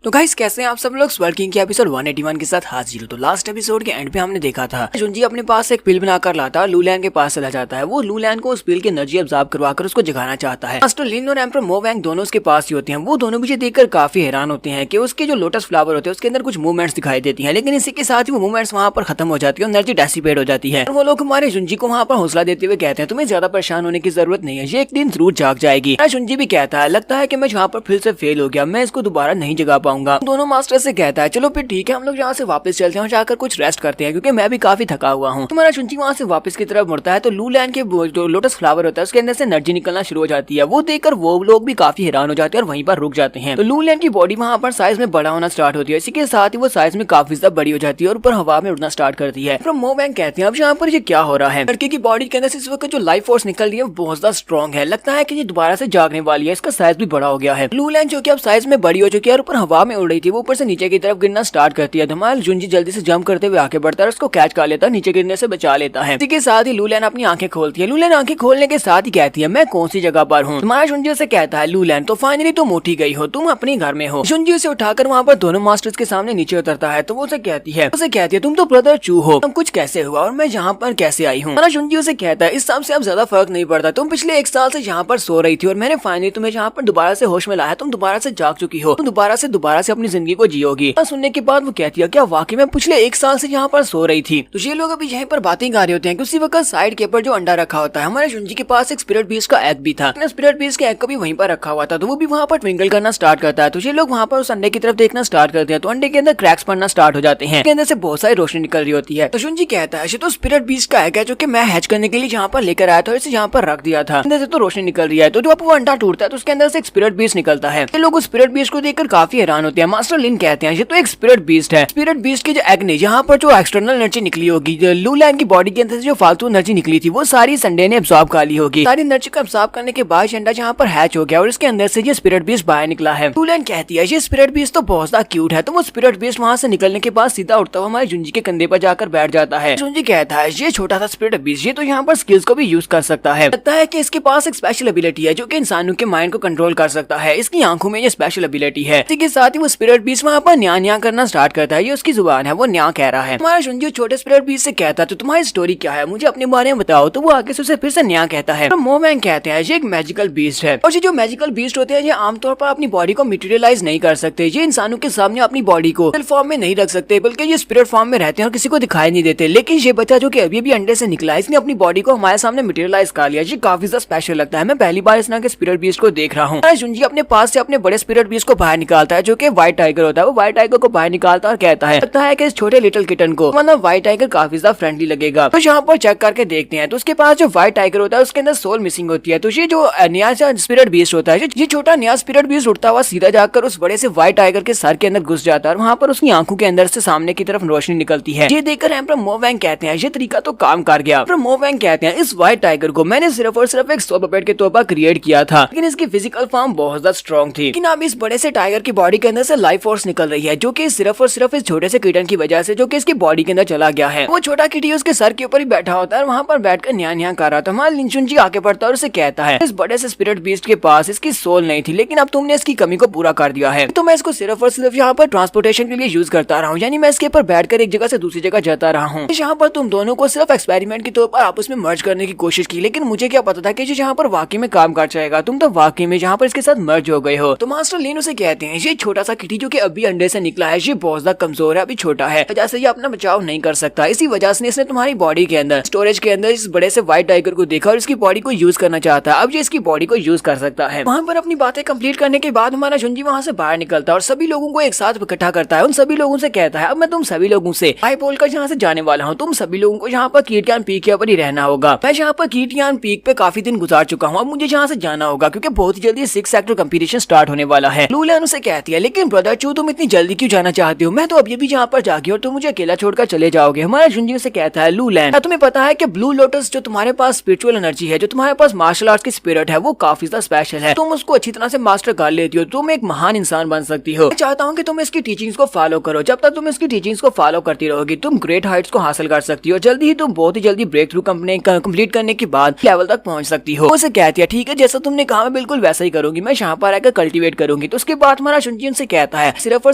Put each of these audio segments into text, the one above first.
तो गाइस कैसे हैं आप सब लोग। स्वर्ड किंग के एपिसोड 181 के साथ हाजिर हो। तो लास्ट एपिसोड के एंड पे हमने देखा था जुंजी अपने पास एक पिल बनाकर लाता है, लूलैन के पास चला जाता है। वो लूलैन को उस पिल की एनर्जी अब्सॉर्ब करवाकर उसको जगाना चाहता है। मास्टर लिन और एम्परर मोवैंग दोनों उसके पास ही होते हैं। वो दोनों मुझे देखकर काफी हैरान होते हैं कि उसके जो लोटस फ्लावर होते हैं उसके अंदर कुछ मूवमेंट्स दिखाई देती है, लेकिन इसी के साथ ही वो मूवमेंट्स वहाँ पर खत्म हो जाती है, एनर्जी डेसिपेट हो जाती है। वो लोग हमारे जुंजी को वहाँ पर हौसला देते हुए कहते हैं तुम्हें ज्यादा परेशान होने की जरूरत नहीं है, ये एक दिन जरूर जाग जाएगी। जुंजी भी कहता है लगता है कि मैं यहाँ पर फिर से फेल हो गया, मैं इसको दोबारा नहीं जगा पाऊंगा। दोनों मास्टर से कहता है चलो फिर ठीक है, हम लोग यहाँ से वापस चलते हैं और जाकर कुछ रेस्ट करते हैं क्योंकि मैं भी काफी थका हुआ हूँ। तुम्हारा जुंजी वहाँ से वापस की तरफ मुड़ता है तो लूलैन के जो लोटस फ्लावर होता है उसके अंदर से एनर्जी निकलना शुरू हो जाती है। वो देखकर वो लोग भी काफी हैरान हो जाते हैं और वहीं पर रुक जाते हैं। तो लूलैन की बॉडी वहाँ पर साइज में बड़ा होना स्टार्ट होती है, इसी के साथ ही वो साइज में काफी ज्यादा बड़ी हो जाती है और ऊपर हवा में उड़ना स्टार्ट करती है। फिर मोवैंग कहते हैं अब यहाँ पर ये क्या हो रहा है। लड़के की बॉडी के अंदर से इस वक्त जो लाइफ फोर्स निकल रही है वो बहुत ज्यादा स्ट्रॉन्ग है, लगता है कि ये दोबारा से जागने वाली है, इसका साइज भी बड़ा हो गया है। लूलैन जो कि अब साइज में बड़ी हो चुकी है और ऊपर हवा में उड़ रही थी वो ऊपर से नीचे की तरफ गिरना स्टार्ट करती है। धमाल जुंजी जल्दी से जंप करते हुए आगे बढ़ता है, उसको कैच कर लेता है, नीचे गिरने से बचा लेता है। इसी के साथ ही लूलैन अपनी आंखें खोलती है। लूलैन आंखें खोलने के साथ ही कहती है मैं कौन सी जगह पर हूँ। तुम्हारा जुंजी से कहता है लूलैन तो फाइनली तुम उठी गई हो, तुम अपने घर में हो। जुंजी उसे उठाकर वहाँ पर दोनों मास्टर्स के सामने नीचे उतरता है तो वो उसे कहती है तुम तो ब्रदर चू हो, तुम कुछ कैसे हुआ और मैं यहाँ पर कैसे आई हूँ। जुंजी उसे कहता है इस सब से अब ज्यादा फर्क नहीं पड़ता, तुम पिछले 1 साल से यहाँ पर सो रही थी और मैंने फाइनली तुम्हें यहाँ पर दोबारा से होश में लाया, तुम दोबारा से जाग चुकी हो, तुम दोबारा से अपनी जिंदगी को जियोगी। सुनने के बाद वो कहती है क्या वाकई में पिछले 1 साल से यहाँ पर सो रही थी। तो ये लोग अभी यहीं पर बातें कर रहे होते हैं कि उसी वक्त साइड के ऊपर जो अंडा रखा होता है हमारे जुंजी के पास एक स्पिरिट बीस्ट का एग भी था। स्पिरिट बीस्ट के एग को भी वहीं पर रखा हुआ था तो वो भी वहाँ पर ट्विंकल करना स्टार्ट करता है। तो ये लोग वहाँ पर उस अंडे की तरफ देखना स्टार्ट करते हैं तो अंडे के अंदर क्रैक्स पड़ना स्टार्ट हो जाते हैं, अंदर से बहुत सारी रोशनी निकल रही होती है। तो जुंजी कहता है ये तो स्पिरिट बीस्ट का एग है जो कि मैं हैच करने के लिए यहाँ पर लेकर आया था, इसे यहाँ पर रख दिया था, अंदर से तो रोशनी निकल रही है। तो जब वो अंडा टूटता है तो उसके अंदर से एक स्पिरिट बीस्ट निकलता है। ये लोग उस स्पिरिट बीस्ट को देखकर काफी हैरान होते हैं। मास्टर लिन कहते हैं ये तो एक स्पिरिट बीस्ट है। स्पिरिट बीस्ट के जो एग ने यहाँ पर जो एक्सटर्नल एनर्जी निकली होगी, लूलैन की बॉडी के अंदर से जो फालतू एनर्जी निकली थी वो सारी संडे ने एब्सॉर्ब कर ली होगी। सारी एनर्जी को एब्सॉर्ब करने के बाद अंडा यहाँ पर हैच हो गया और इसके अंदर से ये स्पिरिट बीस्ट बाहर निकला है। लूलैन कहती है ये स्पिरिट बीस्ट तो बहुत ज्यादा क्यूट है। तो वो स्पिरिट बीस्ट वहाँ से निकलने के बाद सीधा उठता हुआ हमारे जुंजी के कंधे पर जाकर बैठ जाता है। जुंजी कहता है ये छोटा सा स्पिरिट बीस्ट ये तो यहाँ पर स्किल्स को भी यूज कर सकता है, लगता है कि इसके पास एक स्पेशल एबिलिटी है जो कि इंसानों के माइंड को कंट्रोल कर सकता है, इसकी आंखों में ये स्पेशल एबिलिटी है। इसी के साथ ही वो स्पिरिट बीस्ट वहाँ पर न्या न्या करना स्टार्ट करता है, ये उसकी जुबान है, वो न्या कह रहा है। हमारा जुंजी छोटे स्पिरिट बीस्ट से कहता है तो तुम्हारी स्टोरी क्या है, मुझे अपने बारे में बताओ। तो वो आगे से उसे फिर से न्या कहता है। तो मोवैंग कहते हैं ये एक मैजिकल बीस्ट है और ये जो मैजिकल बीस्ट होते हैं ये आमतौर पर अपनी बॉडी को मटेरियलाइज नहीं कर सकते, ये इंसानों के सामने अपनी बॉडी को फॉर्म में नहीं रख सकते बल्कि ये स्पिरिट फॉर्म में रहते हैं और किसी को दिखाई नहीं देते। लेकिन ये बच्चा जो कि अभी भी अंडे से निकला है इसने अपनी बॉडी को हमारे सामने मटेरियलाइज कर लिया, ये काफी ज्यादा स्पेशल लगता है। मैं पहली बार इस तरह के स्पिरिट बीस्ट को देख रहा हूँ। जुंजी अपने पास से अपने बड़े स्पिरिट बीस्ट को बाहर निकालता है जो कि व्हाइट टाइगर होता है। वो व्हाइट टाइगर को बाहर निकालता है और कहता है लगता है कि इस छोटे लिटिल किटन को मतलब व्हाइट टाइगर काफी ज्यादा फ्रेंडली लगेगा। तो यहाँ पर चेक करके देखते हैं तो उसके पास जो व्हाइट टाइगर होता है उसके अंदर सोल मिसिंग होती है। तो ये जो नया स्पिरिट बीस्ट होता है ये छोटा नया स्पिरिट बीस्ट उड़ता हुआ सीधा जाकर उस बड़े से व्हाइट टाइगर के सर के अंदर घुस जाता है और वहाँ पर उसकी आंखों के अंदर से सामने की तरफ रोशनी निकलती है। ये देखकर एम्परर मोवैंग कहते हैं ये तरीका तो काम कर गया। एम्परर मोवैंग कहते हैं इस व्हाइट टाइगर को मैंने सिर्फ और सिर्फ एक सोल पपेट के तौर पर क्रिएट किया था, लेकिन इसकी फिजिकल फॉर्म बहुत ज्यादा स्ट्रॉन्ग थी। लेकिन अब इस बड़े से टाइगर की बॉडी के अंदर से लाइफ फोर्स निकल रही है जो कि सिर्फ और सिर्फ इस छोटे से किटन की वजह से जो कि इसकी बॉडी के अंदर चला गया है। वो छोटा किटी उसके सर के ऊपर ही बैठा होता है और वहाँ पर बैठकर न्या न्या कर रहा था। हमारा लिंचुनजी आके पड़ता है और उसे कहता है इस बड़े से स्पिरिट बीस्ट के पास इसकी सोल नहीं थी, लेकिन अब तुमने इसकी कमी को पूरा कर दिया है, तो मैं इसको सिर्फ और सिर्फ यहाँ पर ट्रांसपोर्टेशन के लिए यूज करता रहा हूँ, यानी मैं इसके ऊपर बैठकर एक जगह से दूसरी जगह जाता रहा हूँ। यहाँ पर तुम दोनों को सिर्फ एक्सपेरिमेंट के तौर पर आपस में मर्ज करने की कोशिश की, लेकिन मुझे क्या पता था कि यहाँ पर वाकई में काम कर जाएगा, तुम तो वाकई में यहाँ पर इसके साथ मर्ज हो गए हो। तो मास्टर लिन उसे कहते हैं ये छोटा सा किटी जो कि अभी अंडे से निकला है ये बहुत ज्यादा कमजोर है, अभी छोटा है, वजह से ये अपना बचाव नहीं कर सकता, इसी वजह से इसने तुम्हारी बॉडी के अंदर स्टोरेज के अंदर इस बड़े से व्हाइट टाइगर को देखा और इसकी बॉडी को यूज करना चाहता है। अब ये इसकी बॉडी को यूज कर सकता है। वहाँ पर अपनी बातें कंप्लीट करने के बाद हमारा जुंजी वहाँ से बाहर निकलता है और सभी लोगों को एक साथ इकट्ठा करता है। उन सभी लोगों से कहता है अब मैं तुम सभी लोगों से आई बोलकर यहाँ से जाने वाला हूँ, तुम सभी लोगों को यहाँ पर कीटियान पीक के ऊपर ही रहना होगा। मैं यहाँ पर कीटियान पीक पे काफी दिन गुजार चुका हूँ, अब मुझे यहाँ से जाना होगा क्योंकि बहुत ही जल्दी 6 सेक्टर कंपटीशन स्टार्ट होने वाला है। लूलैन उसे कहती है लेकिन ब्रदर चू तुम इतनी जल्दी क्यों जाना चाहते हो, मैं तो अभी भी यहाँ पर जागी और तुम मुझे अकेला छोड़कर चले जाओगे। हमारा जुंजी उसे कहता है लूलैन तुम्हें पता है कि ब्लू लोटस जो तुम्हारे पास स्पिरिचुअल एनर्जी है, जो तुम्हारे पास मार्शल आर्ट्स की स्पिरिट है वो काफी ज्यादा स्पेशल है, तुम उसको अच्छी तरह से मास्टर कर लेती हो, तुम एक महान इंसान बन सकती हो। मैं चाहता हूँ कि तुम इसकी टीचिंग्स को फॉलो करो, जब तक तुम इसकी टीचिंग्स को फॉलो करती रहोगी तुम ग्रेट हाइट्स को हासिल कर सकती हो, जल्दी ही तुम बहुत ही जल्दी ब्रेक थ्रू कंप्लीट करने के बाद लेवल तक पहुंच सकती हो। उसे कहती है ठीक है जैसा तुमने कहा मैं बिल्कुल वैसा ही करूंगी, मैं यहाँ पर आकर कल्टीवेट करूंगी। तो उसके बाद हमारा शुंजी जुनजी उनसे कहता है सिर्फ और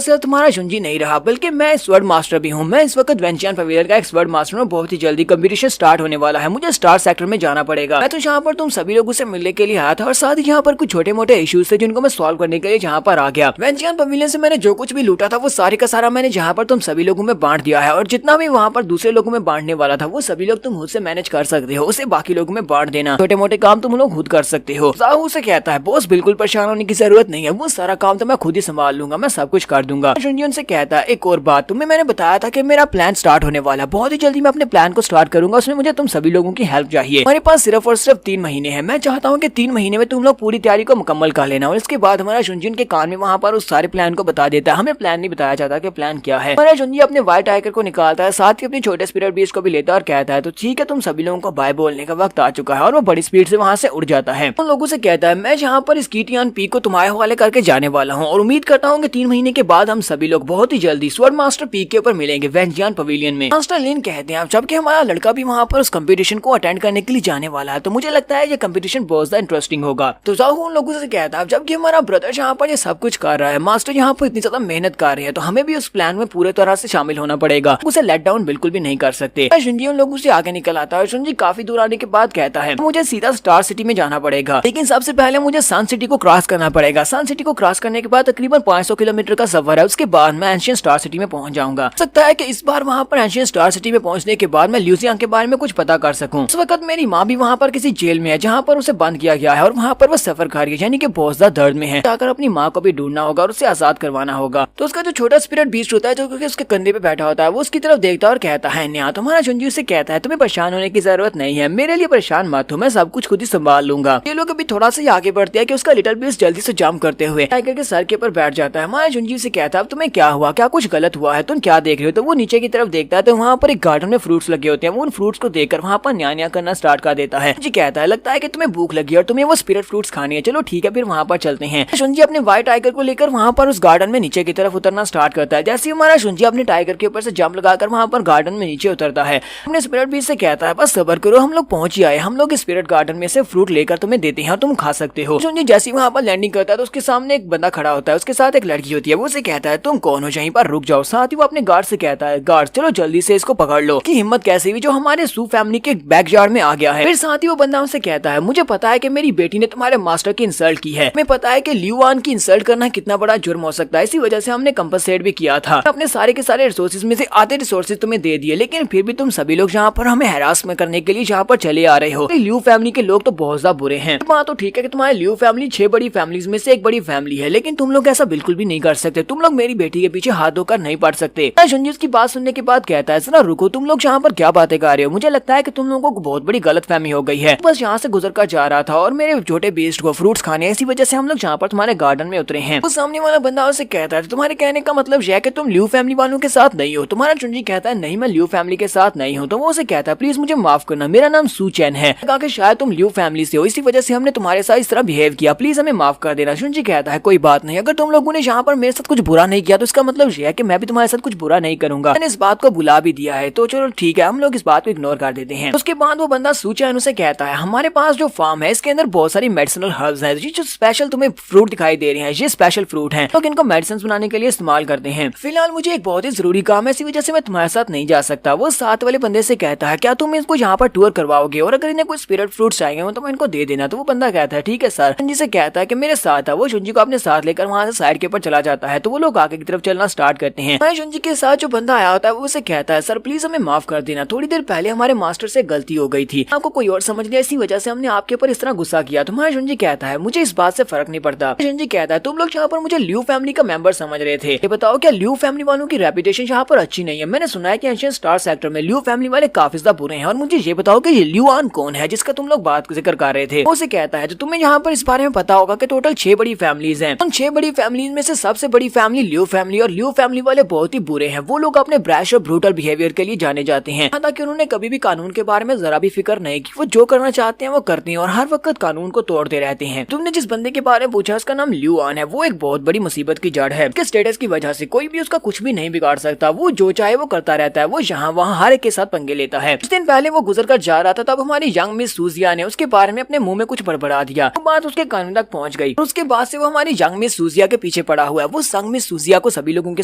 सिर्फ तुम्हारा जुनजी नहीं रहा बल्कि मैं स्वर्ड मास्टर भी हूँ। मैं इस वक्त वेंचियान पवेलियन का एक स्वर्ड मास्टर हूँ। बहुत ही जल्दी कंपटीशन स्टार्ट होने वाला है, मुझे स्टार सेक्टर में जाना पड़ेगा। मैं तो यहाँ पर तुम सभी लोगों से मिलने के लिए आया था और साथ ही यहाँ पर कुछ छोटे मोटे इश्यूज थे जिनको मैं सॉल्व करने के लिए यहाँ पर आ गया। वेंचियान पवेलियन से मैंने जो कुछ भी लूटा था वो सारे का सारा मैंने जहाँ पर तुम सभी लोगों में बांट दिया है और जितना भी वहाँ पर दूसरे लोगों में बांटने वाला था वो सभी लोग तुम खुद से मैनेज कर सकते हो, उसे बाकी लोगों में बांट देना। छोटे मोटे काम तुम लोग खुद कर सकते हो। साहू से कहता है बॉस बिल्कुल परेशान होने की जरूरत नहीं है, वो सारा काम तो मैं खुद ही संभाल लूंगा, मैं सब कुछ कर दूंगा। जुनजी उनसे कहता है एक और बात, तुम्हें मैंने बताया था कि मेरा प्लान स्टार्ट होने वाला, बहुत ही जल्दी मैं अपने प्लान को स्टार्ट करूंगा, उसमें मुझे तुम सभी लोगों की हेल्प चाहिए। हमारे पास सिर्फ और सिर्फ 3 महीने हैं, मैं चाहता हूँ कि 3 महीने में तुम लोग पूरी तैयारी को मुकम्मल कर लेना। और इसके बाद हमारा जुनजी के कान में वहाँ पर उस सारे प्लान को बता देता है। हमें प्लान नहीं बताया जाता कि प्लान क्या है। हमारा जुनजी अपने व्हाइट टाइगर को निकालता है, साथ ही अपने छोटे स्पिरिट बीस्ट को भी लेता है और कहता है तो ठीक है तुम सभी लोगों को बाय बोलने का वक्त आ चुका है। और वो बड़ी स्पीड से वहाँ से उड़ जाता है। उन लोगों से कहता है मैं यहाँ पर इस कीटियान पीक को तुम्हारे हवाले करके जाने वाला हूँ और उम्मीद करता हूँ कि 3 महीने के बाद हम सभी लोग बहुत ही जल्दी स्वर्ड मास्टर पीक के ऊपर मिलेंगे वेंचियान पवेलियन में। मास्टर लिन कहते हैं जबकि हमारा लड़का भी वहाँ पर उस कंपटीशन को अटेंड करने के लिए जाने वाला है, तो मुझे लगता है ये कंपटीशन बहुत ज्यादा इंटरेस्टिंग होगा। तो जाओ उन लोगों से कहता है जबकि हमारा ब्रदर यहाँ पर ये सब कुछ कर रहा है, मास्टर यहाँ पर इतनी ज्यादा मेहनत कर रहे हैं, तो हमें भी उस प्लान में पूरे तरह से शामिल होना पड़ेगा, उसे लेट डाउन बिल्कुल भी नहीं कर सकते। जुनजी उन लोगों से आगे निकल आता है। जुनजी काफी दूर आने के बाद कहता है मुझे सीधा स्टार सिटी में जाना पड़ेगा, लेकिन सबसे पहले मुझे सन सिटी को क्रॉस करना पड़ेगा। सन सिटी को क्रॉस करने के बाद तकरीबन 500 किलोमीटर का सफर है, उसके बाद मैं एंशियंट स्टार सिटी में पहुंच जाऊंगा। हो सकता है कि इस बार वहां पर एंशियंट स्टार सिटी में पहुंचने के बाद मैं ल्यूसियान के बारे में कुछ पता कर सकूं। इस वक्त मेरी माँ भी वहां पर किसी जेल में है जहां पर उसे बंद किया गया है और वहां पर वो सफर कर रही है, यानी कि बहुत ज्यादा दर्द में है। जाकर अपनी माँ को भी ढूंढना होगा और उसे आजाद करवाना होगा। तो उसका जो छोटा स्पिरिट बीस्ट होता है जो कि उसके कंधे पे बैठा होता है वो उसकी तरफ देखता है और कहता है न्या। तुम्हारा जुनजी से कहता है तुम्हें परेशान होने की जरूरत नहीं है, मेरे लिए परेशान मत हो, मैं सब कुछ खुद ही संभाल लूंगा। ये लोग अभी थोड़ा सा आगे बढ़ते हैं कि उसका लिटिल बीस्ट जल्दी से जंप करते हुए टाइगर के सर के ऊपर बैठ जाता है। हमारा जुनजी से कहता है तुम्हें क्या हुआ, क्या कुछ गलत हुआ है, तुम क्या देख रहे हो। तो वो नीचे की तरफ देखता है तो वहाँ पर एक गार्डन में फ्रूट्स लगे होते हैं। वो उन फ्रूट्स को देखकर वहाँ पर न्या न्या करना स्टार्ट कर देता है। जी कहता है लगता है कि तुम्हें भूख लगी और तुम्हें वो स्पिरिट फ्रूट्स खानी है, चलो ठीक है फिर वहाँ पर चलते हैं। जुनजी अपने व्हाइट टाइगर को लेकर वहाँ पर उस गार्डन में नीचे की तरफ उतरना स्टार्ट करता है। जैसे हमारा जुनजी अपने टाइगर के ऊपर से जंप लगाकर वहाँ पर गार्डन में नीचे उतरता है, अपने स्पिरिट बीस्ट से कहता है बस सब्र करो, हम लोग पहुंच ही आए, हम लोग स्पिरिट गार्डन में से फ्रूट लेकर तुम्हें देते हैं और तुम खा सकते हो। जुनजी जैसे वहाँ पर लैंडिंग करता है तो उसके सामने एक बंदा खड़ा होता है, उसके साथ एक लड़की होती है। वो उसे कहता है तुम कौन हो, यहीं पर रुक जाओ। साथ ही वो अपने गार्ड से कहता है गार्ड चलो जल्दी से इसको पकड़ लो, कि हिम्मत कैसे हुई जो हमारे सू फैमिली के बैकयार्ड में आ गया है। फिर साथ ही वो बंदा उनसे कहता है मुझे पता है कि मेरी बेटी ने तुम्हारे मास्टर की इंसल्ट की है, हमें पता है कि ल्यूआन की इंसल्ट करना कितना बड़ा जुर्म हो सकता है, इसी वजह से हमने कंपनसेट भी किया था, अपने सारे के सारे रिसोर्सेज में से आधे रिसोर्सेज तुम्हें दे दिए, लेकिन फिर भी तुम सभी लोग यहाँ पर हमें हैरास में करने के लिए यहाँ पर चले आ रहे हो। ल्यू फैमिली के लोग तो बहुत ज्यादा बुरे हैं। बात तो ठीक है कि तुम्हारे ल्यू फैमिली 6 बड़ी फैमिलीज में से एक बड़ी फैमिली है, लेकिन तुम लोग ऐसा बिल्कुल भी नहीं कर सकते, तुम लोग मेरी बेटी के पीछे हाथ धोकर नहीं पड़ सकते। जुनजी की बात सुनने के बाद कहता है जरा रुको, तुम लोग यहाँ पर क्या बातें कर रहे हो, मुझे लगता है कि तुम लोगों को बहुत बड़ी गलतफहमी हो गई है। बस यहाँ से गुजर कर जा रहा था और मेरे छोटे बीस्ट को फ्रूट्स खाने, इसी वजह से हम लोग यहाँ पर तुम्हारे गार्डन में उतरे हैं। उस सामने वाला बंदा उसे कहता है तुम्हारे कहने का मतलब यह है कि तुम ल्यू फैमिली वालों के साथ नहीं हो। तुम्हारा जुनजी कहता है नहीं मैं ल्यू फैमिली के साथ नहीं हूँ। तो वो उसे कहता है प्लीज मुझे माफ करना, मेरा नाम सू चैन है, कहा कि शायद तुम ल्यू फैमिली से हो, इसी वजह से हमने तुम्हारे साथ इस तरह बिहेव किया, प्लीज हमें माफ कर देना। जुनजी कहता है कोई बात नहीं, अगर तुम लोगों ने यहाँ पर मेरे साथ कुछ बुरा नहीं किया तो इसका मतलब यह है कि मैं भी तुम्हारे साथ कुछ बुरा नहीं करूंगा, मैंने इस बात को बुला भी दिया है, तो चलो ठीक है हम लोग इस बात को इग्नोर कर देते हैं। उसके बाद वो बंदा सू चैन उसे कहता है हमारे पास जो फार्म है इसके अंदर बहुत सारी मेडिसिनल हर्ब्स हैं, जो स्पेशल तुम्हें फ्रूट दिखाई दे रहे हैं, ये स्पेशल फ्रूट हैं, लोग इनको मेडिसिन बनाने के लिए इस्तेमाल करते हैं। फिलहाल मुझे एक बहुत ही जरूरी काम है, इसी वजह से मैं तुम्हारे साथ नहीं जा सकता। वो साथ वाले बंदे से कहता है क्या तुम इसको यहाँ पर टूर करवाओगे और अगर इन्हें कोई स्पिरिट फ्रूट चाहिए तो मैं इनको दे देना। तो वो बंदा कहता है ठीक है सर। जुनजी से कहता है कि मेरे साथ है। वो जुनजी को अपने साथ लेकर वहाँ से साइड के ऊपर चला जाता है, तो वो लोग आगे की तरफ चलना स्टार्ट करते हैं। जुनजी के साथ जो बंदा आया होता है वो उसे कहता है सर प्लीज हमें माफ कर देना, थोड़ी देर पहले हमारे मास्टर से गलती हो गई थी, आपको कोई और समझ लिया, इसी वजह से हमने आपके ऊपर इस तरह गुस्सा किया। तुम्हारा जुनजी कहता है मुझे इस बात से फर्क नहीं पड़ता। जुनजी कहता है तुम लोग यहाँ पर मुझे ल्यू फैमिली का मेंबर समझ रहे थे, ये बताओ क्या ल्यू फैमिली वालों की रेपुटेशन यहाँ पर अच्छी नहीं है। मैंने सुना है कि एंशिएंट स्टार सेक्टर में ल्यू फैमिली वाले काफी ज्यादा बुरे हैं, और मुझे ये बताओ कि ये ल्यूआन कौन है जिसका तुम लोग बात जिक्र कर रहे थे। वो उसे कहता है तो तुम्हें यहाँ पर इस बारे में पता होगा कि टोटल 6 बड़ी फैमिलीज हैं, उन 6 बड़ी फैमिलीज में से सबसे बड़ी फैमिली ल्यू फैमिली, और ल्यू फैमिली वाले बहुत ही बुरे हैं। वो लोग अपने ब्रैश और ब्रूटल बिहेवियर के लिए जाने जाते हैं, हालांकि उन्होंने कभी भी कानून के बारे में जरा भी फिक्र नहीं की, वो जो करना चाहते हैं वो करते हैं और हर वक्त कानून को तोड़ते रहते हैं। तुमने जिस बंदे के बारे में पूछा उसका नाम ल्यूआन है, वो एक बहुत बड़ी मुसीबत की जड़ है, उसके स्टेटस की वजह से कोई भी उसका कुछ भी नहीं बिगाड़ सकता, वो जो चाहे वो करता रहता है, वो यहाँ वहाँ हर एक के साथ पंगे लेता है। कुछ दिन पहले वो गुजर कर जा रहा था, तब हमारी यंग मिस सूजिया ने उसके बारे में अपने मुंह में कुछ बड़बड़ा दिया, वो बात उसके कान तक पहुंच गई। उसके बाद से वो हमारी यंग मिस सूजिया के पीछे पड़ा हुआ है। वो संग में सूजिया को सभी लोगों के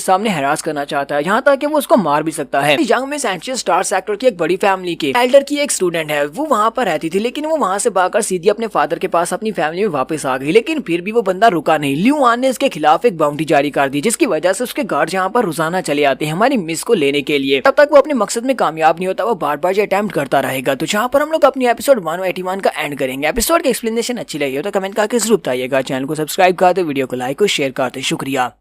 सामने हरास करना चाहता है, यहाँ तक कि वो उसको मार भी सकता है। Young miss anxious star sector की एक बड़ी फैमिली के एल्डर की एक स्टूडेंट है। वो वहाँ पर रहती थी, लेकिन वो वहाँ से भागकर सीधी अपने फादर के पास अपनी फैमिली में वापस आ गई। लेकिन फिर भी वो बंदा रुका नहीं। ल्यू आन ने इसके खिलाफ एक बाउंड्री जारी कर दी, जिसकी वजह से उसके गार्ड यहाँ पर रोजाना चले आते हैं हमारी मिस को लेने के लिए। तब तक वो अपने मकसद में कामयाब नहीं होता, वो बार बार ये अटेम्प्ट करता रहेगा। तो जहाँ पर हम लोग अपनी एपिसोड 181 का एंड करेंगे। एपिसोड की एक्सप्लेनेशन अच्छी लगी हो तो कमेंट करके जरूर बताइएगा। चैनल को सब्सक्राइब कर दे, वीडियो को लाइक और शेयर करते। शुक्रिया।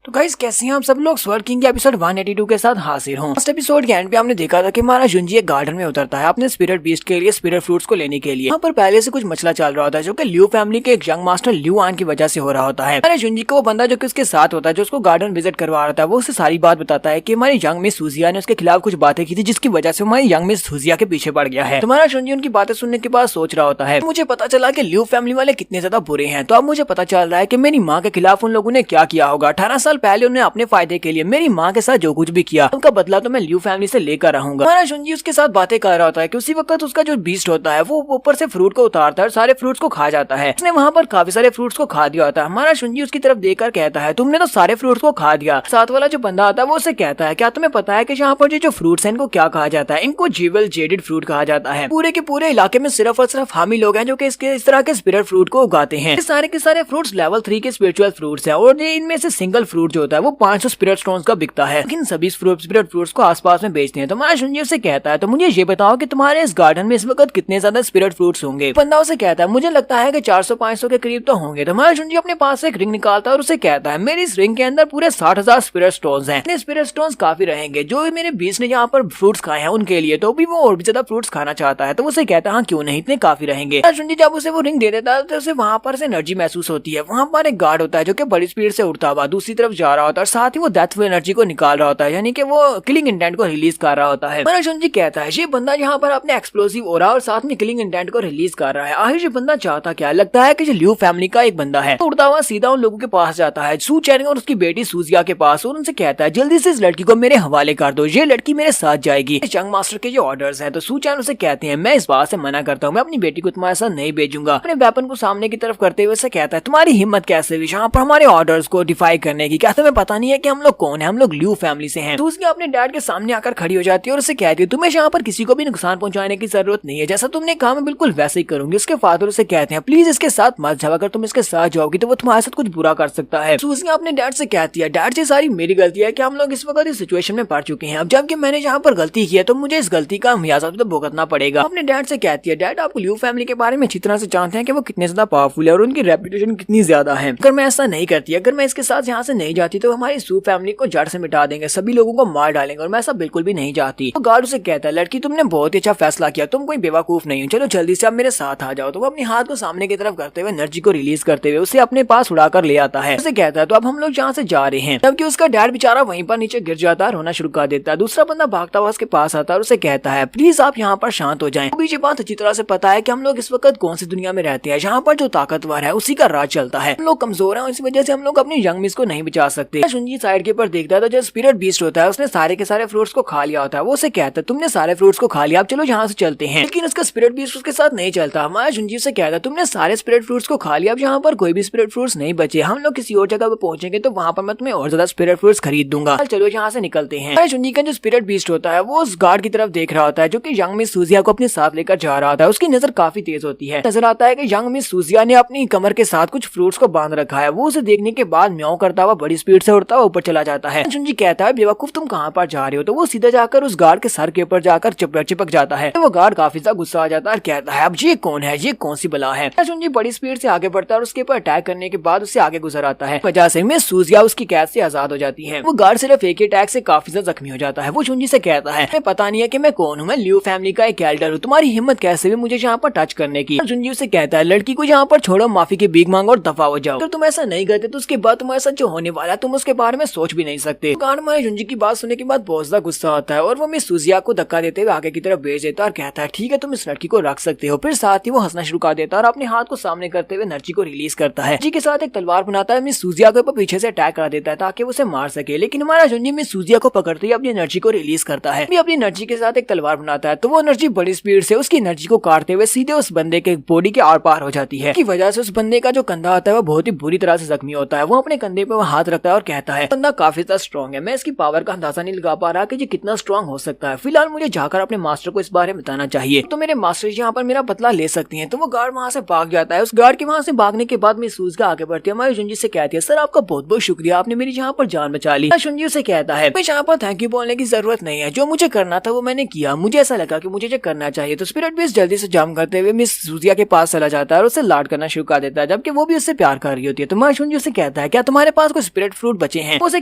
तो गाइस कैसे हैं आप सब लोग। स्वर्ड किंग के एपिसोड 182 के साथ हाजिर हूँ। फर्स्ट एपिसोड के एंड पे हमने देखा था कि हमारा जुंजी एक गार्डन में उतरता है अपने स्पिरिट बीस्ट के लिए स्पिरिट फ्रूट्स को लेने के लिए। यहाँ पर पहले से कुछ मसला चल रहा होता है, जो कि ल्यू फैमिली के एक यंग मास्टर ल्यू आन की वजह से हो रहा होता है। हमारे जुंजी को वो बंदा जो कि उसके साथ होता है, जो उसको गार्डन विजिट करवा रहा था, वो उससे सारी बात बताता है कि हमारी यंग मिस सूजिया ने उसके खिलाफ कुछ बातें की थी, जिसकी वजह से हमारी यंग मिस सूजिया के पीछे पड़ गया है। तुम्हारा जुंजी उनकी बातें सुनने के बाद सोच रहा होता है, मुझे पता चला कि ल्यू फैमिली वाले कितने ज्यादा बुरे हैं। तो अब मुझे पता चल रहा है कि मेरी माँ के खिलाफ उन लोगों ने क्या किया होगा। 18 साल पहले उन्होंने अपने फायदे के लिए मेरी माँ के साथ जो कुछ भी किया, उनका बदला तो मैं ल्यू फैमिली से लेकर रहूंगा। हमारा जुंजी उसके साथ बातें कर रहा होता है कि उसी वक्त उसका जो बीस्ट होता है वो ऊपर से फ्रूट को उतारता है और सारे फ्रूट्स को खा जाता है। उसने वहाँ पर काफी सारे फ्रूट्स को खा दिया होता है। हमारा जुंजी उसकी तरफ देखकर कहता है, तुमने तो सारे फ्रूट्स को खा दिया। साथ वाला जो बंदा आता है वो उसे कहता है, क्या तुम्हें पता है कि यहाँ पर जो फ्रूट्स हैं इनको क्या कहा जाता है? इनको जीवल जेडेड फ्रूट कहा जाता है। पूरे के पूरे इलाके में सिर्फ और सिर्फ हम ही लोग हैं जो कि इस तरह के स्पिरिट फ्रूट को उगाते हैं। सारे के सारे फ्रूट्स लेवल 3 के स्पिरिचुअल फ्रूट्स हैं और इनमें से सिंगल फ्रूट जो होता है वो 500 स्पिरिट स्टोन्स का बिकता है। लेकिन सभी स्पिरिट फ्रूट्स को आसपास में बेचते हैं। तो हमारा जुंजी से कहता है, तो मुझे ये बताओ कि तुम्हारे इस गार्डन में इस वक्त कितने ज्यादा स्पिरिट फ्रूट्स होंगे? बंदा उसे कहता है, मुझे लगता है कि 400-500 के करीब तो होंगे। तो हमारा जुंजी अपने पास से एक रिंग निकालता है और उसे कहता है, मेरी इस रिंग के अंदर पूरे 60,000 स्पिरिट स्टोन्स हैं। इतने स्पिरिट स्टोन्स काफी रहेंगे जो मेरे बीच ने यहाँ पर फ्रूट्स खाए हैं उनके लिए। तो भी वो और भी ज्यादा फ्रूट्स खाना चाहता है। तो उसे कहता है, हाँ क्यों नहीं, इतने काफी रहेंगे। जुंजी जब उसे वो रिंग दे देता है तो उसे वहाँ पर से एनर्जी महसूस होती है। वहाँ पर एक गार्ड होता है जो कि बड़ी स्पीड से उड़ता हुआ दूसरी तरफ जा रहा होता है और साथ ही वो डेथफुल एनर्जी को निकाल रहा होता है, यानी कि वो किलिंग इंटेंट को रिलीज कर रहा होता है। हमारा जुंजी कहता है, ये बंदा यहाँ पर अपने एक्सप्लोसिव ओरा और साथ में किलिंग इंटेंट को रिलीज कर रहा है। आखिर ये बंदा चाहता क्या? लगता है कि ये ल्यू फैमिली का एक बंदा है। तो उड़ता हुआ सीधा उन लोगों के पास जाता है, सू चैनिंग और उसकी बेटी सूजिया के पास, और उनसे कहता है, जल्दी से इस लड़की को मेरे हवाले कर दो, ये लड़की मेरे साथ जाएगी। यंग मास्टर के जो ऑर्डर्स हैं। तो सू चैन उसे कहते हैं, मैं इस बात से मना करता हूँ, मैं अपनी बेटी को तुम्हारे साथ नहीं भेजूंगा। अपने वेपन को सामने की तरफ करते हुए से कहता है, तुम्हारी हिम्मत कैसे हुई यहाँ पर हमारे ऑर्डर्स को डिफाई करने की? क्या तुम्हें पता नहीं है कि हम लोग कौन है? हम लोग ल्यू फैमिली से हैं। सूजिया अपने डैड के सामने आकर खड़ी हो जाती है और उसे कहती है, तुम्हें यहाँ पर किसी को भी नुकसान पहुंचाने की जरूरत नहीं है, जैसा तुमने कहा मैं बिल्कुल वैसे ही करूंगी। उसके फादर उसे कहते हैं, प्लीज इसके साथ मत जाओ, अगर तुम इसके साथ जाओगी तो वो तुम्हारे साथ कुछ बुरा कर सकता है। सूजिया अपने डैड से कहती है, डैड, ये सारी मेरी गलती है कि हम लोग इस वक्त इस सिचुएशन में पड़ चुके हैं। अब जबकि मैंने यहाँ पर गलती की है तो मुझे इस गलती का मुआवजा तो भुगतना पड़ेगा। अपने डैड से कहती है, डैड आप ल्यू फैमिली के बारे में अच्छी तरह से जानते हैं कि वो कितने ज्यादा पावरफुल है और उनकी रेपुटेशन कितनी ज्यादा है। अगर मैं ऐसा नहीं करती, अगर मैं इसके साथ यहाँ से नहीं जाती तो हमारी सू फैमिली को जड़ से मिटा देंगे, सभी लोगों को मार डालेंगे और मैं ऐसा बिल्कुल भी नहीं चाहती। तो गार्ड उसे कहता है, लड़की तुमने बहुत ही अच्छा फैसला किया, तुम कोई बेवकूफ नहीं हो, चलो जल्दी से आप मेरे साथ आ जाओ। तो वो अपने हाथ को सामने की तरफ करते हुए एनर्जी को रिलीज करते हुए उसे अपने पास उड़ाकर ले आता है। उसे कहता है, तो अब हम लोग जहाँ से जा रहे हैं। जबकि उसका डैड बेचारा वहीं पर नीचे गिर जाता है, रोना शुरू कर देता है। दूसरा बंदा भागता हुआ उसके पास आता है और उसे कहता है, प्लीज आप यहाँ पर शांत हो जाएं। अभी ये बात अच्छी तरह से पता है कि हम लोग इस वक्त कौन सी दुनिया में रहते हैं, जहाँ पर जो ताकतवर है उसी का राज चलता है। हम लोग कमजोर हैं, इस वजह से हम लोग अपनी यंग मिस को नहीं बचा सकते। जुंजी साइड के ऊपर देखता है तो जो स्पिरिट बीस्ट होता है उसने सारे के सारे फ्रूट्स को खा लिया होता है। वो उसे कहता है, तुमने सारे फ्रूट्स को खा लिया, अब चलो यहाँ से चलते हैं। लेकिन उसका स्पिरिट बीस्ट उसके साथ नहीं चलता। हमारा जुंजी से कहता है, तुमने सारे स्पिरिट फ्रूट्स को खा लिया, अब यहाँ पर कोई भी स्पिरिट फ्रूट्स नहीं बचे, हम लोग किसी और जगह पे पहुंचेंगे तो वहाँ पर मैं तुम्हें और ज्यादा स्पिरिट फ्रूट्स खरीद दूंगा, चलो यहाँ से निकलते हैं। हमारे जुंजी का जो स्पिरिट बीस्ट होता है वो उस गार्ड की तरफ देख रहा होता है जो कि यंग मिस सूजिया को अपने साथ लेकर जा रहा था। उसकी नजर काफी तेज होती है। नजर आता है कि यंग मिस सूजिया ने अपनी कमर के साथ कुछ फ्रूट्स को बांध रखा है। वो उसे देखने के बाद म्याऊं करता हुआ बड़ी स्पीड से उड़ता हुआ ऊपर चला जाता है। जुंजी कहता है, बेवकूफ तुम कहाँ पर जा रहे हो? तो वो सीधा जाकर उस गार्ड के सर के ऊपर जाकर चिपक जाता है। तो वो गार्ड काफी ज्यादा गुस्सा आ जाता है और कहता है, अब ये कौन है, ये कौन सी बला है? जुंजी बड़ी स्पीड से आगे बढ़ता है और उसके ऊपर अटैक करने के बाद उससे आगे गुजर आता है। वजह से मिस सूजिया उसकी कैद से आजाद हो जाती है। वो गार्ड सिर्फ एक ही अटैक से काफी ज्यादा जख्मी हो जाता है। वो जुंजी से कहता है, मैं पता नहीं है कि मैं कौन हूँ, मैं ल्यू फैमिली का एक एल्डर हूँ, तुम्हारी हिम्मत कैसे हुई मुझे यहाँ पर टच करने की? जुंजी उसे कहता है, लड़की को यहाँ पर छोड़ो, माफी की भीख मांगो और दफा हो जाओ। अगर तुम ऐसा नहीं करते तो उसके बाद तुम्हारे साथ जो होने वाला तुम उसके बारे में सोच भी नहीं सकते। गार्ड हमारे जुंजी की बात सुनने के बाद बहुत ज्यादा गुस्सा होता है और वो मिस सुजिया को धक्का देते हुए आगे की तरफ भेज देता है और कहता है ठीक है तुम इस लड़की को रख सकते हो। फिर साथ ही वो हंसना शुरू कर देता है और अपने हाथ को सामने करते हुए नर्ची को रिलीज करता है। जी के साथ एक तलवार बनाता है, मिस सुजिया के ऊपर पीछे से अटैक कर देता है ताकि वो उसे मार सके, लेकिन हमारा जुंजी मिस सुजिया को पकड़ते ही अपनी एनर्जी को रिलीज करता है। अपनी एनर्जी के साथ एक तलवार बनाता है तो वो एनर्जी बड़ी स्पीड से उसकी एनर्जी को काटते हुए सीधे उस बंदे के बॉडी के आर पार हो जाती है। की वजह से उस बंदे का जो कंधा होता है वो बहुत ही बुरी तरह से जख्मी होता है। वो अपने कंधे पे हाथ रखता है और कहता है बंदा काफी ज्यादा स्ट्रॉन्ग है, मैं इसकी पावर का अंदाजा नहीं लगा पा रहा कि ये कितना स्ट्रॉन्ग हो सकता है। फिलहाल मुझे जाकर अपने मास्टर को इस बारे में बताना चाहिए, तो मेरे मास्टर यहाँ पर मेरा बदला ले सकती हैं। तो वो गार्ड वहाँ से भाग जाता है। उस गार्ड के वहाँ से भागने के बाद मिस सुजिया आगे बढ़ती है, हमारी जुंजी से कहती है सर आपका बहुत बहुत शुक्रिया, आपने मेरी यहाँ पर जान बचा ली। जुंजी से कहता है मैं यहाँ पर थैंक यू बोलने की जरूरत नहीं है, जो मुझे करना था वो मैंने किया, मुझे ऐसा लगा कि मुझे ये करना चाहिए। तो स्पिरिट बेस जल्दी से जंप करते हुए मिस सुजिया के पास चला जाता है और उससे लाड करना शुरू कर देता है, जबकि वो भी उससे प्यार कर रही होती है। तो माशुंजी उससे कहता है क्या तुम्हारे पास कोई स्पिरिट फ्रूट बचे हैं? उसे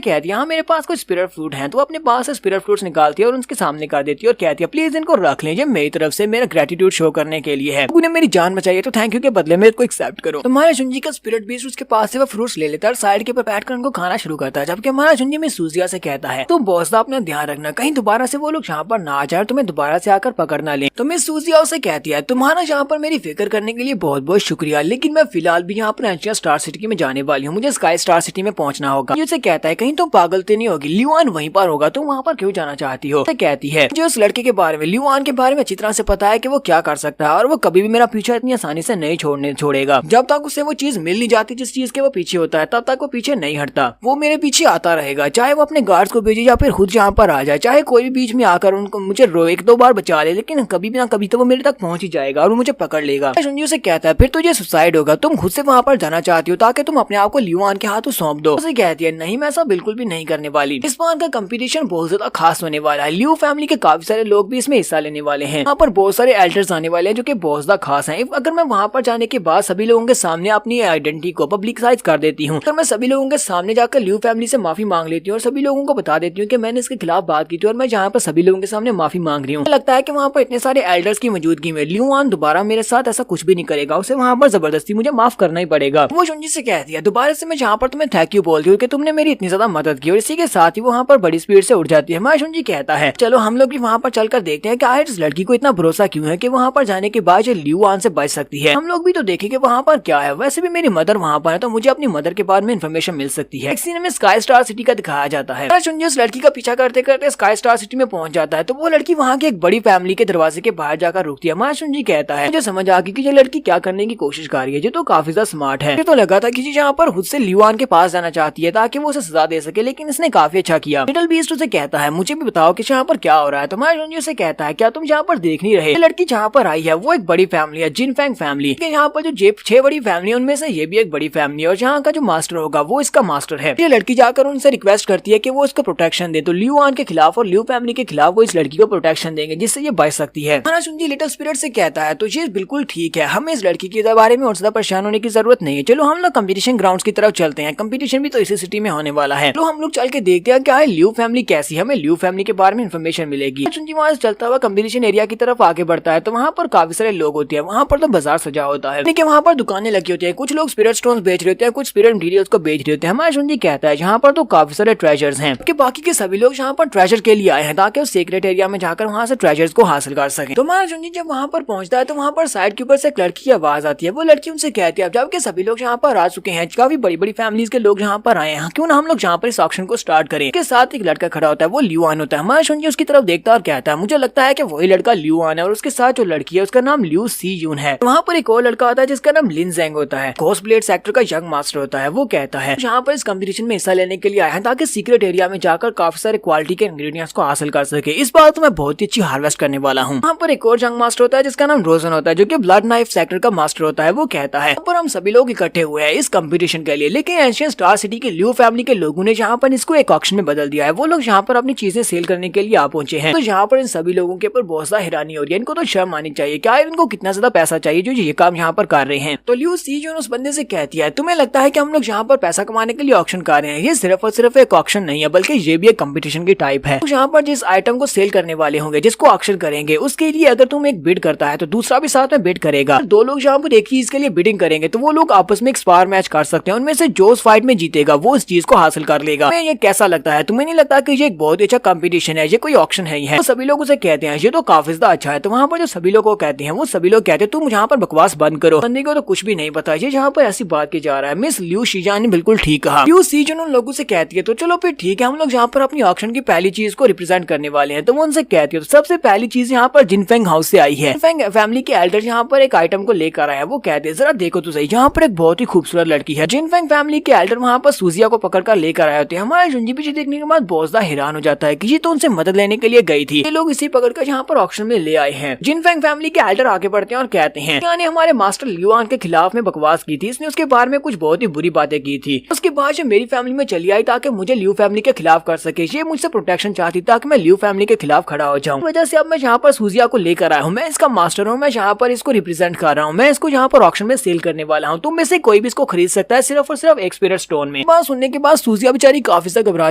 कहती है हाँ मेरे पास कोई स्पिरिट फ्रूट है। तो अपने पास से स्पिरिट फ्रूट्स निकालती है और उनके सामने कर देती है और कहती है प्लीज इनको रख लें, मेरी तरफ से मेरा ग्रेटिट्यूड शो करने के लिए है, उन्हें मेरी जान बचाई है तो थैंक यू के बदले मेरे को एक्सेप्ट करो। तो हमारा जुंजी का स्पिरिट बेस उसके पास से वो फ्रूट्स ले लेता है और साइड के ऊपर बैठकर उनको खाना शुरू करता है, जबकि हमारा जुंजी में सुजिया से कहता है तुम बॉस का अपना ध्यान रखना, कहीं दोबारा से वो लोग यहाँ पर ना आ जाए, तुम्हें दोबारा से आकर पकड़ना ले। तो मिस सुजिया उसे कहती है तुम्हारा यहाँ पर मेरी फिक्र करने के लिए बहुत बहुत शुक्रिया, लेकिन मैं फिलहाल भी यहाँ पर एंशिया स्टार सिटी में जाने वाली हूँ, मुझे स्काई स्टार सिटी में पहुंचना होगा। ये उसे कहता है कहीं तुम पागल तो नहीं होगी, ल्यूआन वहीं पर होगा, तुम वहाँ पर क्यों जाना चाहती हो? कहती है जो उस लड़के के बारे में, ल्यूआन के बारे में अच्छी तरह से पता है कि वो क्या कर सकता है और वो कभी भी मेरा पीछा इतनी आसानी से नहीं छोड़ेगा। जब तक उसे वो चीज मिल नहीं जाती जिस चीज के वो पीछे होता है तब तक वो पीछे नहीं हटता, वो मेरे पीछे आता रहेगा, चाहे वो अपने गार्ड्स को भेजे या फिर खुद यहाँ पर आ जाए, चाहे कोई भी बीच में आकर उनको मुझे एक दो बार बचा ले, लेकिन कभी भी ना कभी तो वो मेरे तक पहुंच ही जाएगा और वो मुझे पकड़ लेगा। शुंजी से कहता है फिर तो ये सुसाइड होगा, तुम खुद से वहाँ पर जाना चाहती हो ताकि तुम अपने आप को ल्यूआन के हाथों सौंप दो। उसे कहती है नहीं मैं ऐसा बिल्कुल भी नहीं करने वाली, इस बार का कंपटीशन बहुत ज्यादा खास होने वाला है, ल्यू फैमिली के काफी सारे लोग भी इसमें हिस्सा लेने वाले हैं, यहाँ पर बहुत सारे एल्डर्स आने वाले हैं जो कि बहुत ज्यादा खास हैं। अगर मैं वहाँ पर जाने के बाद सभी लोगों के सामने अपनी आइडेंटिटी को पब्लिसाइज कर देती हूँ, तो मैं सभी लोगों के सामने जाकर ल्यू फैमिली से माफी मांग लेती हूँ और सभी लोगों को बता देती हूँ कि मैंने इसके खिलाफ बात की थी और मैं यहाँ पर सभी लोगों के सामने माफी मांग रही हूँ। लगता है कि वहाँ पर इतने सारे एल्डर्स की मौजूदगी में ल्यूआन दोबारा मेरे साथ ऐसा कुछ भी नहीं करेगा, उसे वहाँ पर जबरदस्ती मुझे माफ करना ही पड़ेगा। वो शुंजी से कहती है दोबारा से मैं यहाँ पर तुम्हें थैंक यू बोलती हूँ कि तुमने मेरी इतनी ज्यादा मदद की, और इसी के साथ ही वो वहाँ पर बड़ी स्पीड से उड़ जाती है। मैं शुंजी कहता है चलो हम लोग भी वहाँ पर चलकर देखते हैं कि आखिर इस लड़की को इतना भरोसा क्यों है कि वहाँ पर जाने के बाद ल्यूआन से बच सकती है, हम लोग भी तो देखें कि वहाँ पर क्या है। वैसे भी मेरी मदर वहाँ पर है तो मुझे अपनी मदर के बारे में इन्फॉर्मेशन मिल सकती है। एक सीन में स्काई स्टार सिटी का दिखाया जाता है। शुंजी उस लड़की का पीछा करते करते स्काई स्टार सिटी में पहुंच जाता है तो वो लड़की वहाँ की एक बड़ी फैमिली के दरवाजे के बाहर जाकर रुकती है। माशुंजी कहता है मुझे समझ आ गई कि ये लड़की क्या करने की कोशिश कर रही है, ये तो काफी ज्यादा स्मार्ट है। तो लगा था कि यहाँ पर खुद से ल्यूआन के पास जाना चाहती है ताकि वो उसे सजा दे सके, लेकिन इसने काफी अच्छा किया। लिटिल बीस्ट उसे कहता है मुझे भी बताओ कि यहाँ पर क्या हो रहा है। तो माशुंजी उसे कहता है क्या तुम यहाँ पर देख नहीं रहे, लड़की जहाँ पर आई है वो एक बड़ी फैमिली है, जिनफेंग फैमिली। यहाँ पर जो 6 बड़ी फैमिली है उनमें से ये भी एक बड़ी फैमिली है और यहाँ का जो मास्टर होगा वो इसका मास्टर है। ये लड़की जाकर उनसे रिक्वेस्ट करती है कि वो उसको प्रोटेक्शन दे, तो ल्यूआन के खिलाफ और ल्यू फैमिली के खिलाफ वो इस लड़की को प्रोटेक्शन देंगे जिससे ये बच सकती है। माशुंजी लिटिल स्पिरिट से कहता है तो ये बिल्कुल ठीक है, हमें इस लड़की के बारे में और ज्यादा परेशान होने की जरूरत नहीं है, चलो हम लोग कंपटीशन ग्राउंड्स की तरफ चलते हैं, कंपटीशन भी तो इसी सिटी में होने वाला है, तो हम लोग चल के देखते हैं क्या है ल्यू फैमिली कैसी है, हमें ल्यू फैमिली के बारे में इन्फॉर्मेशन मिलेगी। माशुंजी वहाँ से चलता हुआ कंपटीशन एरिया की तरफ आगे बढ़ता है तो वहाँ पर काफी सारे लोग होते हैं, वहाँ पर तो बाजार सजा होता है, लेकिन वहाँ पर दुकानें लगी होती है, कुछ लोग स्पिरिट स्टोन्स बेच रहे होते हैं, कुछ स्पिरिट मटेरियल्स को बेच रहे होते हैं। माशुंजी कहता है यहाँ पर तो काफी सारे ट्रेजर्स हैं कि बाकी के सभी लोग यहाँ पर ट्रेजर के लिए आए हैं ताकि उस सीक्रेट एरिया में जाकर वहाँ से ट्रेजर्स को हासिल कर सके। तो माशुंजी जब वहाँ पर पहुंचता है तो वहाँ पर साइड के ऊपर से एक लड़की की आवाज आती है, वो लड़की उनसे कहती है जबकि सभी लोग यहाँ पर आ चुके हैं, काफी बड़ी बड़ी फैमिलीज के लोग यहाँ पर आए हैं, क्यों ना हम लोग यहाँ पर इस ऑक्शन को स्टार्ट करें। के साथ एक लड़का खड़ा होता है, वो ल्यूआन होता है। माशुंजी उसकी तरफ देखता है और कहता है मुझे लगता है कि वही लड़का ल्यूआन है और उसके साथ जो लड़की है उसका नाम ल्यू सी यून है। वहाँ पर एक और लड़का होता है जिसका नाम लिन जेंग होता है, घोस्ट ब्लेड सेक्टर का यंग मास्टर होता है। वो कहता है यहाँ पर इस कंपटीशन में हिस्सा लेने के लिए आए हैं ताकि सीक्रेट एरिया में जाकर काफी सारे क्वालिटी के इंग्रेडिएंट्स को हासिल कर सके, इस बार तो मैं बहुत ही अच्छी हार्वेस्ट करने वाला हूँ। वहाँ पर एक और यंग मास्टर होता है जिसका नाम रोजन होता है जो कि ब्लड नाइफ सेक्टर का मास्टर होता है। वो कहता है पर हम सभी लोग इकट्ठे हुए हैं इस कंपटीशन के लिए, लेकिन एंशियंट स्टार सिटी के ल्यू फैमिली के लोगों ने यहाँ पर इसको एक ऑक्शन में बदल दिया है, वो लोग यहाँ पर अपनी चीजें सेल करने के लिए आ पहुंचे हैं। तो यहाँ पर इन सभी लोगों के ऊपर बहुत ज्यादा हैरानी हो रही है, इनको तो शर्म आनी चाहिए, क्या इनको कितना ज्यादा पैसा चाहिए जो ये काम यहाँ पर कर रहे हैं। तो ल्यू सी यून उस बंदे से कहती है तुम्हें लगता है कि हम लोग यहाँ पर पैसा कमाने के लिए ऑक्शन कर रहे हैं, ये सिर्फ और सिर्फ एक ऑक्शन नहीं है बल्कि ये भी एक कंपटीशन की टाइप है। तो यहाँ पर जिस आइटम को सेल करने वाले होंगे, जिसको ऑक्शन करेंगे, उसके लिए अगर तुम एक बिड करता है तो दूसरा भी साथ में बिड करेगा, दो लोग यहाँ पर एक चीज के लिए बिडिंग करेंगे तो वो लोग आपस में एक स्पार मैच कर सकते हैं, उनमें से जो फाइट में जीतेगा जीतेगा वो इस चीज को हासिल कर लेगा। ये कैसा लगता है? तुम्हें नहीं लगता कि ये एक बहुत ही अच्छा कंपटीशन है, ये कोई ऑक्शन है ही है? तो सभी लोग उसे कहते हैं ये तो काफी ज्यादा अच्छा है। तो वहाँ पर जो सभी लोग को कहते हैं वो सभी लोग कहते हैं तुम यहाँ पर बकवास बंद करो, बंदी को तो कुछ भी नहीं पता, ये यहाँ पर ऐसी बात की जा रहा है। मिस लियू शीजान ने बिल्कुल ठीक कहा। लियू शीजान उन लोगों से कहती है तो चलो फिर ठीक है, हम लोग यहाँ पर अपनी ऑक्शन की पहली चीज को रिप्रेजेंट करने वाले हैं। तो वो उनसे कहती है तो सबसे पहली चीज यहाँ पर जिनफेंग हाउस से आई है। जिनफेंग फैमिली के एल्डर यहाँ पर एक आइटम को लेकर आए हैं। वो कहते हैं जरा देखो तो सही, यहाँ पर एक बहुत ही खूबसूरत लड़की है। जिनफेंग फैमिली के एल्डर वहाँ पर सूजिया को पकड़ कर लेकर आए होते हैं। हमारे जुंजी पीछे देखने के बाद बहुत ज्यादा हैरान हो जाता है कि ये तो उनसे मदद लेने के लिए गई थी, ये लोग इसी पकड़कर यहाँ पर ऑक्शन में ले आए हैं। जिनफेंग फैमिली के एल्डर आगे बढ़ते हैं और कहते हैं ने हमारे मास्टर लियुआन के खिलाफ में बकवास की थी, इसने उसके बारे में कुछ बहुत ही बुरी बातें की थी। उसके बाद जो मेरी फैमिली में चली आई ताकि मुझे लियू फैमिली के खिलाफ कर सके, ये मुझसे प्रोटेक्शन चाहती ताकि मैं लियू फैमिली के खिलाफ खड़ा हो जाऊं। वजह से अब मैं यहाँ पर सूजिया को लेकर आया हूँ, मैं इसका मास्टर हूँ, मैं यहाँ पर इसको रिप्रेजेंट कर रहा हूँ, मैं इसको यहाँ पर ऑक्शन में सेल करने वाला हूँ। तुम में से कोई भी इसको खरीद सकता है सिर्फ और सिर्फ एक स्पिरिट स्टोन में। बात सुनने के बाद सूजिया बेचारी काफी ज्यादा घबरा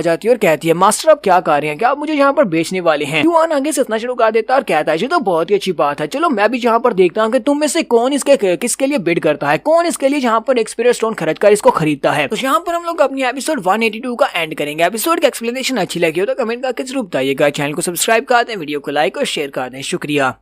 जाती है और कहती है मास्टर आप क्या कर रहे हैं, क्या आप मुझे यहाँ पर बेचने वाले हैं? लियुआन आगे से इतना शुरू कर देता है और कहता है ये तो बहुत ही अच्छी बात है, चलो मैं भी यहाँ पर देखता हूँ कि तुम में से कौन इसके किसके लिए बिड करता है, कौन इसके लिए यहाँ पर एक स्पिरिट स्टोन खरीद कर इसको खरीदता है। तो यहाँ पर हम लोग अपनी एपिसोड 182 का एंड करेंगे। एपिसोड की एक्सप्लेनेशन अच्छी लगी हो तो कमेंट करके जरूर बताइएगा। चैनल को सब्सक्राइब कर दें, वीडियो को लाइक और शेयर कर दें। शुक्रिया।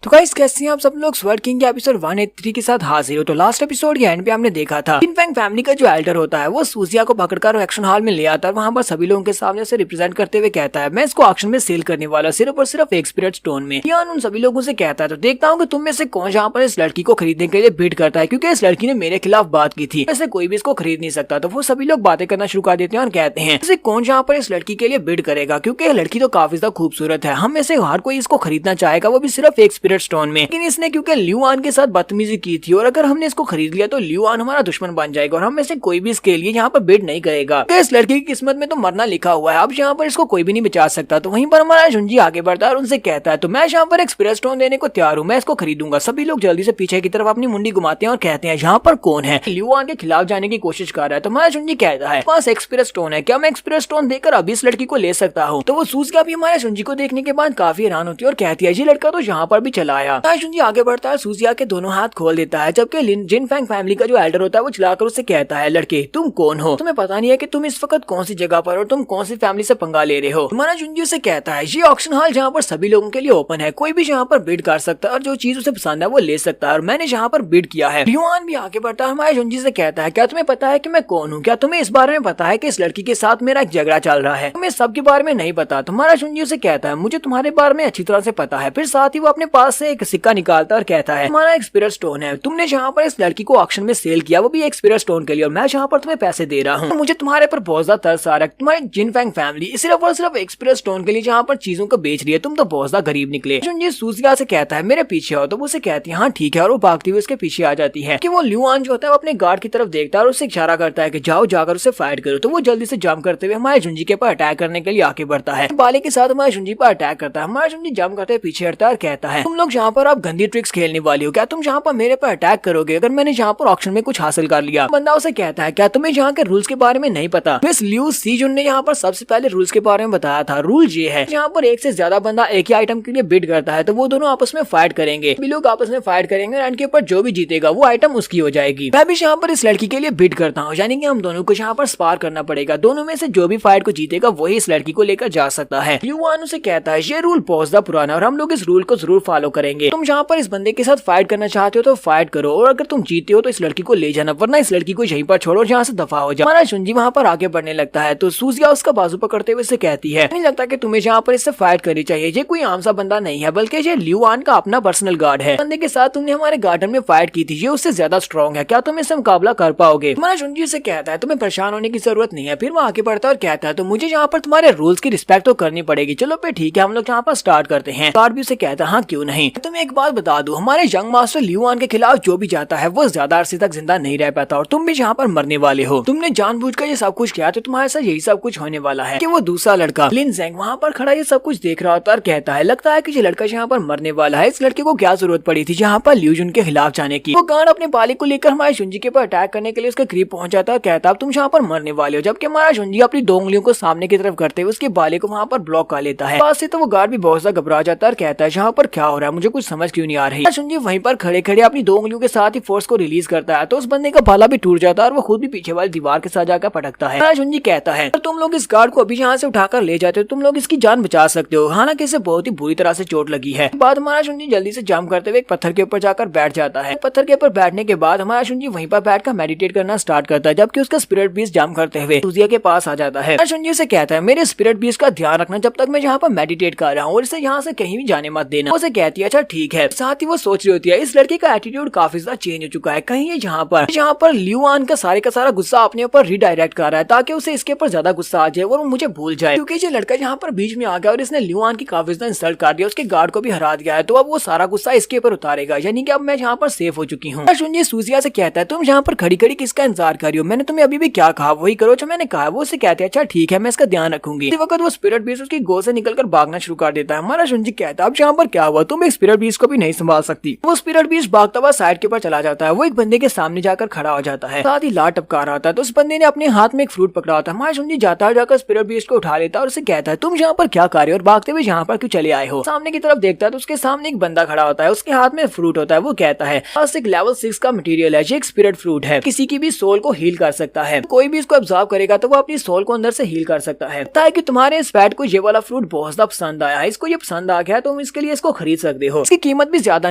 तो गाइस कैसे हैं आप सब लोग? स्वर्ड किंग के एपिसोड 183 के साथ हाजिर हो। तो लास्ट एपिसोड के एंड पे हमने देखा था जिनफेंग फैमिली का जो एल्डर होता है वो सूजिया को पकड़कर एक्शन हॉल में ले आता है। वहां पर सभी लोगों के सामने से रिप्रेजेंट करते हुए कहता है मैं इसको ऑक्शन में सेल करने वाला सिर्फ और सिर्फ एक स्पिरिट स्टोन में। लियुआन उन सभी लोगों से कहता है तो देखता हूँ कि तुम में से कौन यहाँ पर इस लड़की को खरीदने के लिए बिड करता है, क्योंकि इस लड़की ने मेरे खिलाफ बात की थी, ऐसे कोई भी इसको खरीद नहीं सकता। तो वो सभी लोग बातें करना शुरू कर देते हैं और कहते हैं इसे कौन यहाँ पर इस लड़की के लिए बिड करेगा, क्योंकि ये लड़की तो काफी ज्यादा खूबसूरत है, हम में से हर कोई इसको खरीदना चाहेगा, वो भी सिर्फ एक स्पिरिट स्टोन में। इसने क्योंकि लियुआन के साथ बदतमीजी की थी और अगर हमने इसको खरीद लिया तो लियुआन हमारा दुश्मन बन जाएगा और हम में से कोई भी इसके लिए यहाँ पर बिड नहीं करेगा। तो इस लड़की की किस्मत में तो मरना लिखा हुआ है, अब यहाँ पर इसको कोई भी नहीं बचा सकता। तो वहीं पर हमारा जुंजी आगे बढ़ता है और उनसे कहता है तो मैं यहाँ पर एक स्पिरिट स्टोन देने को तैयार हूँ, मैं इसको खरीदूंगा। सभी लोग जल्दी से पीछे की तरफ अपनी मुंडी घुमाते हैं और कहते हैं यहाँ पर कौन है? लियुआन के खिलाफ जाने की कोशिश कर रहा है। तो हमारा जुंजी कहता है पास एक स्पिरिट स्टोन है, क्या मैं एक स्पिरिट स्टोन देकर अभी इस लड़की को ले सकता हूँ? तो वो सूजिया भी हमारे जुंजी को देखने के बाद काफी हैरान होती है और कहती है ये लड़का तो यहाँ पर भी चला आया। जुंजी आगे बढ़ता है, सूजिया के दोनों हाथ खोल देता है, जबकि जिनफेंग फैमिली का जो एल्डर होता है वो चिल्लाकर उससे कहता है लड़के तुम कौन हो? तुम्हें पता नहीं है कि तुम इस वक्त कौन सी जगह पर और तुम कौन सी फैमिली से पंगा ले रहे हो? हमारा जुंजी से कहता है ये ऑक्शन हॉल जहाँ पर सभी लोगों के लिए ओपन है, कोई भी यहाँ पर बिड कर सकता है और जो चीज उसे पसंद है वो ले सकता है और मैंने यहाँ पर बिड किया है। लियुआन भी आगे बढ़ता है, हमारे जुंजी से कहता है क्या तुम्हें पता है कि मैं कौन हूँ? क्या तुम्हें इस बारे में पता है कि इस लड़की के साथ मेरा एक झगड़ा चल रहा है? तुम्हें सबके बारे में नहीं पता। तुम्हारा जुंजी से कहता है मुझे तुम्हारे बारे में अच्छी तरह से पता है। फिर साथ ही वो अपने पास से एक सिक्का निकालता और कहता है तुम्हारा एक स्पिरिट स्टोन है, तुमने जहाँ पर इस लड़की को ऑक्शन में सेल किया वो भी एक स्पिरिट स्टोन के लिए और मैं जहाँ पर तुम्हें पैसे दे रहा हूँ। मुझे तुम्हारे पर बहुत ज्यादा तरस आ रहा है, तुम्हारी जिनफेंग फैमिली सिर्फ और सिर्फ एक स्पिरिट स्टोन के लिए जहाँ पर चीजों को बेच रही है, तुम तो बहुत ज्यादा गरीब निकले। जुंजी सूजिया से कहता है मेरे पीछे आओ। तो वो उसे कहती है हाँ ठीक है और वो भागती हुई उसके पीछे आ जाती है। कि वो लियुआन जो होता है वो अपने गार्ड की तरफ देखता है और उससे इशारा करता है कि जाओ जाकर उसे फाइट करो। तो वो जल्दी से जंप करते हुए हमारे जुंजी के ऊपर अटैक करने के लिए आगे बढ़ता है, बाले के साथ हमारे जुंजी पर अटैक करता है। हमारा जुंजी जंप करते हुए पीछे हटता है और कहता है तुम लोग जहाँ पर आप गंदी ट्रिक्स खेलने वाली हो, क्या तुम जहाँ पर मेरे पर अटैक करोगे अगर मैंने यहाँ पर ऑक्शन में कुछ हासिल कर लिया? बंदा उसे कहता है क्या तुम्हें यहाँ के रूल्स के बारे में नहीं पता? मिस लियू शीजुन ने यहाँ पर सबसे पहले रूल्स के बारे में बताया था। रूल ये है यहाँ पर एक से ज्यादा बंदा एक ही आइटम के लिए बिड करता है तो वो दोनों आपस में फाइट करेंगे, भी लोग आपस में फाइट करेंगे और इनके ऊपर जो भी जीतेगा वो आइटम उसकी हो जाएगी। मैं भी यहाँ पर इस लड़की के लिए बिड करता हूँ, यानी कि हम दोनों को यहाँ पर स्पार करना पड़ेगा, दोनों में से जो भी फाइट को जीतेगा वही इस लड़की को लेकर जा सकता है। लियुआन उसे कहता है ये रूल बहुत ज्यादा पुराना और हम लोग इस रूल को जरूर फॉलो करेंगे। तुम यहाँ पर इस बंदे के साथ फाइट करना चाहते हो तो फाइट करो और अगर तुम जीते हो तो इस लड़की को ले जाना, वरना इस लड़की को यहीं पर छोड़ो जहाँ से दफा हो जाए। हमारा जुंजी वहाँ पर आगे बढ़ने लगता है तो सूजिया उसका बाजू पकड़ते हुए कहती है नहीं लगता कि तुम्हें यहाँ पर इससे फाइट करनी चाहिए, ये कोई आम सा बंदा नहीं है बल्कि ये लियुआन का अपना पर्सनल गार्ड है। बंदे के साथ तुमने हमारे गार्डन में फाइट की थी, ये उससे ज्यादा स्ट्रॉन्ग है, क्या तुम इससे मुकाबला कर पाओगे? हमारा जुंजी से कहता है तुम्हें परेशान होने की जरूरत नहीं है। फिर वो आगे बढ़ता है और कहता है तो मुझे यहाँ पर तुम्हारे रूल्स की रिस्पेक्ट तो करनी पड़ेगी। चलो फिर ठीक है हम लोग यहाँ पर स्टार्ट करते हैं। गार्ड भी उसे कहता है हाँ क्यों नहीं। तुम्हें एक बात बता दूं, हमारे यंग मास्टर लियुआन के खिलाफ जो भी जाता है वो ज्यादा अरसे तक जिंदा नहीं रह पाता और तुम भी यहाँ पर मरने वाले हो। तुमने जानबूझकर ये सब कुछ किया तो तुम्हारे साथ यही सब कुछ होने वाला है। कि वो दूसरा लड़का लिन ज़ेंग वहाँ पर खड़ा ये सब कुछ देख रहा होता और कहता है लगता है कि ये लड़का यहाँ पर मरने वाला है, इस लड़के को क्या जरूरत पड़ी थी यहाँ पर लियू जुन के खिलाफ जाने की। वो गार्ड अपने बालिक को लेकर हमारे जुंजी के ऊपर अटैक करने के लिए उसके करीब पहुंच जाता है और कहता है तुम यहाँ पर मरने वाले हो, जबकि हमारा जुंजी अपनी 2 उंगलियों को सामने की तरफ करते हुए उसके बालिक को वहाँ पर ब्लॉक कर लेता है। पास से तो वो गार्ड भी बहुत ज्यादा घबरा जाता है और कहता है यहाँ पर क्या हो रहा है, मुझे कुछ समझ क्यों नहीं आ रही। जुनजी वहीं पर खड़े खड़े अपनी 2 उंगलियों के साथ ही फोर्स को रिलीज करता है तो उस बंदे का भाला भी टूट जाता है और वो खुद भी पीछे वाली दीवार के साथ जाकर पटकता है। जुनजी कहता है तुम लोग इस गार्ड को अभी यहाँ से उठाकर ले जाते हो, तुम लोग इसकी जान बचा सकते हो, हालांकि इसे बहुत ही बुरी तरह से चोट लगी है। बाद हमारा जुनजी जल्दी से जंप करते हुए एक पत्थर के ऊपर जाकर बैठ जाता है। पत्थर के ऊपर बैठने के बाद हमारा जुनजी वहीं पर बैठकर मेडिटेट करना स्टार्ट करता है, जबकि उसका स्पिरिट बीस्ट जंप करते हुए सूजिया के पास आ जाता है। जुनजी से कहता है मेरे स्पिरिट बीस्ट का ध्यान रखना जब तक मैं यहाँ पर मेडिटेट कर रहा हूँ और इसे यहाँ से कहीं भी जाने मत देना। उसे कहती है अच्छा ठीक है। साथ ही वो सोच रही होती है इस लड़के का एटीट्यूड काफी ज्यादा चेंज हो चुका है, कहीं ये जहाँ पर ल्यूआन का सारा गुस्सा अपने ऊपर रिडायरेक्ट कर रहा है ताकि उसे इसके ऊपर ज्यादा गुस्सा आ जाए और वो मुझे भूल जाए, क्योंकि ये लड़का यहाँ पर बीच में आ गया और इसने ल्यूआन की काफी ज्यादा इंसल्ट कर दिया, उसके गार्ड को भी हरा दिया है, तो अब वो सारा गुस्सा इसके ऊपर उतारेगा, यानी कि अब मैं यहाँ पर सेफ हो चुकी हूँ। जुनजी सूजिया से कहता है तुम यहाँ पर खड़ी खड़ी किसका इंतजार कर रही हो, मैंने तुम्हें अभी भी क्या कहा वही करो जो मैंने कहा। वो उसे कहते हैं अच्छा ठीक है मैं इसका ध्यान रखूंगी। इसी वक्त वो स्पिरिट बीस्ट उसकी गोद से निकलकर भागना शुरू कर देता है। हमारा जुनजी कहता है अब यहाँ पर क्या हुआ, तुम एक स्पिरिट बीस्ट को भी नहीं संभाल सकती। वो स्पिरिट बीस्ट भागता हुआ साइड के ऊपर चला जाता है, वो एक बंदे के सामने जाकर खड़ा हो जाता है, साथ ही लात टपका रहा था, तो उस बंदे ने अपने हाथ में एक फ्रूट पकड़ा होता है। हमारा जुनजी जाता जाकर स्पिरिट बीस्ट को उठा लेता है और उसे कहता है तुम यहाँ पर क्या कर रहे हो और भागते हुए यहाँ पर क्यों चले आए हो। सामने की तरफ देखता है तो उसके सामने एक बंदा खड़ा होता है, उसके हाथ में फ्रूट होता है। वो कहता है बस एक लेवल 6 का मटेरियल है, ये एक स्पिरिट फ्रूट है, किसी की भी सोल को हील कर सकता है, कोई भी इसको ऑब्जर्व करेगा तो वो अपनी सोल को अंदर से हील कर सकता है। ताकि तुम्हारे इस पैट को ये वाला फ्रूट बहुत ज्यादा पसंद आया है, इसको ये पसंद आ गया है, तुम इसके लिए इसको खरीद सकते हो, इसकी कीमत भी ज्यादा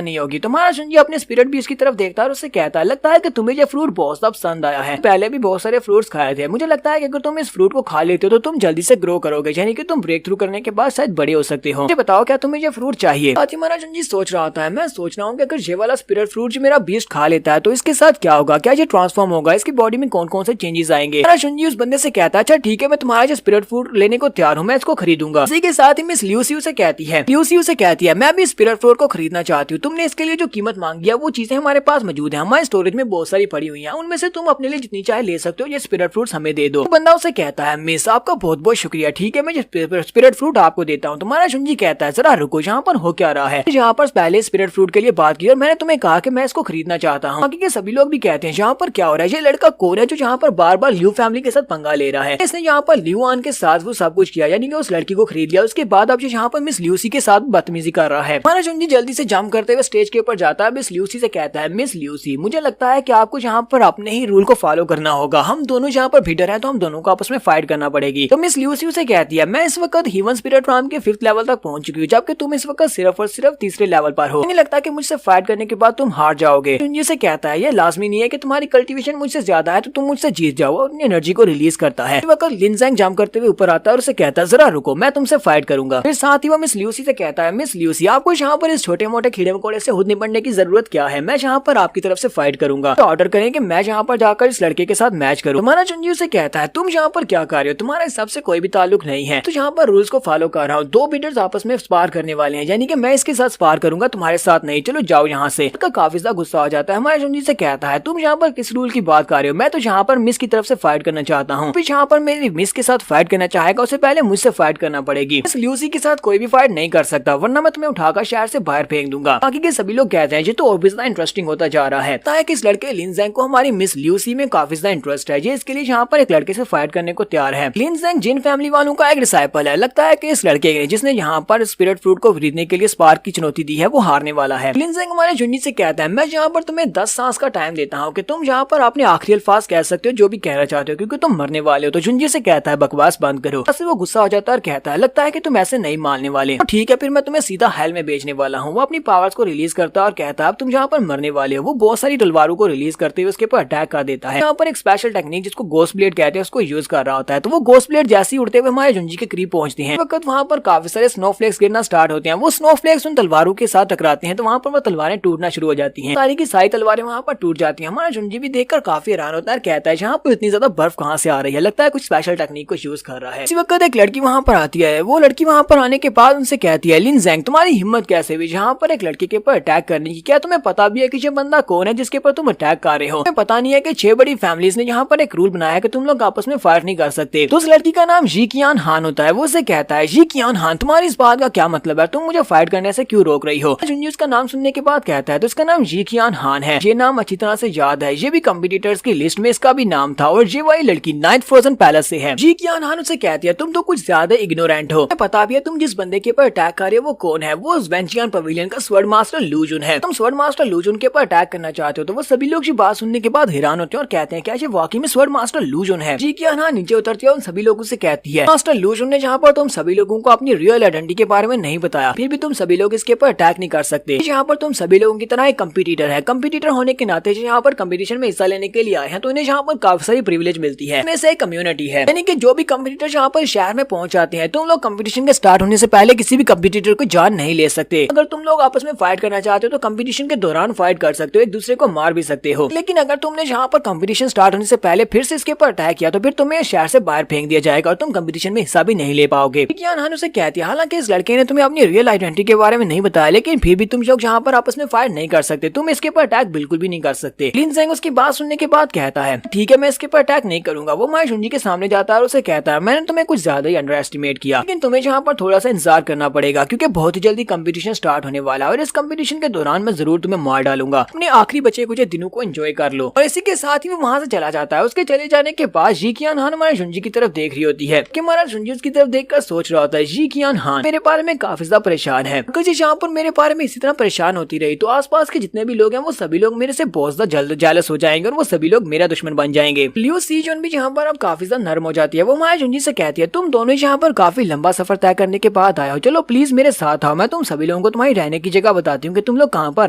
नहीं होगी। तुम्हारा जुनजी अपने स्पिरिट बीस्ट की तरफ देखता है और उससे कहता है लगता है कि तुम्हें ये फ्रूट बहुत ज्यादा पसंद आया है, पहले भी बहुत सारे फ्रूट्स खाए थे, मुझे लगता है कि अगर तुम इस फ्रूट को खा लेते हो तो तुम जल्दी से ग्रो करोगे, यानी कि तुम ब्रेक थ्रू करने के बाद शायद बड़े हो सकते हो। मुझे बताओ क्या तुम्हें ये फ्रूट चाहिए। हमारा जुनजी सोच रहा होता है मैं सोच रहा हूँ कि अगर ये वाला स्पिरिट फ्रूट जो मेरा बीस्ट खा लेता है तो इसके साथ क्या होगा, क्या ये ट्रांसफॉर्म होगा, इसकी बॉडी में कौन कौन से चेंजेस आएंगे। जुनजी उस बंदे से कहता है अच्छा ठीक है मैं तुम्हारा जो स्पिरिट फ्रूट लेने को तैयार हूँ, मैं इसको खरीदूंगा। इसी के साथ ही मिस ल्यूसी से कहती है मैं भी स्पिरिट फ्रूट को खरीदना चाहती हूँ, तुमने इसके लिए जो कीमत मांगी है वो चीजें हमारे पास मौजूद है, हमारे स्टोरेज में बहुत सारी पड़ी हुई है, उनमें से तुम अपने लिए जितनी चाहे ले सकते हो, ये स्पिरिट फ्रूट हमें दे दो। बंदा उसे कहता है मिस आपका बहुत बहुत शुक्रिया, ठीक है मैं स्पिरिट फ्रूट आपको देता हूँ। तुम्हारा जुनजी कहता है जरा रुको, यहाँ पर हो क्या रहा है, यहाँ पर पहले स्पिरिट फ्रूट के लिए बात की और मैंने तुम्हें कहा कि मैं इसको खरीदना चाहता हूँ, बाकी के सभी लोग भी कहते हैं यहाँ पर क्या हो रहा है, ये लड़का कौन है जो यहाँ पर बार बार ल्यू फैमिली के साथ पंगा ले रहा है, इसने यहाँ पर ल्यूआन के साथ वो सब कुछ किया, यानी कि उस लड़की को खरीद लिया, उसके बाद अब यहाँ पर मिस ल्यूसी के साथ बदतमीजी कर रहा है। हमारा जुनजी जल्दी से जंप करते हुए स्टेज के ऊपर जाता है, मिस ल्यूसी से कहता है मिस ल्यूसी मुझे लगता है कि आपको यहाँ पर अपने ही रूल को फॉलो करना होगा, हम दोनों यहाँ पर भिडर हैं तो हम दोनों को आपस में फाइट करना पड़ेगी। तो मिस ल्यूसी उसे कहती है मैं इस वक्त ह्यूमन स्पिरिट फॉर्म के 5th लेवल तक पहुंच चुकी हूँ, जबकि तुम इस वक्त सिर्फ और सिर्फ 3रे लेवल पर हो, नहीं लगता कि मुझसे फाइट करने के बाद तुम हार जाओगे। जुनजी से कहता है ये लाजमी नहीं है कि तुम्हारी कल्टीवेशन मुझसे ज्यादा है तो तुम मुझसे जीत जाओ, और अपनी एनर्जी को रिलीज करता है। इस वक्त लिनज़ेंग जंप करते हुए ऊपर आता है और उसे कहता है जरा रुको मैं तुमसे फाइट करूंगा। फिर साथ ही वो मिस ल्यूसी से कहता है मिस ल्यूसी आपको यहाँ पर इस छोटे मोटे कीड़े मकोड़े से खुद निपटने की जरूरत क्या है, मैं यहाँ पर आपकी तरफ से फाइट करूंगा, तो ऑर्डर करें कि मैं यहाँ पर जाकर इस लड़के के साथ मैच करूँ। तुम्हारा जुनजी से कहता है तुम यहाँ पर क्या कर रहे हो, तुम्हारा इस सबसे कोई भी ताल्लुक नहीं है, तो यहाँ पर रूल्स को फॉलो कर रहा हूँ, 2 बिल्डर्स आपस में स्पार करने वाले हैं, यानी कि मैं इसके साथ स्पार करूंगा तुम्हारे साथ नहीं, चलो जाओ यहाँ से। उसका काफी ज्यादा गुस्सा आ जाता है। हमारे जुनजी से कहता है तुम यहाँ पर किस रूल की बात कर रहे हो, मैं तो यहाँ पर मिस की तरफ से फाइट करना चाहता हूँ, फिर यहाँ पर मेरी मिस के साथ फाइट करना चाहेगा उससे पहले मुझसे फाइट करना पड़ेगी, मिस ल्यूसी के साथ कोई भी फाइट नहीं कर सकता वरना मैं तुम्हें उठाकर शहर से बाहर फेंक दूंगा। बाकी के सभी लोग कहते हैं ये तो और भी ज्यादा इंटरेस्टिंग होता जा रहा है, ताकि इस लड़के लिनज़ेंग को हमारी मिस ल्यूसी में काफी ज्यादा इंटरेस्ट है, ये इसके लिए यहाँ पर एक लड़के से फाइट करने को तैयार है। लिनज़ेंग जिन फैमिली वालों का एक डिसाइपल है, लगता है कि इस लड़के ने जिसने यहाँ पर स्पिरिट फ्रूट को खरीदने के लिए स्पार्क की चुनौती दी है वो हारने वाला है। लिनज़ेंग हमारे जुनजी से कहता है मैं यहाँ पर तुम्हें 10 सांस का टाइम देता हूँ कि तुम यहाँ पर अपने आखिरी अल्फाज कह सकते हो जो भी कहना चाहते हो, क्योंकि तुम मरने वाले हो। तो जुनजी से कहता है बकवास बंद करो। उससे वो गुस्सा हो जाता है और कहता है लगता है कि तुम ऐसे नहीं मानने वाले, तो ठीक है फिर मैं तुम्हें सीधा हेल में भेजने वाला हूँ। वो अपनी पावर्स को रिलीज करता है और कहता है तुम यहाँ पर मरने वाले हो। वो बहुत सारी तलवारों को रिलीज करते हुए उसके ऊपर अटैक कर देता है। यहाँ पर एक स्पेशल टेक्निक जिसको गोस्ट ब्लेड कहते हैं उसको यूज कर रहा होता है, तो वो गोस्ट ब्लेड जैसे ही उड़ते हुए हमारे जुनजी के करीब पहुंचते हैं, वक्त वहाँ पर काफी सारे स्नोफ्लेक्स गिरना स्टार्ट होते हैं। वो स्नोफ्लेक्स उन तलवारों के साथ टकराते हैं तो वहाँ पर वो तलवारें टूटना शुरू हो जाती हैं, सारी की सारी तलवारें वहाँ पर टूट जाती हैं। हमारा जुनजी भी देखकर काफी हैरान होता है, कहता है यहाँ पर इतनी ज्यादा बर्फ कहाँ से आ रही है, लगता है कुछ स्पेशल टेक्निक को यूज कर रहा है। इसी वक्त एक लड़की वहाँ पर आती है। वो लड़की वहाँ पर आने के बाद उनसे कहती है लिनज़ेंग तुम्हारी हिम्मत कैसे हुई यहाँ पर एक लड़के के ऊपर अटैक करने की, क्या तुम्हें पता भी है कि ये बंदा कौन है जिसके ऊपर तुम अटैक कर रहे हो? तुम्हें पता नहीं है कि 6 बड़ी फैमिलीज ने यहाँ पर एक रूल बनाया है कि तुम लोग आपस में फाइट नहीं कर सकते। तो उस लड़की का नाम जीकियान हान होता है। वो उसे कहता है जीकियान हान तुम्हारी इस बात का क्या मतलब है, तुम मुझे फाइट करने से क्यों रोक रही हो? जुनजी उसका नाम सुनने के बाद कहता है तो इसका नाम जीकियान हान है, ये नाम अच्छी तरह से याद है, ये भी कॉम्पिटिटर्स की लिस्ट में इसका भी नाम था और ये वही लड़की 9th फ्रोजन पैलेस से है। जीकियान हान उसे कहती है तुम तो कुछ ज्यादा इग्नोरेंट हो, पता भी है तुम जिस बंदे के ऊपर अटैक कर रहे हो वो कौन है, वो वैंचियान पवेलियन का स्वर्ड मास्टर लू जुन है। तुम स्वर्ड मास्टर लू जुन के ऊपर अटैक करना चाहते हो। तो वो सभी लोग ये बात सुनने के बाद हैरान होते हैं और कहते हैं क्या ये वाकई में स्वर्ड मास्टर लू जुन है। जी कियान हान नीचे उतरती है और उन सभी लोगों से कहती है मास्टर लू जुन ने जहाँ पर तुम सभी लोगों को अपनी रियल आइडेंटिटी के बारे में नहीं बताया, फिर भी तुम सभी लोग इसके ऊपर अटैक नहीं कर सकते। यहाँ पर तुम सभी लोगों की तरह एक कंपटीटर है। कंपटीटर होने के नाते यहाँ पर कंपटीशन में हिस्सा लेने के लिए आए हैं तो इन्हें यहाँ पर काफी सारी प्रिविलेज मिलती है। इनमें से एक कम्युनिटी है, यानी कि जो भी कंपटीटर यहाँ पर शहर में पहुंच जाते हैं तुम लोग कंपटीशन के स्टार्ट होने से पहले किसी भी कंपटीटर को जान नहीं ले सकते। अगर तुम लोग आपस में फाइट करना चाहते हो तो कंपटीशन के दौरान फाइट कर सकते हो, एक दूसरे को मार भी सकते हो। लेकिन अगर तुमने यहाँ पर कंपटीशन स्टार्ट होने से पहले फिर से इसके ऊपर अटैक किया तो फिर तुम्हें शहर से बाहर फेंक दिया जाएगा और तुम कंपटीशन में हिस्सा भी नहीं ले पाओगे। कियान हान उसे कहती है हालांकि इस लड़के ने तुम्हें अपनी रियल आइडेंटिटी के बारे में नहीं बताया, लेकिन फिर भी तुम लोग यहाँ पर आपस में फाइट नहीं कर सकते, तुम इसके ऊपर अटैक बिल्कुल भी नहीं कर सकते। लिन ज़ेंग उसकी बात सुनने के बाद कहता है ठीक है मैं इसके ऊपर अटैक नहीं करूंगा। वो मा जुनजी के सामने जाता है और उसे कहता है मैंने तुम्हें कुछ ज्यादा ही अंडर एस्टिमेट किया, लेकिन तुम्हें यहाँ पर थोड़ा सा इंतजार करना पड़ेगा क्योंकि बहुत ही जल्दी कंपटीशन स्टार्ट होने वाला है और इस कंपटीशन के दौरान मैं जरूर तुम्हें मार डालूंगा। अपने आखिरी बचे कुछ दिनों को एंजॉय कर लो। और इसी के साथ ही वो वहाँ से चला जाता है। उसके चले जाने के बाद जी कियान हान हमारे जुनजी की तरफ देख रही होती है कि हमारा जुनजी उसकी तरफ देखकर सोच रहा होता है जी कियान हान मेरे बारे में काफी ज्यादा परेशान है। अगर जी यहाँ पर मेरे बारे में इसी तरह परेशान होती रही तो आसपास के जितने भी लोग हैं वो सभी लोग मेरे से बहुत ज्यादा जल्द जेलस हो जाएंगे और वो सभी लोग मेरा दुश्मन बन जाएंगे। लियो सी जोन भी यहाँ पर अब काफी ज्यादा नर्म हो जाती है। वो हमारे जुनजी से कहती है तुम दोनों यहाँ पर काफी लंबा सफर तय करने के बाद आए हो, चलो प्लीज मेरे साथ आओ, मैं तुम सभी लोगों को तुम्हारी रहने की जगह बताती हूँ कि तुम लोग कहाँ पर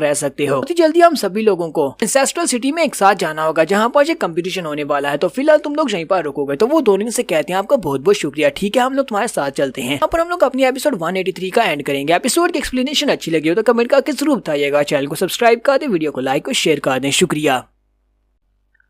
रह सकते हो। बहुत जल्दी हम सभी लोगों को एंसेस्ट्रल सिटी में एक साथ जाना होगा जहाँ पर ये कंपटीशन होने वाला है, तो फिलहाल तुम लोग यहीं पर रुकोगे। तो वो दोनों से कहते हैं आपका बहुत बहुत शुक्रिया, ठीक है हम लोग तुम्हारे साथ चलते हैं। यहाँ पर हम लोग अपनी एपिसोड 183 का एंड करेंगे। एपिसोड की एक्सप्लेनेशन अच्छी लगी हो तो कमेंट करके जरूर बताइएगा। चैनल को सब्सक्राइब कर दे, वीडियो को लाइक और शेयर कर दें। शुक्रिया।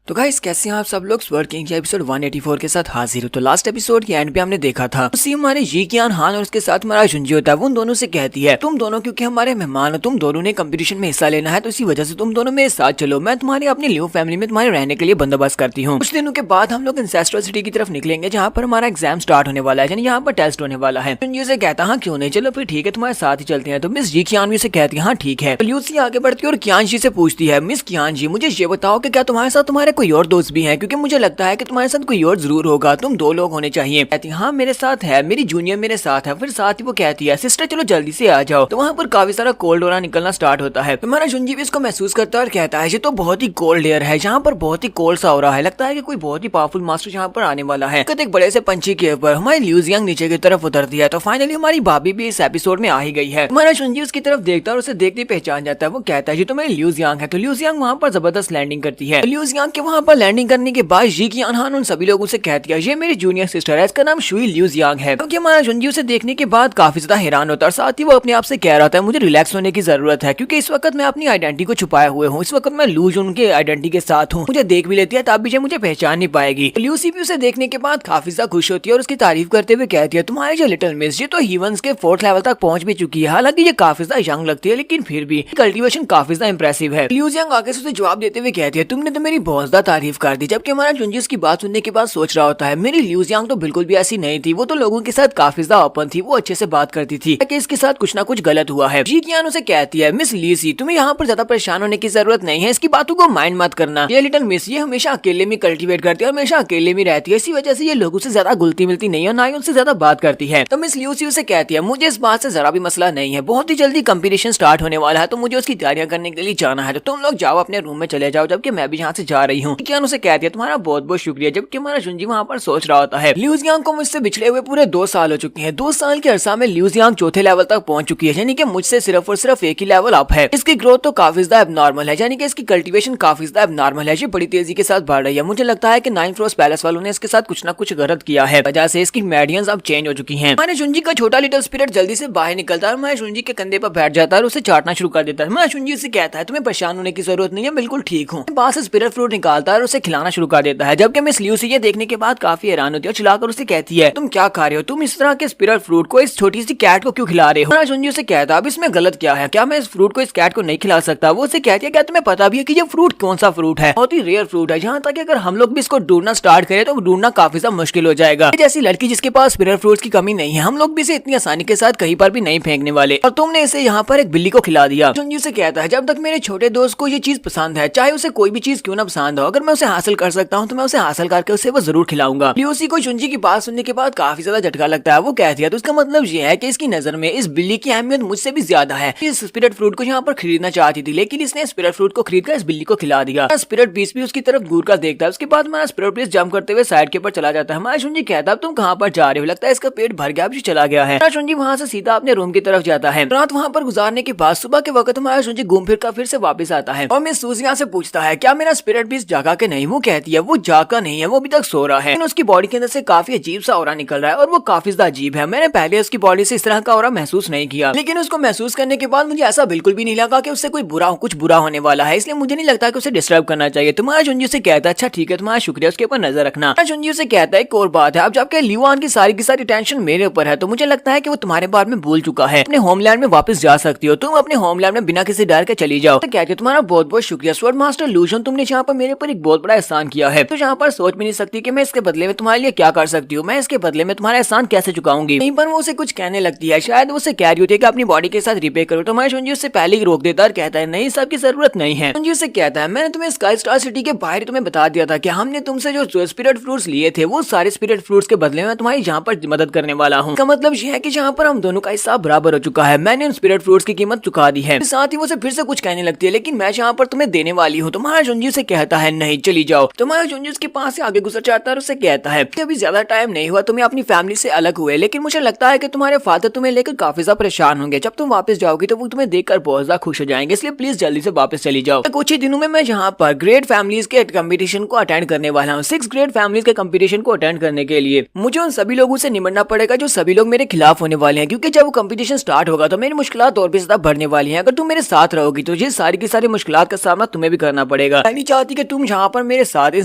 तो गाइस कैसे हैं आप सब लोग। स्वर्ड किंग के एपिसोड 184 के साथ हाजिर हो। तो लास्ट एपिसोड के एंड पे हमने देखा था उसी हमारे जी कियान हान और उसके साथ हमारा जुनजी होता है। वो उन दोनों से कहती है तुम दोनों क्योंकि हमारे मेहमान हो, तुम दोनों ने कंपटीशन में हिस्सा लेना है तो इसी वजह से तुम दोनों मेरे साथ चलो, मैं तुम्हारी अपनी लियो फैमिली में तुम्हारे रहने के लिए बंदोबस्त करती हूँ। कुछ दिनों के बाद हम लोग एंसेस्ट्रल सिटी की तरफ निकलेंगे जहाँ पर हमारा एग्जाम स्टार्ट होने वाला है, यानी यहाँ पर टेस्ट होने वाला है। जुनजी से कहता हाँ क्यों नहीं, चलो फिर ठीक है तुम्हारे साथ ही चलते हैं। तो मिस जी कियान भी से कहती है हाँ ठीक है। ल्यूसी आगे बढ़ती है और कियान जी से पूछती है मिस कियान जी मुझे ये बताओ कि क्या तुम्हारे साथ तुम्हारे कोई और दोस्त भी है, क्योंकि मुझे लगता है कि तुम्हारे साथ कोई और जरूर होगा, तुम 2 लोग होने चाहिए। कहती हाँ मेरे साथ है, मेरी जूनियर मेरे साथ है। फिर साथ ही वो कहती है सिस्टर चलो जल्दी से आ जाओ। तो वहाँ पर काफी सारा कोल्ड एयर निकलना स्टार्ट होता है। तुम्हारा जुनजी भी इसको महसूस करता है और कहता है ये तो बहुत ही कोल्ड एयर है, यहाँ पर बहुत ही कोल्ड सा हो रहा है, लगता है कि कोई बहुत ही पावरफुल मास्टर यहाँ पर आने वाला है। एक बड़े से पंछी के ऊपर हमारी लियू ज़ियांग नीचे की तरफ उतरती है। तो फाइनली हमारी भाभी भी इस एपिसोड में आ ही गई है। तुम्हारा जुनजी उसकी तरफ देखता है और उसे देखते पहचान जाता है। वो कहता है ये तो मेरी लियू ज़ियांग है। तो लियू ज़ियांग वहाँ पर जबरदस्त लैंडिंग करती है। लियू ज़ियांग के वहाँ पर लैंडिंग करने के बाद जी कियान हान उन सभी लोगों से कहती है ये मेरी जूनियर सिस्टर है, इसका नाम शुई लियू ज़ियांग है। क्योंकि हमारा जुनजी उसे देखने के बाद काफी ज्यादा हैरान होता है और साथ ही वो अपने आप से कह रहा था मुझे रिलैक्स होने की जरूरत है क्योंकि इस वक्त मैं अपनी आइडेंटिटी को छुपाए हुए हूँ, इस वक्त मैं लू जुन के आइडेंटिटी के साथ हूँ, मुझे देख भी लेती है तब भी मुझे पहचान नहीं पाएगी। ल्यूसी भी उसे देखने के बाद काफी ज्यादा खुश होती है और उसकी तारीफ करते हुए कहती है तुम्हारी जो लिटिल मिस ये तो हीवंस के 4th लेवल तक पहुंच भी चुकी है, हालांकि ये काफी ज्यादा यंग लगती है लेकिन फिर भी कल्टीवेशन काफी ज्यादा इंप्रेसिव है। लियू ज़ियांग आगे से उसे जवाब देते हुए कहती है तुमने तो मेरी बहुत ज्यादा तारीफ कर दी। जबकि हमारा जुनजी इसकी बात सुनने के बाद सोच रहा होता है मेरी लियू ज़ियांग तो बिल्कुल भी ऐसी नहीं थी, वो तो लोगों के साथ काफी ज्यादा ओपन थी, वो अच्छे से बात करती थी कि इसके साथ कुछ ना कुछ गलत हुआ है। जी कियान उसे कहती है मिस लीसी तुम्हें यहाँ पर ज्यादा परेशान होने की जरूरत नहीं है, इसकी बातों को माइंड मत करना। ये लिटिल मिस ये हमेशा अकेले में कल्टीवेट करती है और हमेशा अकेले में रहती है, इसी वजह से ये लोगों से ज्यादा घुलती मिलती नहीं है, ना ही उनसे ज्यादा बात करती है। तो मिस ल्यूसी उसे कहती है मुझे इस बात से जरा भी मसला नहीं है, बहुत ही जल्दी कंपटीशन स्टार्ट होने वाला है तो मुझे उसकी तैयारियां करने के लिए जाना है, तो तुम लोग जाओ अपने रूम में चले जाओ, जबकि मैं भी यहाँ से जा रही हूँ। कियान उसे कहती है तुम्हारा बहुत बहुत शुक्रिया। जबकि हमारा जुनजी वहाँ पर सोच रहा होता है लियू ज़ियांग को मुझसे बिछड़े हुए पूरे 2 साल हो चुके हैं, 2 साल के अरसा में लियू ज़ियांग 4थे लेवल तक पहुंच चुकी है, यानी कि मुझसे सिर्फ और सिर्फ एक ही लेवल अप है। इसकी ग्रोथ तो काफी ज्यादा एबनॉर्मल है, यानी कि इसकी कल्टीवेशन काफी ज्यादा एबनॉर्मल है, ये बड़ी तेजी के साथ बढ़ रही है। मुझे लगता है कि 9th फ्रोस्ट पैलेस वालों ने इसके साथ कुछ ना कुछ गलत किया है, वजह से इसकी मेडियंस अब चेंज हो चुकी हैं। हमारे जुनजी का छोटा लिटिल स्पिरिट जल्दी से बाहर निकलता है और हमारे जुनजी के कंधे पर बैठ जाता है और उसे चाटना शुरू कर देता है। हमारा जुनजी से कहता है तुम्हें परेशान होने की जरूरत नहीं है, बिल्कुल ठीक हूँ। पास से स्पिरिट फ्रूट निकालता है और उसे खिलाना शुरू कर देता है। जबकि मिस ल्यूसी ये देखने के बाद काफी हैरान होती है और चिल्लाकर उसे कहती है तुम क्या खा रहे हो, तुम इस तरह के स्पिरिट फ्रूट को इस छोटी सी कैट को क्यों खिला रहे हो। हमारा जुनजी से कहता है अब इसमें गलत क्या है, क्या मैं इस फ्रूट को इस कैट को नहीं खिला सकता। वो उसे कहती है क्या तुम्हें पता भी है कि ये फ्रूट कौन सा फ्रूट है, बहुत ही रेयर फ्रूट है, यहाँ तक अगर हम लोग भी इसको ढूंढना स्टार्ट करें तो ढूंढना काफी ज्यादा मुश्किल हो जाएगा। जैसी लड़की जिसके पास स्पिरिट फ्रूट्स की कमी नहीं है, हम लोग भी इसे इतनी आसानी के साथ कहीं पर भी नहीं फेंकने वाले, और तुमने इसे यहाँ पर एक बिल्ली को खिला दिया। जुनजी से कहता है जब तक मेरे छोटे दोस्त को ये चीज पसंद है, चाहे उसे कोई भी चीज क्यों ना पसंद दो, अगर मैं उसे हासिल कर सकता हूँ तो मैं उसे हासिल करके उसे वो जरूर खिलाऊंगा। ल्यूसी को जुंजी की बात सुनने के बाद काफी ज्यादा झटका लगता है। वो कहती है तो इसका मतलब ये है कि इसकी नजर में इस बिल्ली की अहमियत मुझसे भी ज्यादा है। इस स्पिरिट फ्रूट को यहाँ पर खरीदना चाहती थी, लेकिन इसने स्पिरिट फ्रूट को खरीद कर इस बिल्ली को खिला दिया। स्पिरिट बीस्ट भी उसकी तरफ घूर कर देखता है। उसके बाद हमारा स्पिरिट बीस्ट जंप करते हुए साइड के ऊपर चला जाता है। हमारा जुंजी कहता है तुम कहाँ पर जा रहे हो, लगता है इसका पेट भर गया, चला गया है। जुंजी वहाँ से सीधा अपने रूम की तरफ जाता है। रात वहाँ पर गुजारने के बाद सुबह के वक्त हमारा जुंजी घूम फिर कर फिर से वापस आता है और मिस सूजिया से पूछता है क्या मेरा स्पिरिट बीस्ट जागा के नहीं। वो कहती है वो जागा नहीं है, वो अभी तक सो रहा है। उसकी बॉडी के अंदर से काफी अजीब सा ऑरा निकल रहा है और वो काफी ज्यादा अजीब है। मैंने पहले उसकी बॉडी से इस तरह का ऑरा महसूस नहीं किया, लेकिन उसको महसूस करने के बाद मुझे ऐसा बिल्कुल भी नहीं लगा कि उससे कोई कुछ बुरा होने वाला है, इसलिए मुझे नहीं लगता कि उसे डिस्टर्ब करना चाहिए। तुम्हारा जुंजी से कहता है अच्छा ठीक है, तुम्हारा शुक्रिया, उसके ऊपर नजर रखना। जुंजी से कहता है एक और बात है, अब जबकि लियुआन की सारी टेंशन मेरे ऊपर है तो मुझे लगता है कि वो तुम्हारे बारे में भूल चुका है। अपने होमलैंड में वापस जा सकती हो, तुम अपने होमलैंड में बिना किसी डर के चली जाओ। तो कहती है तुम्हारा बहुत बहुत शुक्रिया स्वॉर्ड मास्टर लूशन, तुमने यहाँ पर मेरे ऊपर एक बहुत बड़ा एहसान किया है। तो यहाँ पर सोच भी नहीं सकती कि मैं इसके बदले में तुम्हारे लिए क्या कर सकती हूँ, मैं इसके बदले में तुम्हारा एहसान कैसे चुकाऊंगी। यहीं पर वो उसे कुछ कहने लगती है, शायद वो उसे कह रही होती है कि अपनी बॉडी के साथ रिपेयर करो। तो जुंजी उससे पहले ही रोक देता है और कहता है नहीं, सबकी जरूरत नहीं है। जुंजी उससे कहता है मैंने तुम्हें स्काई स्टार सिटी के बाहर तुम्हें बता दिया था कि हमने तुमसे जो स्पिरिट फ्रूट्स लिए थे वो सारे स्पिरिट फ्रूट्स के बदले में तुम्हारी यहाँ पर मदद करने वाला हूँ। इसका मतलब यह है कि जहाँ पर हम दोनों का हिस्सा बराबर हो चुका है, मैंने उन स्पिरिट फ्रूट्स की कीमत चुका दी है। साथ ही वो फिर से कुछ कहने लगती है, लेकिन मैं यहाँ पर तुम्हें देने वाली हूँ। तुम्हारा जुंजी से कहता है नहीं चली जाओ। तुम्हारा जुंजी उसके पास से आगे गुजर जाता है और उससे कहता है कि अभी ज्यादा टाइम नहीं हुआ तुम्हें अपनी फैमिली से अलग हुए, लेकिन मुझे लगता है कि तुम्हारे फादर तुम्हें लेकर काफी ज्यादा परेशान होंगे। जब तुम वापस जाओगी तो वो तुम्हें देखकर बहुत ज्यादा खुश हो जाएंगे, इसलिए प्लीज जल्दी से वापस चली जाओ। कुछ ही दिनों में मैं यहाँ पर ग्रेट फैमिलीज के कंपटीशन को अटेंड करने वाला हूँ। 6 ग्रेट फैमिलीज के कंपटीशन को अटेंड करने के लिए मुझे उन सभी लोगों से निपटना पड़ेगा जो सभी लोग मेरे खिलाफ होने वाले हैं, क्योंकि जब वो कंपटीशन स्टार्ट होगा तो मेरी मुश्किलात और भी ज्यादा बढ़ने वाली हैं। अगर तुम मेरे साथ रहोगी तो ये सारी की सारी मुश्किलात का सामना तुम्हें भी करना पड़ेगा। मैं नहीं चाहती कि तुम यहाँ पर मेरे साथ इन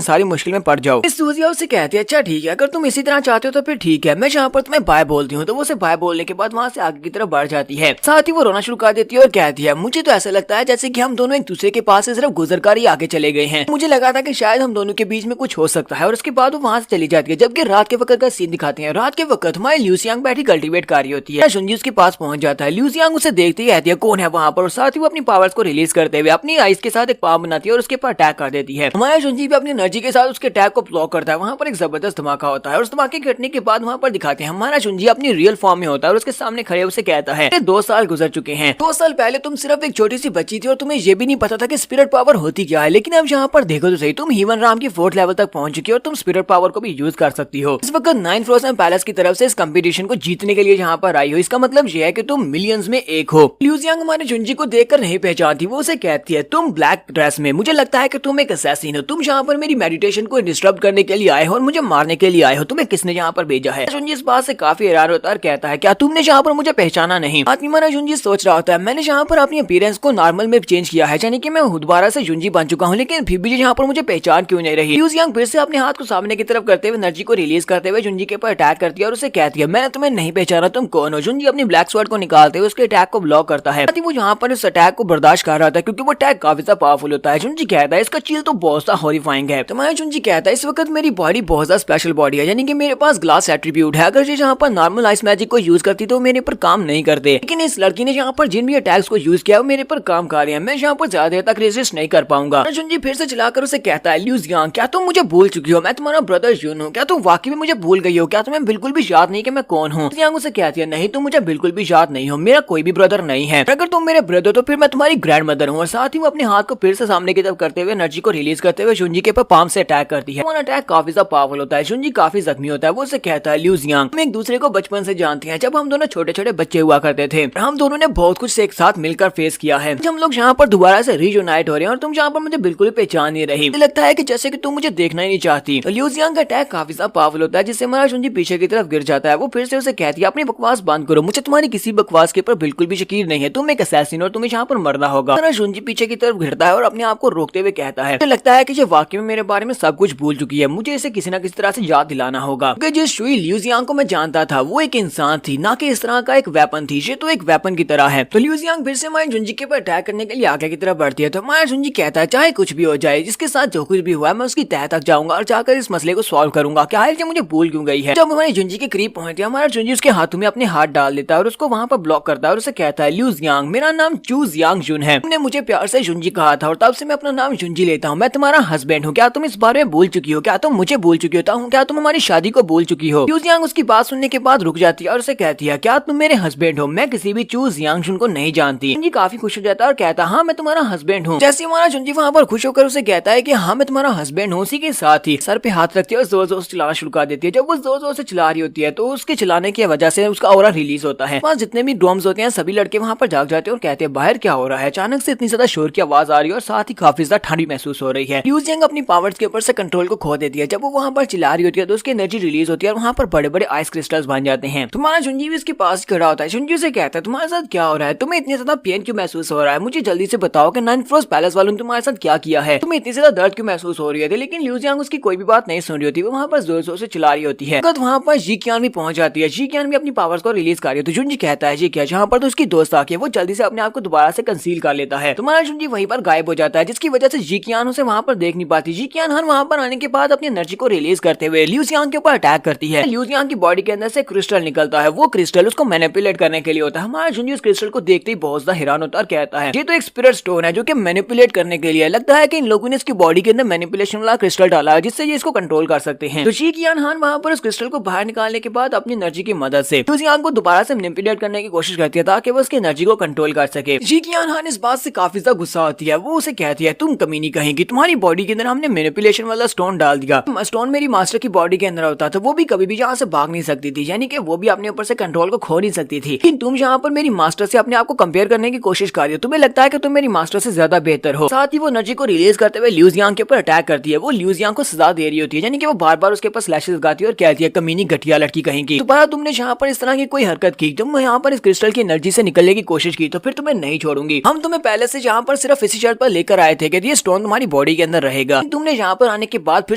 सारी मुश्किल में पड़ जाओ। इस सूजिया उससे कहती है अच्छा ठीक है, अगर तुम इसी तरह चाहते हो तो फिर ठीक है, मैं यहाँ पर तुम्हें बाय बोलती हूँ। तो वो उसे बाय बोलने के बाद वहाँ से आगे की तरफ बढ़ जाती है। साथ ही वो रोना शुरू कर देती है और कहती है मुझे तो ऐसा लगता है जैसे कि हम दोनों एक दूसरे के पास से सिर्फ गुजर कर ही आगे चले गए हैं। मुझे लगा था कि शायद हम दोनों के बीच में कुछ हो सकता है और उसके बाद वो वहाँ से चली जाती है। जबकि रात के वक्त का सीन दिखाते हैं। रात के वक्त हमारी ल्यूसियांग बैठी कल्टीवेट कर रही होती है। जुंजी उसके पास पहुंच जाता है। ल्यूसियांग उसे देखती कहती है कौन है वहाँ पर, और साथ ही वो अपनी पावर्स को रिलीज करते हुए अपनी आइस के साथ एक पाम बनाती है और उसके ऊपर अटैक कर देती है। हमारा जुंजी भी अपनी एनर्जी के साथ उसके अटैक को ब्लॉक करता है। वहाँ पर एक जबरदस्त धमाका होता है और उस धमाके घटने के बाद वहाँ पर दिखाते हैं हमारा जुंजी अपनी रियल फॉर्म में होता है और उसके सामने खड़े उसे कहता है 2 साल गुजर चुके हैं। 2 साल पहले तुम सिर्फ एक छोटी सी बच्ची थी और तुम्हें ये भी नहीं पता था कि स्पिरिट पावर होती क्या है, लेकिन अब यहाँ पर देखो तो सही, तुम हीवन राम की 4th लेवल तक पहुंच चुकी हो और तुम स्पिरिट पावर को भी यूज कर सकती हो। इस वक्त 9 फ्रोजन पैलेस की तरफ से इस कंपटीशन को जीतने के लिए यहाँ पर आई हो। इसका मतलब ये है कि तुम मिलियंस में एक हो। ल्यूजियांग हमारे जुंजी को देखकर नहीं पहचानती। वो उसे कहती है तुम ब्लैक ड्रेस में, मुझे लगता है कि तुम एक असैसिन हो। तुम यहाँ पर मेरी मेडिटेशन को डिस्टर्ब करने के लिए आए हो और मुझे मारने के लिए आए हो। तुम्हें किसने यहाँ पर भेजा है? जुंजी इस बात से काफी हैरान होता है और कहता है क्या तुमने यहाँ पर मुझे पहचाना नहीं? आदमी हमारा जुंजी सोच रहा होता है मैंने यहाँ पर अपनी अपीयरेंस को नॉर्मल में चेंज किया है, यानी कि मैं दोबारा से जुंजी बन चुका हूँ, लेकिन फिर भी यहाँ पर मुझे पहचान क्यों नहीं रही? ल्यूजियांग फिर से अपने हाथ को सामने की तरफ करते हुए एनर्जी को रिलीज करते हुए जुंजी के ऊपर अटैक करती है और उसे कहती है मैंने तुम्हें नहीं पहचाना, तुम कौन हो? जुंजी अपनी ब्लैक स्वॉर्ड को निकालते हुए उसके अटैक को ब्लॉक करता है। वो यहाँ पर उस अटैक को बर्दाश्त कर रहा था क्योंकि वो अटैक काफी ज्यादा पावरफुल होता है। जुंजी कहता है इसका चील तो बहुत सा हॉरिफाइंग है। तुम्हारा जुंजी कहता है इस वक्त मेरी बॉडी बहुत ज्यादा स्पेशल बॉडी है, यानी कि मेरे पास ग्लास एट्रीब्यूट है। अगर ये यहाँ पर नॉर्मल आइस मैजिक को यूज करती तो मेरे पर काम नहीं करते, लेकिन इस लड़की ने यहाँ पर जिन भी अटैक्स को यूज किया वो मेरे पर काम कर रहे हैं। मैं यहाँ पर ज्यादा देर तक रेजिस्ट नहीं कर पाऊंगा। जुंजी फिर से चलाकर उसे कहता है ल्यूजियांग क्या तुम मुझे भूल चुकी हो? मैं तुम्हारा ब्रदर जून हूँ। क्या तुम वाकई में मुझे भूल गई हो? क्या तुम्हें बिल्कुल भी याद नहीं कि मैं कौन हूँ? ल्यूजियांग उसे कहती है नहीं तुम मुझे बिल्कुल भी याद नहीं हो, मेरा कोई भी ब्रदर नहीं है। अगर तुम मेरे ब्रदर तो फिर मैं तुम्हारी ग्रैंड मदर हूँ। और साथ ही वो अपने हाथ को फिर से सामने की तरफ करते हुए एनर्जी को रिलीज करते हुए जुंजी के ऊपर पाम से अटैक करती है। वो अटैक काफी ज्यादा पावरफुल होता है। जुंजी काफी जख्मी होता है। वो उसे कहता है ल्यूजियांग हम एक दूसरे को बचपन से जानते हैं, जब हम दोनों छोटे छोटे बच्चे हुआ करते थे। हम दोनों ने बहुत कुछ एक साथ मिलकर फेस किया है। हम लोग यहाँ पर दोबारा से रीयूनाइट हो रहे हैं और तुम यहाँ पर मुझे बिल्कुल पहचान नहीं रही। मुझे लगता है कि जैसे कि तुम मुझे देखना ही नहीं चाहती। ल्यूजियांग का अटैक काफी ज्यादा पावरफुल होता है जिससे हमारा जुंजी पीछे की तरफ गिर जाता है। वो फिर से उसे कहती है अपनी बकवास बंद करो, मुझे तुम्हारी किसी बकवास के ऊपर बिल्कुल भी यकीन नहीं है, तुम एक असैसिन और तुम्हें यहाँ पर मरना होगा। जुंजी पीछे की तरफ गिरता है और अपने आप को रोकते हुए कहता है मुझे लगता है कि ये वाकई में मेरे बारे में सब कुछ भूल चुकी है, मुझे इसे किसी न किसी तरह से याद दिलाना होगा। क्योंकि जिस शुई ल्यूजियांग को मैं जानता था वो एक इंसान थी, ना कि इस तरह का एक वेपन थी। ये तो एक वेपन की तरह है। तो ल्यूजियांग फिर से हमारे जुंजी के ऊपर अटैक करने के लिए आगे की तरफ बढ़ती है। तो हमारा जुंजी कहता है चाहे कुछ भी हो जाए, जिसके साथ जो कुछ भी हुआ मैं उसकी तह तक जाऊंगा और जाकर इस मसले को सॉल्व करूंगा। क्या है मुझे भूल क्यों गई है? जब हमारे जुंजी के करीब पहुंचते हमारा जुंजी उसके हाथों में अपने हाथ डाल देता है और उसको वहाँ पर ब्लॉक करता है और उसे कहता है ल्यूजियांग मेरा नाम चूजियांग जुन है, तुमने मुझे प्यार से जुंजी कहा था और तब से मैं अपना नाम जुंजी लेता हूँ। मैं तुम्हारा हस्बैंड हूँ, क्या तुम इस बारे में बोल चुकी हो, क्या तुम मुझे बोल चुकी हो, क्या तुम हमारी शादी को बोल चुकी हो। लिू जियांग उसकी बात सुनने के बाद रुक जाती है और उसे कहती है क्या तुम मेरे हस्बैंड हो, मैं किसी भी चू जियांगशुन को नहीं जानती। जुनजी काफी खुश हो जाता है और कहता है हाँ मैं तुम्हारा हस्बैंड हूँ। जैसे हमारा जुनजी वहाँ पर खुश होकर उसे कहता है कि हाँ मैं तुम्हारा हस्बैंड हूँ, उसी के साथ ही सर पे हाथ रखती है और जोर जोर से चिल्लाना शुरू कर देती है। जब वो जोर जोर से चिल्ला रही होती है तो उसके चिल्लाने की वजह से उसका ऑरा रिलीज होता है। वहाँ जितने भी ड्रम्स होते हैं सभी लड़के वहाँ पर जाग जाते हैं और कहते हैं बाहर क्या हो रहा है। अचानक से इतनी ज्यादा शोर की आवाज आ रही है और साथ ही काफी ज्यादा ठंडी महसूस हो रही है। लिू जियांग अपनी पावर्स के ऊपर से कंट्रोल को खो देती है। जब वो वहाँ पर चिल्ला रही होती है तो उसकी एनर्जी रिलीज होती है और वहाँ पर बड़े बड़े आइस क्रिस्टल्स बन जाते हैं। तुम्हारा जुनजी भी इसके पास खड़ा होता है। जुनजी से कहता है तुम्हारे साथ क्या हो रहा है, तुम्हें इतनी ज्यादा पेन क्यों महसूस हो रहा है, मुझे जल्दी से बताओ कि 9th फ्लोर पैलेस वालों ने तुम्हारे साथ क्या किया है, तुम्हें इतनी ज्यादा दर्द क्यों महसूस हो रही है। लेकिन लिू जियांग उसकी कोई भी बात नहीं सुन रही होती, वो वहाँ पर जोर जोर से चिल्ला रही होती है। वहाँ पर जी क्यान भी पहुंच जाती है। जी क्यान भी अपनी पावर्स को रिलीज कर रही होती है। जुनजी कहता है जी क्या, जहाँ पर तो उसकी दोस्त आके वो जल्दी से अपने आप को दोबारा से कंसील कर लेता है। तुम्हारा जुनजी वहीं पर गायब हो जाता है, जिसकी वजह से जी क्यान उसे वहाँ पर देख नहीं पाती। जी क्यान हर वहाँ पर आने के बाद अपनी एनर्जी को रिलीज करते हुए लिू जियांग के ऊपर अटैक करती है। लिू जियांग की बॉडी के अंदर से क्रिस्टल निकलता है, वो क्रिस्टल उसको मैनिपुलेट करने के लिए होता है। हमारा जुनजी उस क्रिस्टल को देखते ही बहुत ज्यादा हैरान होता है और कहता है ये तो एक स्पिरिट स्टोन है जो कि मैनिपुलेट करने के लिए, लगता है कि इन लोगों ने इसकी बॉडी के अंदर मैनिपुलेशन वाला क्रिस्टल डाला है जिससे ये इसको कंट्रोल कर सकते हैं। तो जी क्यान हान वहाँ पर उस क्रिस्टल को बाहर निकालने के बाद अपनी एनर्जी की मदद से लिू जियांग को दोबारा से मैनिपुलेट करने की कोशिश करती है ताकि वो उसकी एनर्जी को कंट्रोल कर सके। जी क्यान हान इस बात से काफी ज्यादा गुस्सा होती है। वो उसे कहती है तुम कमीनी कहेंगी, तुम्हारी बॉडी के अंदर हमने मैनिपुलेशन वाला स्टोन डाल दिया, स्टोन मेरी मास्टर की बॉडी के अंदर होता तो वो भी कभी भी यहाँ से भाग नहीं सकती थी, यानी कि वो भी अपने ऊपर से कंट्रोल को खो नहीं सकती थी। लेकिन तुम यहाँ पर मेरी मास्टर से अपने आप को कंपेयर करने की कोशिश कर रही हो, तुम्हें लगता है कि तुम मेरी मास्टर से ज्यादा बेहतर हो। साथ ही वो एनर्जी को रिलीज करते हुए लिू जियांग के ऊपर अटैक करती है। वो लिू जियांग को सजा दे रही होती है, यानी कि वो बार बार उसके ऊपर स्लैशेस लगाती है और कहती है कमीनी घटिया लड़की कहेंगी, दोबारा तुमने यहाँ पर इस तरह की कोई हरकत की, तुम यहाँ पर इस क्रिस्टल की एनर्जी से निकलने की कोशिश की तो फिर तुम्हें नहीं छोड़ूंगी। हम तुम्हें पहले से यहाँ पर सिर्फ इसी शर्त पर लेकर आए थे कि ये स्टोन तुम्हारी बॉडी के अंदर रहेगा, तुमने यहाँ पर आने के बाद फिर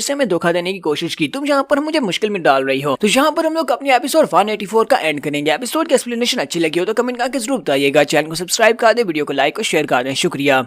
से हमें धोखा देने की कोशिश की, तुम यहाँ पर मुझे मुश्किल में डाल रही हो। तो यहाँ पर हम लोग अपने एपिसोड 184 का एंड करेंगे। एपिसोड की एक्सप्लेनेशन अच्छी लगी हो तो कमेंट करके जरूर बताइएगा। चैनल को सब्सक्राइब कर दे, वीडियो को लाइक और शेयर कर दें। शुक्रिया।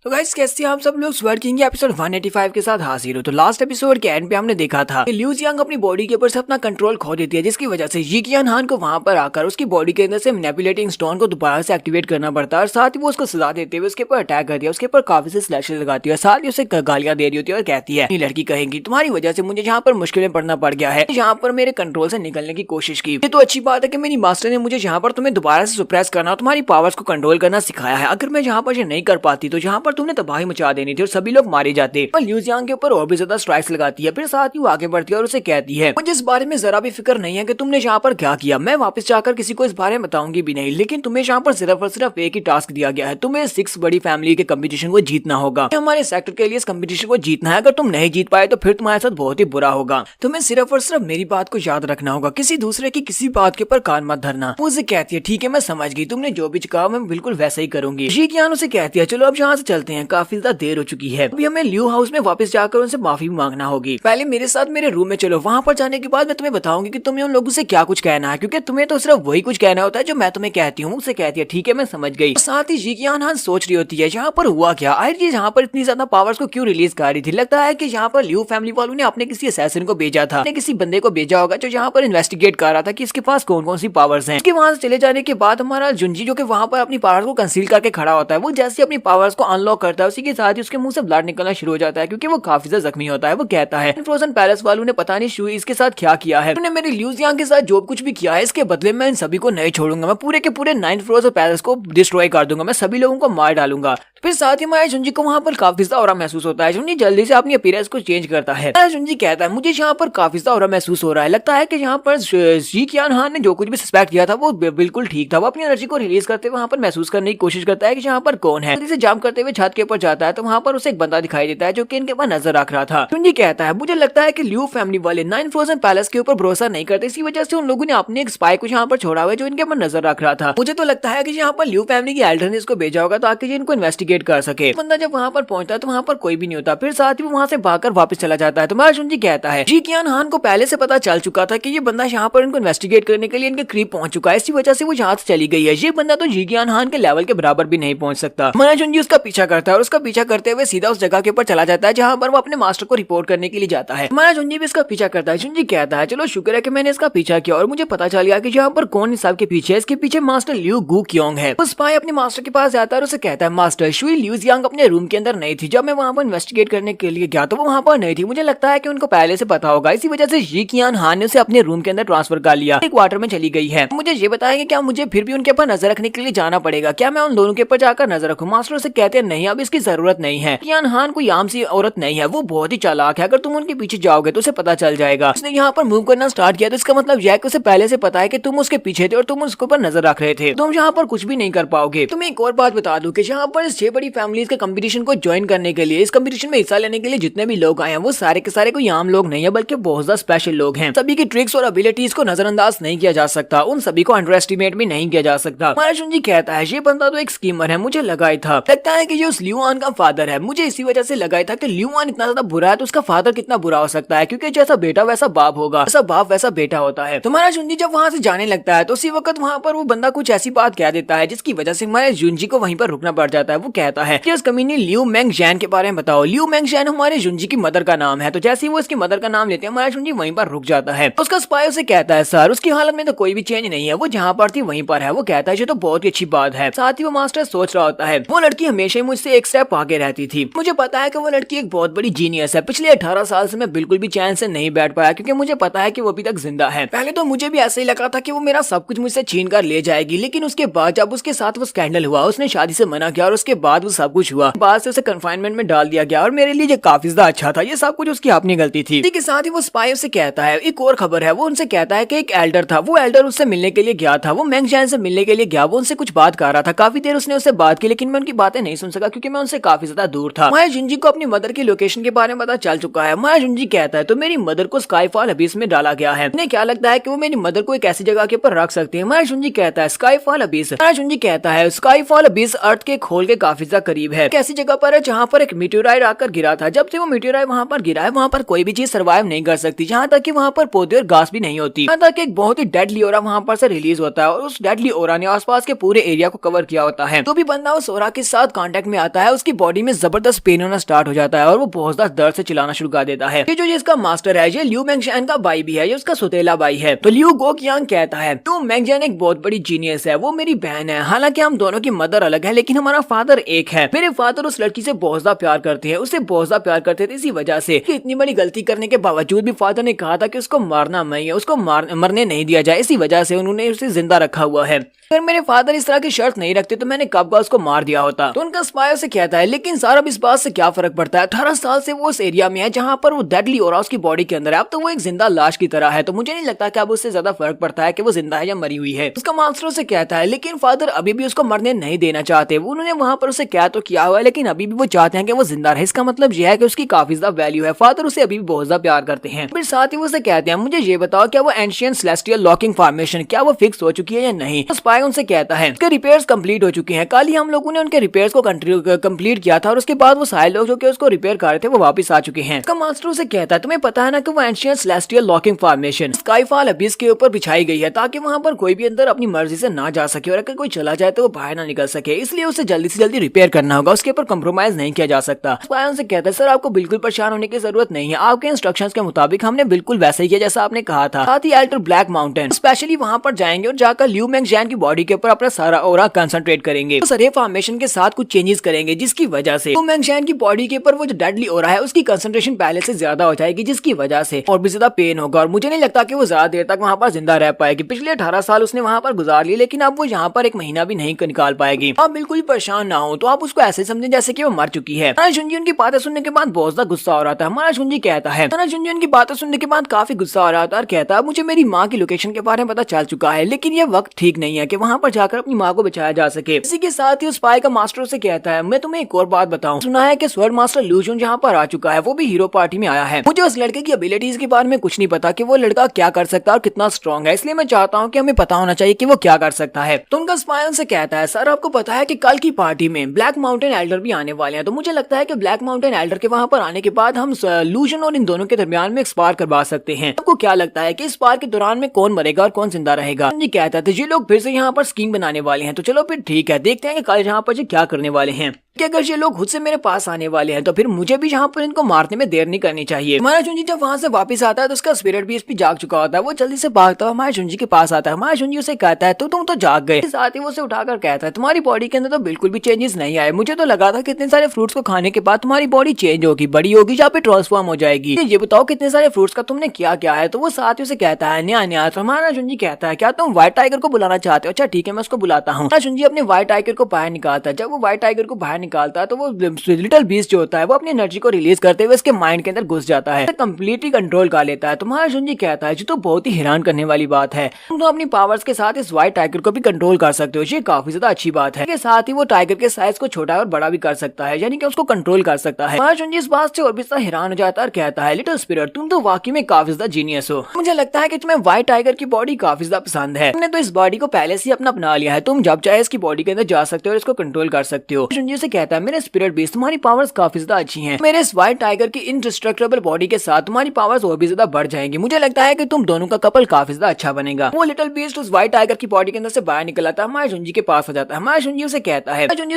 तो गाइस कैसे आप सब लोग स्वर्ड किंग एपिसोड 185 के साथ हाजिर हो। तो लास्ट एपिसोड के एंड पे हमने देखा था कि लिू जियांग अपनी बॉडी के ऊपर से अपना कंट्रोल खो देती है, जिसकी वजह से जी क्यान हान को वहां पर आकर उसकी बॉडी के अंदर से मैनिपुलेटिंग स्टोन को दोबारा से एक्टिवेट करना पड़ता है और साथ ही वो उसको सजा देते हुए उसके ऊपर अटैक करती है, उसके ऊपर काफी से स्लैशेस लगाती है, साथ ही उसे गालियां दे रही होती है और कहती है लड़की कहेंगी तुम्हारी वजह से मुझे यहाँ पर मुश्किल में पड़ना पड़ गया है, यहाँ पर मेरे कंट्रोल से निकलने की कोशिश की। ये तो अच्छी बात है कि मेरी मास्टर ने मुझे यहाँ पर तुम्हें दोबारा से सुप्रेस करना और तुम्हारी पावर्स को कंट्रोल करना सिखाया है, अगर मैं यहाँ पर ये नहीं कर पाती तो यहाँ पर तुमने तबाही मचा देनी थी और सभी लोग मारे जाते। पर लिू जियांग के ऊपर और भी ज्यादा स्ट्राइक्स लगाती है। फिर साथ ही वो आगे बढ़ती है और उसे कहती है मुझे इस बारे में जरा भी फिक्र नहीं है कि तुमने यहाँ पर क्या किया, मैं वापस जाकर किसी को इस बारे में बताऊंगी भी नहीं, लेकिन तुम्हें यहाँ पर सिर्फ और सिर्फ एक ही टास्क दिया गया है, तुम्हें 6 बड़ी फैमिली के कंपटीशन को जीतना होगा, हमारे सेक्टर के लिए इस कंपटीशन को जीतना है। अगर तुम नहीं जीत पाए तो फिर तुम्हारे साथ बहुत ही बुरा होगा, तुम्हें सिर्फ और सिर्फ मेरी बात को याद रखना होगा, किसी दूसरे की किसी बात के ऊपर कान मत धरना। वो उसे कहती है ठीक है मैं समझ गई, तुमने जो भी कहा मैं बिल्कुल वैसा ही करूंगी। जी क्यान उसे कहती है चलो अब यहाँ से चलते हैं, काफी ज्यादा देर हो चुकी है, अभी हमें लिू हाउस में वापस जाकर उनसे माफी मांगना होगी, पहले मेरे साथ मेरे रूम में चलो, वहाँ पर जाने के बाद मैं तुम्हें बताऊंगी कि तुम्हें उन लोगों से क्या कुछ कहना है, क्योंकि तुम्हें तो सिर्फ वही कुछ कहना होता है जो मैं तुम्हें कहती हूँ। उसे कहती है ठीक है मैं समझ गई। साथ ही जी क्यान हान सोच रही होती है यहाँ पर हुआ क्या, आखिर ये यहाँ पर इतनी ज्यादा पावर्स को क्यों रिलीज कर रही थी, लगता है कि यहाँ पर लिू फैमिली वालों ने अपने किसी असैसिन को भेजा था, किसी बंदे को भेजा होगा जो यहाँ पर इन्वेस्टिगेट कर रहा था कि इसके पास कौन कौन सी पावर्स हैं। इसके वहां से चले जाने के बाद हमारा जुनजी जो कि वहाँ पर अपनी पावर्स को कंसील करके खड़ा होता है, वो जैसे अपनी पावर्स को अनलॉक करता है उसी के साथ ही उसके मुंह से ब्लड निकलना शुरू हो जाता है क्योंकि वो काफी ज्यादा जख्मी होता है। वो कहता है फ्रोजन पैलेस वालों ने पता नहीं शुई इसके साथ क्या किया है, उन्होंने मेरी लिू जियांग के साथ जो कुछ भी किया है इसके बदले में इन सभी को नहीं छोड़ूंगा, मैं पूरे के पूरे 9th फ्लोर पैलेस को डिस्ट्रॉय कर दूंगा, मैं सभी लोगों को मार डालूंगा। फिर साथ ही हमारे जुनजी को वहाँ पर काफी ज्यादा ऑरा महसूस होता है। जुनजी जल्दी से अपनी अपीयरेंस को चेंज करता है। जुनजी कहता है मुझे यहाँ पर काफी ज्यादा ऑरा महसूस हो रहा है, लगता है कि यहाँ पर जी क्यान हान ने जो कुछ भी सस्पेक्ट किया था वो बिल्कुल ठीक था। वो अपनी एनर्जी को रिलीज करते हुए वहाँ पर महसूस करने की कोशिश करता है कि यहाँ पर कौन है। जल्दी से जाम करते हुए छत के ऊपर जाता है तो वहाँ पर उसे एक बंदा दिखाई देता है जो कि इनके ऊपर नजर रख रहा था। जुनजी कहता है मुझे लगता है कि लिू फैमिली वाले 9 फ्रोजन पैलेस के ऊपर भरोसा नहीं करते, इसी वजह से उन लोगों ने अपने एक स्पाई को यहाँ पर छोड़ा हुआ है जो इनके ऊपर नजर रख रहा था। मुझे तो लगता है कि यहाँ पर लिू फैमिली की एल्डर ने इसको भेजा होगा ताकि ये इनको इन्वेस्टिगेट कर सके। बंदा जब वहाँ पर पहुंचता है तो वहाँ पर कोई भी नहीं होता, फिर साथ ही वो वहाँ से भागकर वापस चला जाता है। तो हमारा जुनजी कहता है जी क्यान हान को पहले से पता चल चुका था कि ये बंदा यहाँ पर इनको इन्वेस्टिगेट करने के लिए इनके करीब पहुंच चुका है, इसी वजह से वो यहाँ से चली गई है। ये बंदा तो जी क्यान हान के लेवल के बराबर भी नहीं पहुंच सकता। हमारा जुनजी उसका पीछा करता है और उसका पीछा करते हुए सीधा उस जगह के ऊपर चला जाता है जहाँ पर वो अपने मास्टर को रिपोर्ट करने के लिए जाता है। हमारा जुनजी भी इसका पीछा करता है। जुनजी कहता है चलो शुक्र है कि मैंने इसका पीछा किया और मुझे पता चल गया कि यहाँ पर कौन इस सब के पीछे है। इसके पीछे मास्टर लिू गू क्योंग है। उस स्पाई अपने मास्टर के पास जाता है और उसे कहता है मास्टर शुई ल्यूजियांग अपने रूम के अंदर नहीं थी जब मैं वहाँ पर इन्वेस्टिगेट करने के लिए गया तो वो वहाँ पर नहीं थी। मुझे लगता है कि उनको पहले से पता होगा, इसी वजह से जी कियान हान ने उसे अपने रूम के अंदर ट्रांसफर कर लिया, एक वाटर में चली गई है। मुझे ये बताया कि क्या मुझे फिर भी उनके ऊपर नजर रखने के लिए जाना पड़ेगा, क्या मैं उन दोनों के ऊपर जाकर नजर रखूं? मास्टर से कहते हैं नहीं, अब इसकी जरूरत नहीं है। कियान हान कोई आम सी औरत नहीं है, वो बहुत ही चालाक है, अगर तुम उनके पीछे जाओगे तो उसे पता चल जाएगा। उसने यहाँ पर मूव करना स्टार्ट किया तो इसका मतलब यह है कि उसे पहले से पता है कि तुम उसके पीछे थे और तुम उसके ऊपर नजर रख रहे थे, तुम यहाँ पर कुछ भी नहीं कर पाओगे। तुम्हें एक और बात बता दूं कि यहाँ पर इस 6 बड़ी फैमिलीज के कंपटीशन को ज्वाइन करने के लिए, इस कंपटीशन में हिस्सा लेने के लिए जितने भी लोग आए हैं वो सारे के सारे कोई आम लोग नहीं है, बल्कि बहुत ज्यादा स्पेशल लोग हैं। सभी की ट्रिक्स और एबिलिटीज को नजरअंदाज नहीं किया जा सकता, उन सभी को अंडर एस्टिमेट भी नहीं किया जा सकता। मारा जुनजी कहता है ये बंदा तो एक स्कीमर है, मुझे लगा ही था, लगता है कि ये उस ल्यूआन का फादर है। मुझे इसी वजह से लगा ही था कि ल्यूआन इतना ज्यादा बुरा है तो उसका फादर कितना बुरा हो सकता है, क्योंकि जैसा बेटा वैसा बाप होगा, जैसा बाप वैसा बेटा होता है। तो मारा जुनजी जब वहाँ से जाने लगता है तो उसी वक्त वहाँ पर वो बंदा कुछ ऐसी बात कह देता है जिसकी वजह से हमारे जुनजी को वहीं पर रुकना पड़ जाता है। वो कहता है कि उस कमीनी लियू मेंग जैन के बारे में बताओ। लियू मेंग जैन हमारे जुनजी की मदर का नाम है। तो जैसे ही वो इसकी मदर का नाम लेते हैं हमारा जुनजी वहीं पर रुक जाता है। उसका स्पाई उसे कहता है सर उसकी हालत में तो कोई भी चेंज नहीं है, वो जहाँ पर थी वहीं पर है। वो कहता है ये तो बहुत ही अच्छी बात है। साथ ही वो मास्टर सोच रहा होता है वो लड़की हमेशा ही मुझसे एक स्टेप आगे रहती थी। मुझे पता है कि वो लड़की एक बहुत बड़ी जीनियस है। पिछले 18 साल से मैं बिल्कुल भी चैन से नहीं बैठ पाया, क्योंकि मुझे पता है कि वो अभी तक जिंदा है। पहले तो मुझे भी ऐसे ही लगा था कि वो मेरा सब कुछ मुझसे छीन कर ले जाएगी, लेकिन उसके बाद जब उसके साथ वो स्कैंडल हुआ, उसने शादी से मना किया और उसके बाद वो सब कुछ हुआ, बाद से उसे कन्फाइनमेंट में डाल दिया गया और मेरे लिए ये काफी ज्यादा अच्छा था। ये सब कुछ उसकी अपनी गलती थी। इसी के साथ ही वो स्पाई से कहता है एक और खबर है। वो उनसे कहता है कि एक एल्डर था, वो एल्डर उससे मिलने के लिए गया था, वो मेंग जैन से मिलने के लिए गया, वो उनसे कुछ बात कर रहा था। काफी देर उसने उससे बात की, लेकिन मैं उनकी बातें नहीं सुन सका क्योंकि मैं उनसे काफी ज्यादा दूर था। माया जुनजी को अपनी मदर की लोकेशन के बारे में पता चल चुका है। माया जुनजी कहता है तो मेरी मदर को स्काईफॉल अबिस में डाला गया है। उन्हें क्या लगता है कि वो मेरी मदर को एक ऐसी जगह के ऊपर रख सकते हैं? माया जुनजी कहता है स्काईफॉल अबिस। माया जुनजी कहता है स्काईफॉल अबिस अर्थ के खोल के काफी ज्यादा करीब है, ऐसी जगह पर है जहाँ पर एक मीटेओराइट आकर गिरा था। जब से वो मीटेओराइट वहाँ पर गिरा है वहाँ पर कोई भी चीज सर्वाइव नहीं कर सकती, जहाँ तक कि वहाँ पर पौधे और घास भी नहीं होती। यहाँ तक एक बहुत ही डेडली ओरा वहाँ पर से रिलीज होता है और उस डेडली ओरा ने आसपास के पूरे एरिया को कवर किया होता है। तो भी बंदा उस ओरा के साथ कांटेक्ट में आता है, उसकी बॉडी में जबरदस्त पेन होना स्टार्ट हो जाता है और वो बहुत ज्यादा दर्द से चिल्लाना शुरू कर देता है। ये जो इसका मास्टर है ये लियू मेंगजैन का भाई भी है, ये उसका सौतेला भाई है। तो लियू गोकियांग कहता है तो मेंगजैन एक बहुत बड़ी जीनियस है, वो मेरी बहन है। हालांकि हम दोनों की मदर अलग है लेकिन हमारा फादर एक है। मेरे फादर उस लड़की से बहुत ज्यादा प्यार करते हैं, उससे बहुत ज्यादा प्यार करते थे। इसी वजह से कि इतनी बड़ी गलती करने के बावजूद भी फादर ने कहा था कि उसको मारना नहीं है, उसको मरने नहीं दिया जाए। इसी वजह से उन्होंने उसे जिंदा रखा हुआ है। अगर मेरे फादर इस तरह की शर्त नहीं रखते तो मैंने कब का उसको मार दिया होता। तो उनका स्पाई से कहता है लेकिन सर अब इस बात से क्या फर्क पड़ता है, 18 साल से वो उस एरिया में है जहाँ पर वो डेडली ओरा उसकी बॉडी के अंदर है। अब तो वो एक जिंदा लाश की तरह है, तो मुझे नहीं लगता कि अब उससे ज्यादा फर्क पड़ता है कि वो जिंदा है या मरी हुई है। उसका मास्टर से कहता है लेकिन फादर अभी भी उसको मरने नहीं देना चाहते। उन्होंने वहाँ पर उसे क्या तो किया हुआ है लेकिन अभी भी वो चाहते हैं कि वो जिंदा रहे। इसका मतलब यह है कि उसकी काफी ज्यादा वैल्यू है, फादर उसे अभी भी बहुत ज्यादा प्यार करते हैं। फिर साथ ही वो उसे कहते हैं मुझे ये बताओ क्या वो एंशिएंट सेलेस्टियल लॉकिंग फॉर्मेशन क्या वो फिक्स हो चुकी है या नहीं? तो स्पाई उनसे कहता है उसके रिपेयर्स कंप्लीट हो चुके हैं, कल ही हम लोगों ने उनके रिपेयर्स को कंप्लीट किया था और उसके बाद वो सारे लोग जो कि उसको रिपेयर कर रहे थे वो वापस आ चुके हैं। उसका मास्टर उसे कहता है तुम्हें पता है ना कि वो ancient celestial locking formation Skyfall Abish के ऊपर बिछाई गई है ताकि वहाँ पर कोई भी अंदर अपनी मर्जी से ना जा सके और अगर कोई चला जाए तो वो बाहर ना निकल सके, इसलिए उसे जल्दी से जल्दी रिपेयर करना होगा, उसके ऊपर कम्प्रोमाइज नहीं किया जा सकता। स्पाई उनसे कहता है सर आपको बिल्कुल परेशान होने की जरूरत नहीं है, आपके इंस्ट्रक्शंस के मुताबिक हमने बिल्कुल वैसा ही किया जैसा आपने कहा था। साथ ही एल्टर ब्लैक माउंटेन स्पेशली वहाँ पर जाएंगे और जाकर लियू मेंगजैन की बॉडी के ऊपर अपना सारा ओरा कंसंट्रेट करेंगे, उस रे फॉर्मेशन के साथ कुछ चेंजेस करेंगे जिसकी वजह से लियू मेंगजैन की बॉडी के ऊपर वो जो डेडली ओरा है उसकी कंसंट्रेशन पहले से ज्यादा हो जाएगी, जिसकी वजह से और भी ज्यादा पेन होगा और मुझे नहीं लगता कि वो ज्यादा देर तक वहाँ पर जिंदा रह पाएगी। पिछले 18 साल उसने वहाँ पर गुजार लिए लेकिन अब वो यहाँ पर एक महीना भी नहीं निकाल पाएगी। आप बिल्कुल परेशान ना हो, तो आप उसको ऐसे समझें जैसे कि वो मर चुकी है। हमारा जुनजी उनकी बातें सुनने के बाद बहुत ज्यादा गुस्सा हो रहा था। हमारा जुनजी कहता है हमारा जुनजी उनकी बातें सुनने के बाद काफी गुस्सा हो रहा था और कहता है मुझे मेरी माँ की लोकेशन के बारे में पता चल चुका है लेकिन ये वक्त ठीक नहीं है कि वहाँ पर जाकर अपनी माँ को बचाया जा सके। इसी के साथ ही उस स्पाई का मास्टर से कहता है मैं तुम्हें एक और बात बताऊं, सुना है कि स्वर्ड मास्टर लू जुन यहाँ पर आ चुका है, वो भी हीरो पार्टी में आया है। मुझे उस लड़के की एबिलिटीज के बारे में कुछ नहीं पता कि वो लड़का क्या कर सकता है और कितना स्ट्रॉन्ग है, इसलिए मैं चाहता हूँ कि हमें पता होना चाहिए कि वो क्या कर सकता है। तो उनका स्पाई से कहता है सर आपको पता है कि कल की पार्टी में ब्लैक माउंटेन एल्डर भी आने वाले हैं, तो मुझे लगता है कि ब्लैक माउंटेन एल्डर के वहाँ पर आने के बाद हम लूजन और इन दोनों के दरमियान में एक स्पार करवा सकते हैं। आपको क्या लगता है कि इस स्पार के दौरान में कौन मरेगा और कौन जिंदा रहेगा? जी कहता था ये लोग फिर से यहाँ पर स्कीम बनाने वाले हैं, तो चलो फिर ठीक है, देखते हैं कि कल यहाँ पर ये क्या करने वाले हैं। कि अगर ये लोग खुद से मेरे पास आने वाले हैं तो फिर मुझे भी यहाँ पर इनको मारने में देर नहीं करनी चाहिए। हमारा जुंजी जब वहाँ से वापस आता है तो उसका स्पिरिट भी जाग चुका होता है, वो जल्दी से भागता है हमारे जुंजी के पास आता है। हमारा जुंजी उसे कहता है तो तुम तो जाग गए। साथ ही वो उसे उठाकर कहता है तुम्हारी बॉडी के अंदर तो बिल्कुल भी चेंजेस चेंजेस नहीं आए। मुझे तो लगा था कितने सारे फ्रूट्स को खाने के बाद तुम्हारी बॉडी चेंज होगी, बड़ी होगी, जहाँ पे ट्रांसफॉर्म हो जाएगी। ये बताओ कितने सारे फ्रूट्स का तुमने क्या क्या है? तो वो साथियों से कहता है न्या न्या। तो हमारा जुंजी कहता है क्या तुम व्हाइट टाइगर को बुलाना चाहते हो? अच्छा ठीक है, मैं उसको बुलाता हूँ। जुंजी अपने व्हाइट टाइगर को बाहर निकालता है। जब वो व्हाइट टाइगर को बाहर निकालता है तो वो लिटिल बीस्ट जो होता है वो अपनी एनर्जी को रिलीज करते हुए उसके माइंड के अंदर घुस जाता है, कंप्लीटली कंट्रोल कर लेता है। तुम्हारा जुंजी कहता है जो तो बहुत ही हैरान करने वाली बात है, तुम तो अपनी पावर्स के साथ इस व्हाइट टाइगर को भी कंट्रोल कर सकते हो, ये काफी ज्यादा अच्छी बात है। साथ ही वो टाइगर के साइज को छोटा और बड़ा भी कर सकता है, यानी कि उसको कंट्रोल कर सकता है। जुंजी इस बात से और भी ज्यादा हैरान हो जाता है और कहता है लिटिल स्पिरिट तुम तो वाकई में काफी ज्यादा जीनियस हो। मुझे लगता है कि तुम्हें व्हाइट टाइगर की बॉडी काफी ज्यादा पसंद है, तुमने तो इस बॉडी को पहले से अपना अपना लिया है, तुम जब चाहे इसकी बॉडी के अंदर जा सकते हो और इसको कंट्रोल कर सकते हो। जुंजी से कहता है मेरे स्पिरिट बीस्ट तुम्हारी पावर्स काफी ज्यादा अच्छी हैं, मेरे इस व्हाइट टाइगर की इनडिस्ट्रक्टेबल बॉडी के साथ तुम्हारी पावर्स और भी ज्यादा बढ़ जाएंगी। मुझे लगता है कि तुम दोनों का कपल काफी ज्यादा अच्छा बनेगा। वो लिटिल बीस्ट उस व्हाइट टाइगर की बॉडी के अंदर से बाहर निकल आता है, हमारे जुंजी के पास आ जाता है। हमारे जुंजी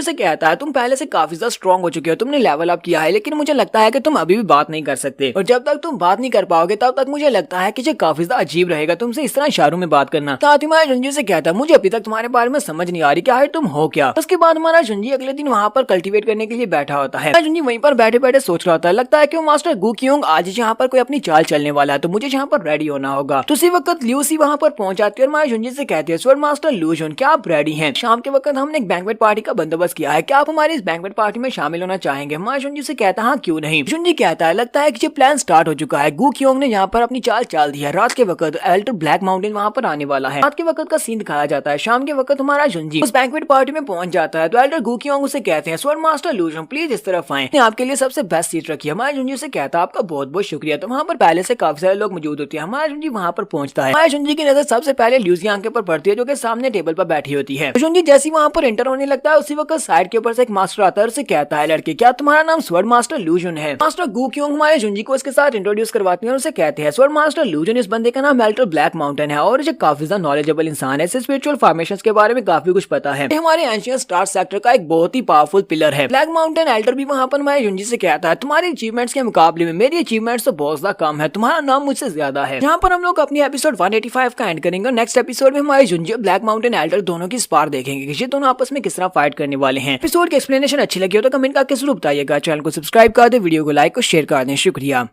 से कहता है तुम पहले से काफी ज्यादा स्ट्रॉन्ग हो चुके हो, तुमने लेवल अप किया है, लेकिन मुझे लगता है कि तुम अभी भी बात नहीं कर सकते, और जब तक तुम बात नहीं कर पाओगे तब तक मुझे लगता है कि ये काफी ज्यादा अजीब रहेगा तुमसे इस तरह इशारों में बात करना। साथ ही हमारा जुंजी से कहता है मुझे अभी तक तुम्हारे बारे में समझ नहीं आ रही क्या है तुम हो क्या। उसके बाद हमारा जुंजी अगले दिन वहाँ पर कल्टीवेट करने के लिए बैठा होता है। जुंजी वहीं पर बैठे बैठे सोच रहा होता है, लगता है कि वो मास्टर गु क्योंग आज यहाँ पर कोई अपनी चाल चलने वाला है, तो मुझे यहाँ पर रेडी होना होगा। तो उसी वक्त ल्यूसी वहाँ पर पहुंच जाती है और हमारे जुंजी से कहती है स्वर्ड मास्टर लूजन क्या आप रेडी हैं? शाम के वक्त हमने एक बैंक्वेट पार्टी का बंदोबस्त किया है, क्या आप हमारी इस बैंक्वेट पार्टी में शामिल होना चाहेंगे? हमारे जुंजी से कहता है हाँ क्यों नहीं। जुंजी कहता है लगता है कि ये प्लान स्टार्ट हो चुका है, गु क्योंग ने यहाँ पर अपनी चाल चाल दी है। रात के वक्त एल्टर ब्लैक माउंटेन वहाँ पर आने वाला है। रात के वक्त का सीन दिखाया जाता है। शाम के वक्त हमारा जुंजी उस बैंक्वेट पार्टी में पहुंच जाता है तो एल्डर गु क्योंग उसे कहते हैं स्वर्ड मास्टर लूजन प्लीज इस तरफ आए, आपके लिए सबसे बेस्ट सीट रखी है। हमारे जुंजी से कहता है आपका बहुत बहुत शुक्रिया। तो वहाँ पर पहले से काफी सारे लोग मौजूद होते हैं। हमारा जुंजी वहाँ पर पहुंचता है। हमारे जुंजी की नजर सबसे पहले ल्यूजियान के ऊपर पड़ती है जो कि सामने टेबल पर बैठी होती है। जुंजी जैसे वहाँ पर एंटर होने लगता है उसी वक्त साइड के ऊपर से एक मास्टर आता है, उसे कहता है लड़के क्या तुम्हारा नाम स्वर्ड मास्टर लूजन है? मास्टर गु क्योंग हमारे जुंजी को इसके साथ इंट्रोड्यूस करवाती है और उसे कहते हैं स्वर्ड मास्टर लूजन इस बंदे का नाम एल्टर ब्लैक माउंटेन है और ये काफी ज्यादा नॉलेजेबल इंसान है, इसे स्पिरिचुअल फॉर्मेशंस के बारे में काफी कुछ पता है। हमारे एंशियंट स्टार सेक्टर का एक बहुत ही पावरफुल पिलर है। ब्लैक माउंटेन एल्टर भी वहाँ पर हमारे जुंजी से कहता है तुम्हारी अचीवमेंट्स के मुकाबले में मेरी अचीवमेंट्स तो बहुत ज्यादा कम है, तुम्हारा नाम मुझसे ज्यादा है। यहाँ पर हम लोग अपनी एपिसोड 185 का एंड करेंगे और नेक्स्ट एपिसोड में हमारे जुंजी और ब्लैक माउंटेन एल्टर दोनों की स्पार देखेंगे कि ये दोनों आपस में किस तरह फाइट करने वाले हैं। एपिसोड की एक्सप्लेनेशन अच्छी लगी हो तो कमेंट करके जरूर बताइएगा। चैनल को सब्सक्राइब कर दे, वीडियो को लाइक और शेयर कर दें। शुक्रिया।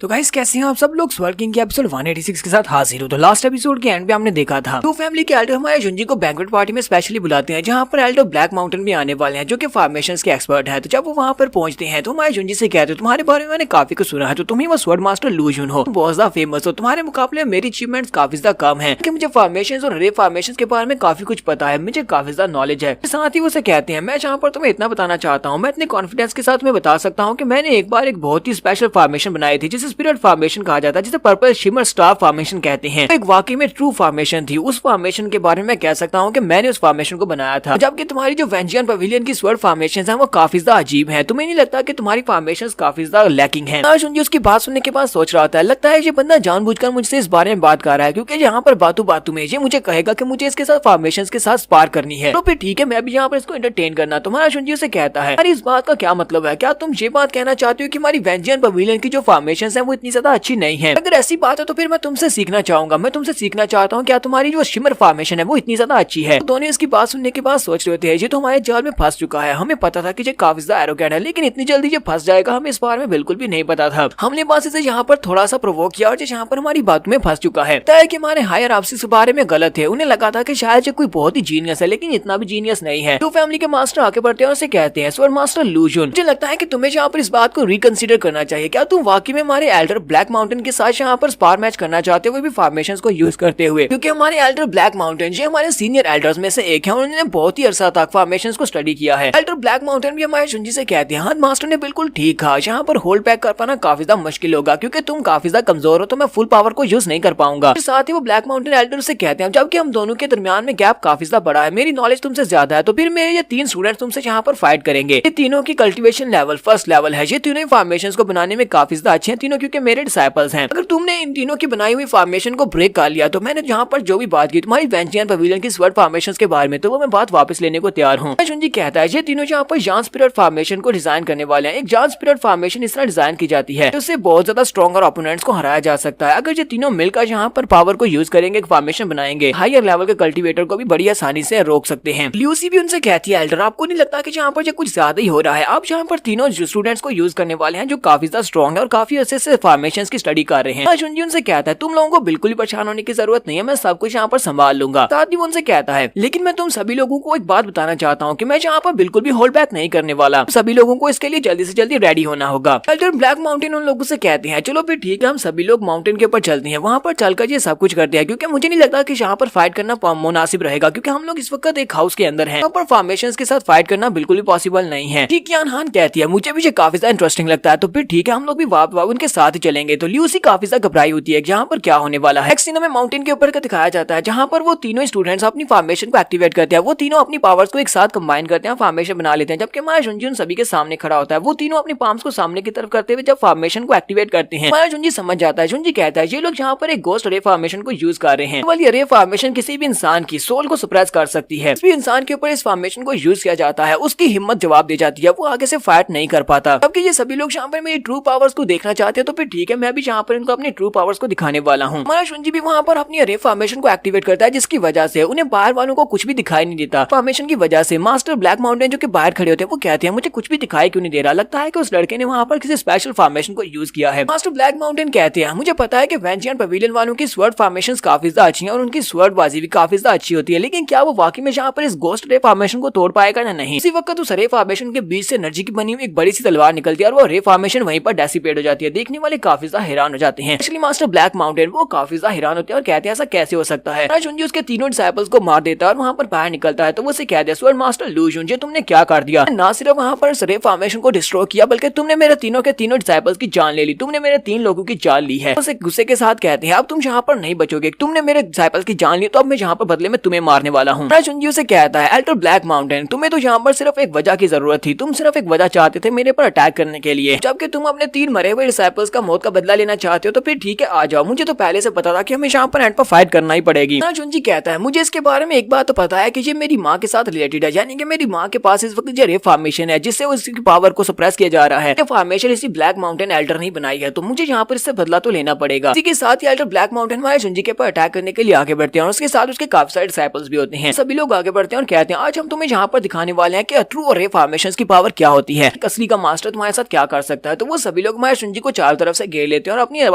तो गाइस कैसे हैं आप सब लोग? स्वर्ड किंग के एपिसोड 186 के साथ हाजिर हो। तो लास्ट एपिसोड के एंड पे हमने देखा था टू फैमिली के एल्डर हमारे जुंजी को बैंक्वेट पार्टी में स्पेशली बुलाते हैं जहां पर एल्डर ब्लैक माउंटेन भी आने वाले हैं जो कि फॉर्मेशंस के एक्सपर्ट हैं। तो जब वो वहां पर पहुंचते हैं तो हमारे जुंजी से कहते हैं तुम्हारे बारे में मैंने काफी कुछ सुना है, तो तुम ही वो स्वर्ड मास्टर लूजन हो, बहुत ज्यादा फेमस हो, तुम्हारे मुकाबले मेरी अचीवमेंट्स काफी ज्यादा कम है क्योंकि मुझे फॉर्मेशंस और रे फॉर्मेशंस के बारे में काफी कुछ पता है, मुझे काफी ज्यादा नॉलेज है। साथ ही वो से कहते हैं मैं जहाँ पर तुम्हें इतना बताना चाहता हूँ, मैं इतने कॉन्फिडेंस के साथ मैं बता सकता हूँ कि मैंने एक बार एक बहुत ही स्पेशल फॉर्मेशन बनाई थी जिसे स्पिरिट फॉर्मेशन कहा जाता है, जिसे पर्पल शिमर स्टार फॉर्मेशन कहते हैं। एक वाकई में ट्रू फॉर्मेशन थी। उस फॉर्मेशन के बारे में मैं कह सकता हूँ कि मैंने उस फॉर्मेशन को बनाया था, जबकि तुम्हारी जो वेंजियन पवेलियन की स्वर्ड फॉर्मेशन है वो काफी ज्यादा अजीब है। तुम्हें नहीं लगता कि तुम्हारी फॉर्मेशन काफी ज्यादा लैकिंग है? जुंजी उसकी बात सुनने के बाद सोच रहा था, लगता है ये बंदा जानबूझकर मुझसे इस बारे में बात कर रहा है क्योंकि यहाँ पर बातों बातों में ये मुझे कहेगा कि मुझे इसके साथ फॉर्मेशन के साथ स्पार करनी है, तो फिर ठीक है मैं भी यहाँ पर इसको एंटरटेन करना। तुम्हारा जुंजी से कहता है अरे इस बात का क्या मतलब है? क्या तुम ये बात कहना चाहती हो कि हमारी वेंजियन पवेलियन की जो फॉर्मेशन है वो इतनी ज्यादा अच्छी नहीं है? अगर ऐसी बात है तो फिर मैं तुमसे सीखना चाहूंगा, मैं तुमसे सीखना चाहता हूँ क्या तुम्हारी जो शिमर फॉर्मेशन है वो इतनी ज्यादा अच्छी है? तो दोनों इसकी बात सुनने के बाद सोच रहे थे ये तो हमारे जाल में फंस चुका है, हमें पता था कि ये काफी ज्यादा एरोगेंट है लेकिन इतनी जल्दी ये फंस जाएगा हमें इस बारे में बिल्कुल भी नहीं पता था। हमने बस इसे यहाँ पर थोड़ा सा प्रोवोक किया और यहाँ पर हमारी बात में फंस चुका है। तय कि हमारे हायर ऑप्स इस बारे में गलत है, उन्हें लगा था कि शायद ये कोई बहुत ही जीनियस है लेकिन इतना भी जीनियस नहीं है। टू फैमिली के मास्टर आके बढ़ते हैं और उसे कहते हैं स्वर्ड मास्टर लूजन मुझे लगता है कि तुम्हें यहाँ पर इस बात को रिकंसिडर करना चाहिए, क्या तुम वाकई में हमारे एल्डर ब्लैक माउंटेन के साथ यहाँ पर स्पार मैच करना चाहते हो, वो भी फॉर्मेशंस को यूज करते हुए? क्योंकि हमारे एल्डर ब्लैक माउंटेन ये हमारे सीनियर एल्डर्स में से एक है, उन्होंने बहुत ही अरसा तक फॉर्मेशंस को स्टडी किया है। एल्डर ब्लैक माउंटेन भी हमारे जुंजी से कहते हैं हाँ मास्टर ने बिल्कुल ठीक कहा, यहाँ पर होल्ड पैक कर पाना काफी ज्यादा मुश्किल होगा क्योंकि तुम काफी ज्यादा कमजोर हो तो मैं फुल पावर को यूज नहीं कर पाऊंगा। साथ ही वो ब्लैक माउंटेन एल्डर से कहते हैं जबकि हम दोनों के दरमियान में गैप काफी ज्यादा बड़ा है, मेरी नॉलेज तुमसे ज्यादा है, तो फिर मेरे ये 3 स्टूडेंट्स तुमसे यहाँ पर फाइट करेंगे। ये तीनों की कल्टिवेशन लेवल फर्स्ट लेवल है, ये तीनों फॉर्मेशंस को बनाने में काफी ज्यादा अच्छे हैं, तीनों क्योंकि मेरे डिसाइपल्स हैं। अगर तुमने इन तीनों की बनाई हुई फॉर्मेशन को ब्रेक कर लिया तो मैंने जहाँ पर जो भी बात की तुम्हारी वेंचियन पवेलियन की स्वर्ड फॉर्मेशन के बारे में, तो वो मैं बात वापस लेने को तैयार हूँ। जुंजी कहता है ये तीनों जहाँ पर जान स्पिरिट फॉर्मेशन को डिजाइन करने वाले हैं। एक जान स्पिरिट फॉर्मेशन इस तरह डिजाइन की जाती है जिससे बहुत ज्यादा स्ट्रॉन्गर ओपोनेंट्स को हराया जा सकता है। अगर ये तीनों मिलकर यहाँ पर पावर को यूज करेंगे, एक फॉर्मेशन बनाएंगे, हायर लेवल के कल्टीवेटर को भी बड़ी आसानी से रोक सकते हैं। ल्यूसी भी उनसे कहती है एल्डर आपको नहीं लगता कि यहाँ पर ये कुछ ज्यादा ही हो रहा है? आप यहाँ पर तीनों स्टूडेंट्स को यूज करने वाले हैं जो काफी ज्यादा स्ट्रॉन्ग है और काफी अच्छे से फॉर्मेशन की स्टडी कर रहे हैं। जुंजी उनसे कहता है तुम लोगों को बिल्कुल भी परेशान होने की जरूरत नहीं है, मैं सब कुछ यहाँ पर संभाल लूंगा। साथ ही उनसे कहता है लेकिन मैं तुम सभी लोगों को एक बात बताना चाहता हूँ कि मैं यहाँ पर बिल्कुल भी होल्ड बैक नहीं करने वाला। सभी लोगों को इसके लिए जल्दी से जल्दी रेडी होना होगा। एल्डर ब्लैक माउंटेन उन लोगों से कहते हैं चलो फिर ठीक है, हम सभी लोग माउंटेन के ऊपर चलते हैं, वहाँ पर चलकर ये सब कुछ करते हैं, क्योंकि मुझे नहीं लगता कि यहाँ पर फाइट करना मुनासिब रहेगा, क्योंकि हम लोग इस वक्त एक हाउस के अंदर हैं। यहाँ पर फॉर्मेशंस के साथ फाइट करना बिल्कुल भी पॉसिबल नहीं है। ठीक यान हान कहती है मुझे भी ये काफी ज्यादा इंटरेस्टिंग लगता है, तो फिर ठीक है हम लोग भी उनके साथ ही चलेंगे। तो ल्यूसी काफी ज्यादा घबराई होती है यहाँ पर क्या होने वाला है। सीन में माउंटेन के ऊपर का दिखाया जाता है जहाँ पर वो तीनों स्टूडेंट्स अपनी फॉर्मेशन को एक्टिवेट करते हैं। वो तीनों अपनी पावर्स को एक साथ कंबाइन करते हैं, फॉर्मेशन बना लेते हैं, जबकि माया जुंजी उन सभी के सामने खड़ा होता है। वो तीनों अपनी पाम्स को सामने की तरफ करते हुए जब फॉर्मेशन को एक्टिवेट करते हैं, माया जुंजी समझ जाता है। जुंजी कहता है ये लोग यहाँ पर एक गोस्ट रे फॉर्मेशन को यूज कर रहे हैं। वाली रे फॉर्मेशन किसी भी इंसान की सोल को सप्रेस कर सकती है। किसी भी इंसान के ऊपर इस फॉर्मेशन को यूज किया जाता है, उसकी हिम्मत जवाब दे जाती है, वो आगे से फाइट नहीं कर पाता। जबकि ये सभी लोग यहाँ पर मेरी ट्रू पावर्स को देखना चाहते हैं, तो फिर ठीक है मैं भी यहाँ पर इनको अपनी ट्रू पावर्स को दिखाने वाला हूँ। माया जुंजी भी वहाँ पर अपनी रे फॉर्मेशन को एक्टिवेट करता है, जिसकी वजह से उन्हें बाहर वालों को कुछ भी दिखाई नहीं देता। फॉर्मेशन की वजह से मास्टर ब्लैक माउंटेन जो कि बाहर खड़े होते हैं वो कहते हैं मुझे कुछ भी दिखाई क्यों नहीं दे रहा, लगता है कि उस लड़के ने वहाँ पर किसी स्पेशल फॉर्मेशन को यूज किया है। मास्टर ब्लैक माउंटेन कहते हैं मुझे पता है कि वेंचियन पवेलियन वालों की स्वर्ड फॉर्मेशंस काफी ज्यादा अच्छी हैं और उनकी स्वर्ड बाजी भी काफी ज्यादा अच्छी होती है, लेकिन क्या वो वाकई में यहाँ पर इस गोस्ट रे फॉर्मेशन को तोड़ पाएगा या नहीं। इसी वक्त उस रे फॉर्मेशन के बीच से एनर्जी की बनी हुई एक बड़ी सी तलवार निकलती है और वो रे फॉर्मेशन वहीं पर डेसिपेट हो जाती है। देखने वाले काफी ज्यादा हैरान हो जाते हैं। एक्चुअली मास्टर ब्लैक माउंटेन वो काफी ज्यादा हैरान होते हैं और कहते हैं ऐसा कैसे हो सकता है। जुंजी उसके तीनों डिसाइपल्स को मार देता है और वहाँ पर बाहर निकलता है, तो वो उसे कहते हैं स्वर्ड मास्टर लू जुंजी तुमने क्या कर दिया? ना सिर्फ वहाँ पर रे फॉर्मेशन को डिस्ट्रॉय किया बल्कि तुमने मेरे तीनों के तीनों डिसाइपल्स की जान ले ली, तुमने मेरे 3 लोगों की जान ली है। उसे गुस्से के साथ कहते हैं अब तुम यहाँ पर नहीं बचोगे, तुमने मेरे डिसाइपल्स की जान ली तो अब मैं यहाँ पर बदले में तुम्हें मारने वाला हूँ। जुंजी उसे कहता है एल्डर ब्लैक माउंटेन तुम्हें तो यहाँ पर सिर्फ एक वजह की जरूरत थी, तुम सिर्फ एक वजह चाहते थे मेरे पर अटैक करने के लिए, जबकि तुम अपने 3 मरे हुए डिसाइपल्स का मौत का बदला लेना चाहते हो, तो फिर ठीक है आ जाओ, मुझे तो पहले से पता था कि हमें यहाँ पर एंड पर फाइट करना ही पड़ेगी। जुंजी कहता है मुझे इसके बारे में एक बात तो पता है कि ये मेरी माँ के साथ रिलेटेड है, यानी कि मेरी माँ के पास इस वक्त रे फॉर्मेशन है जिससे उसकी पावर को सप्रेस किया जा रहा है। ये फॉर्मेशन इसी ब्लैक माउंटेन एल्डर नहीं बनाई है, तो मुझे यहाँ पर इससे बदला तो लेना पड़ेगा। इसी के साथ ही एल्डर ब्लैक माउंटेन माया जुंजी के ऊपर अटैक करने के लिए आगे बढ़ते हैं और उसके साथ उसके काफी सारे डिसाइपल्स भी होते हैं। सभी लोग आगे बढ़ते हैं और कहते हैं आज हम तुम्हें यहाँ पर दिखाने वाले हैं कि ट्रू और रे फॉर्मेशन की पावर क्या होती है, असली का मास्टर तुम्हारे साथ क्या कर सकता है। तो वो सभी लोग माया जुंजी को चारों तरफ से घेर लेते हैं और